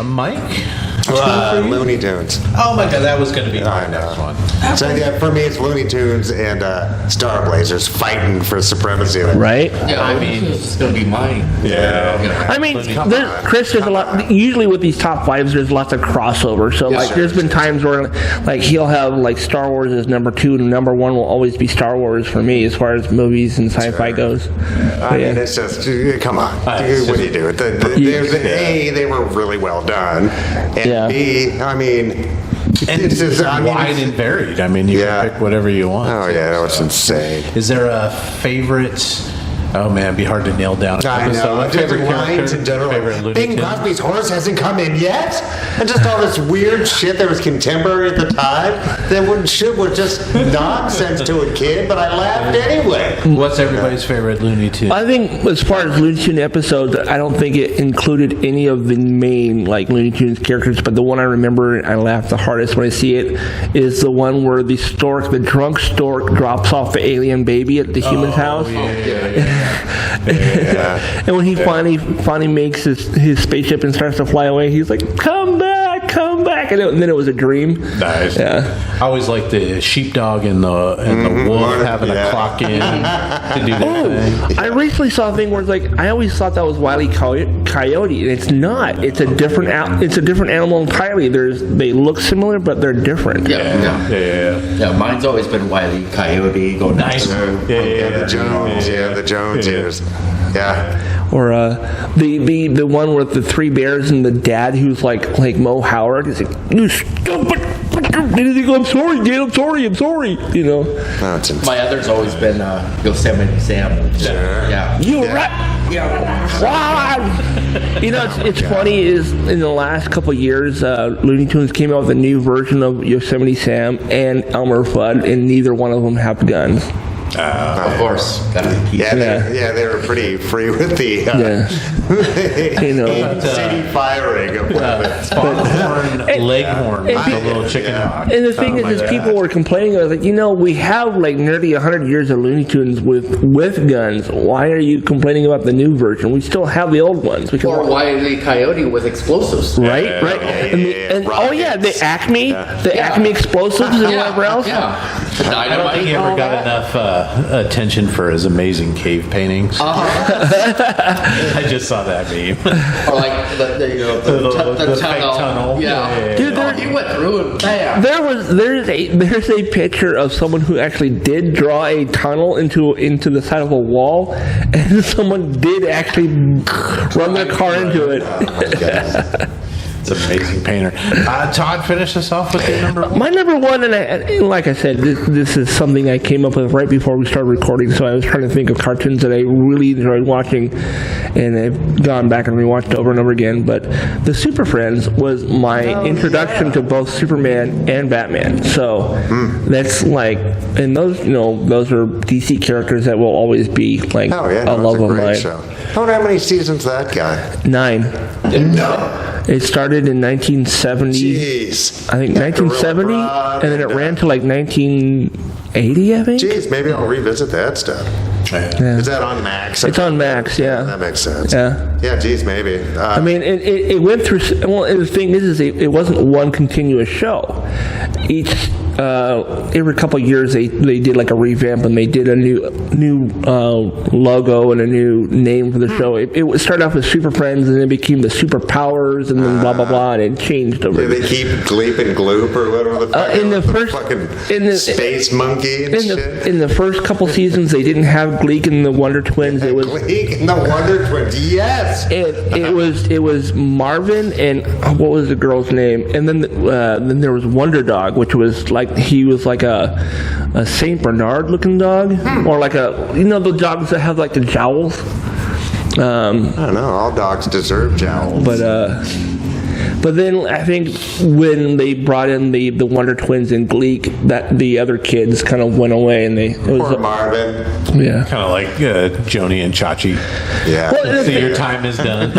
Mike? Looney Tunes. Oh my God, that was going to be my next one. So for me, it's Looney Tunes and Star Blazers fighting for supremacy. Right? Yeah, I mean, it's going to be mine. Yeah. I mean, Chris, there's a lot. Usually with these top 5s, there's lots of crossover. So there's been times where he'll have Star Wars as number 2, and number 1 will always be Star Wars for me as far as movies and sci-fi goes. I mean, it's just come on. What do you do? They were really well done. And B, I mean, it's wide and varied. I mean, you can pick whatever you want. Oh, yeah, that was insane. Is there a favorite? Oh man, it'd be hard to nail down. I know. Favorite lines in general. Favorite Bing Crosby's horse hasn't come in yet, and just all this weird shit that was contemporary at the time that was just nonsense to a kid, but I laughed anyway. What's everybody's favorite Looney Tunes? I think as far as Looney Tunes episodes, I don't think it included any of the main Looney Tunes characters, but the one I remember and I laugh the hardest when I see it is the one where the drunk stork drops off the alien baby at the human's house. And when he finally makes his spaceship and starts to fly away, he's like, come back. back, and then it was a dream. Nice. Yeah. I always like the sheepdog and the wolf having a clock in to do their thing. I recently saw a thing where it's like I always thought that was Wile E. Coyote, and it's not. It's a different animal entirely. They look similar, but they're different. Yeah, mine's always been Wile E. Coyote. Go nice. The Jones. The Jones years. Yeah. Or the one with the three bears and the dad who's like Mo Howard. He's like, you stupid. I'm sorry, Dad. I'm sorry. You know. My other's always been Yosemite Sam. Yeah. You're right. Yeah. You know, it's funny is in the last couple of years, Looney Tunes came out with a new version of Yosemite Sam and Elmer Fudd, and neither one of them have guns. Of course. They were pretty free with the city firing of weapons. Leghorn, the little chicken hawk. And the thing is people were complaining. I was like, we have like nearly 100 years of Looney Tunes with guns. Why are you complaining about the new version? We still have the old ones. Or Wile E. Coyote with explosives. Right. The Acme explosives and whatever else. Yeah. I don't think he ever got enough attention for his amazing cave paintings. I just saw that meme. Or like the tunnel. Yeah. Dude, he went through and bam. There's a picture of someone who actually did draw a tunnel into the side of a wall, and someone did actually run their car into it. It's an amazing painter. Todd, finish us off with your number one. My number one, and like I said, this is something I came up with right before we started recording, so I was trying to think of cartoons that I really enjoyed watching, and I've gone back and rewatched over and over again, but the Super Friends was my introduction to both Superman and Batman, so that's like, and those are DC characters that will always be like a love of mine. Show. How many seasons that guy? 9. No. It started in 1970. Jeez. I think 1970, and then it ran to like 1980, I think. Jeez, maybe I'll revisit that stuff. Yeah. Is that on Max? It's on Max, yeah. That makes sense. Yeah. Yeah, geez, maybe. I mean, it went through. Well, and the thing is it wasn't one continuous show. Every couple of years they did like a revamp, and they did a new logo and a new name for the show. It started off with Super Friends, and then it became the Super Powers, and then blah blah blah, and it changed over. Did they keep Gleep and Gloop or whatever the Space Monkey and shit? In the first couple seasons, they didn't have Gleek and the Wonder Twins. It was Gleek and the Wonder Twins. Yes. It was Marvin and what was the girl's name? And then there was Wonder Dog, which was like he was like a Saint Bernard looking dog, or like the dogs that have like the jowls. I don't know. All dogs deserve jowls. But then I think when they brought in the Wonder Twins and Gleek, that the other kids kind of went away, and Poor Marvin. Yeah, kind of like Joni and Chachi. Yeah. Well, so your time is done.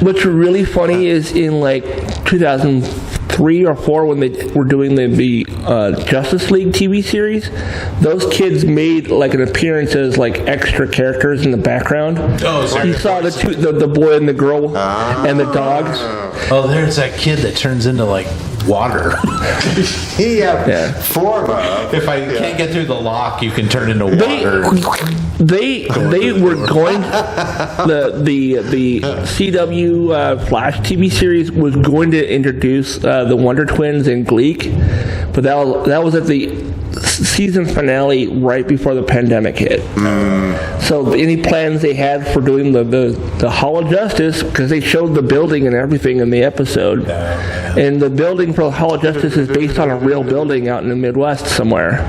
What's really funny is in like 2003 or 4 when they were doing the Justice League TV series, those kids made like an appearance as like extra characters in the background. Oh, sorry. You saw the boy and the girl and the dogs. Oh, there's that kid that turns into like water. Form of. If I can't get through the lock, you can turn into water. They were going. The CW Flash TV series was going to introduce the Wonder Twins and Gleek, but that was at the season finale right before the pandemic hit. So any plans they had for doing the Hall of Justice, because they showed the building and everything in the episode, and the building for the Hall of Justice is based on a real building out in the Midwest somewhere.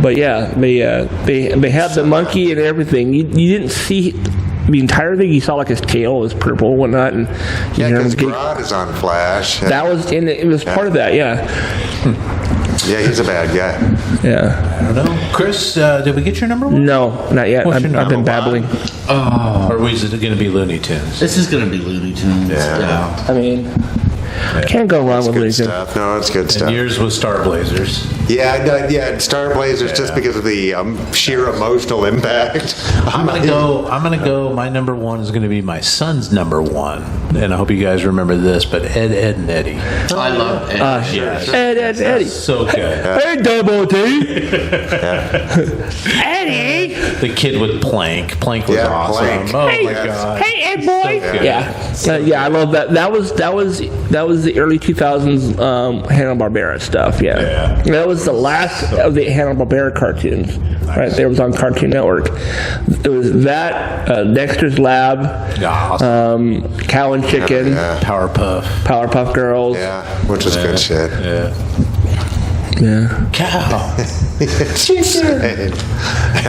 But yeah, they had the monkey and everything. You didn't see the entire thing. You saw like his tail was purple and whatnot, and because Grodd is on Flash. That was it was part of that. Yeah. Yeah, he's a bad guy. Yeah. I don't know. Chris, did we get your number one? No, not yet. I've been babbling. Or is it going to be Looney Tunes? This is going to be Looney Tunes. Yeah. I mean, can't go wrong with Looney Tunes. No, it's good stuff. And yours was Star Blazers. Yeah, Star Blazers just because of the sheer emotional impact. I'm gonna go. My number one is gonna be my son's number one, and I hope you guys remember this. But Ed, and Eddie. I love Ed. Ed, and Eddie. So good. Hey, Double D. Eddie. The kid with Plank. Plank was awesome. Plank. Oh Hey, my god. Hey, Ed boy. Yeah, I love that. That was the early 2000s Hanna-Barbera stuff. Yeah, that was the last of the Hanna-Barbera cartoons. Nice. Right there was on Cartoon Network. It was that Dexter's Lab, Cow and Chicken, Powerpuff Girls. Yeah, which was good shit. Yeah. Cow.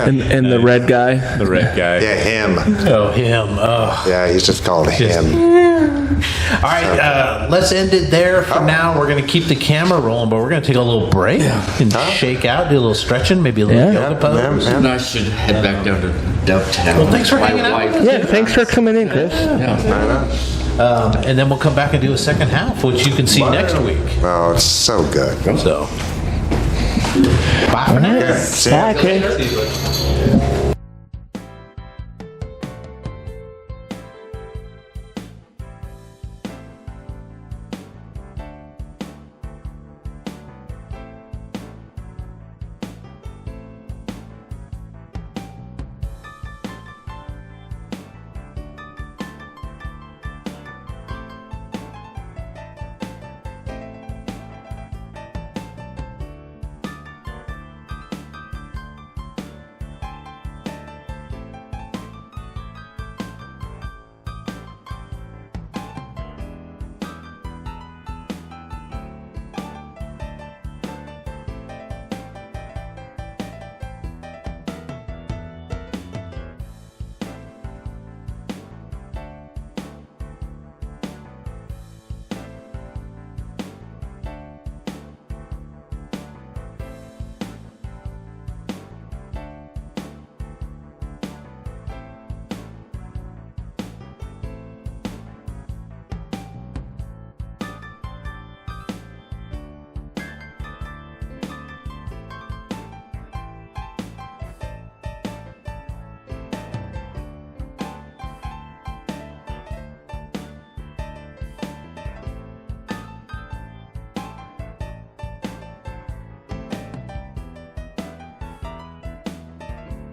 and the red guy. The red guy. Yeah, him. Oh, him. Oh. Yeah, he's just called him. All right, let's end it there for now. We're going to keep the camera rolling, but we're going to take a little break and shake out, do a little stretching, maybe a little yoga pose. And I should head back down to Dovetown. Well, thanks for hanging out. Yeah, thanks for coming in, Chris. And then we'll come back and do a second half, which you can see next week. Oh, it's so good. So, bye for now. Bye, Chris.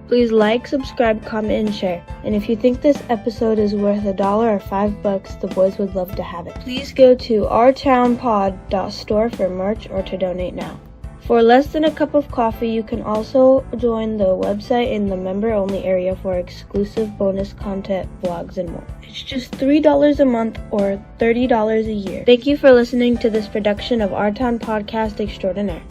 Please like, subscribe, comment, and share. And if you think this episode is worth $1 or $5, the boys would love to have it. Please go to ourtownpod.store for merch or to donate now. For less than a cup of coffee, you can also join the website in the member-only area for exclusive bonus content, vlogs, and more. It's just $3 a month or $30 a year. Thank you for listening to this production of Our Town Podcast Extraordinaire.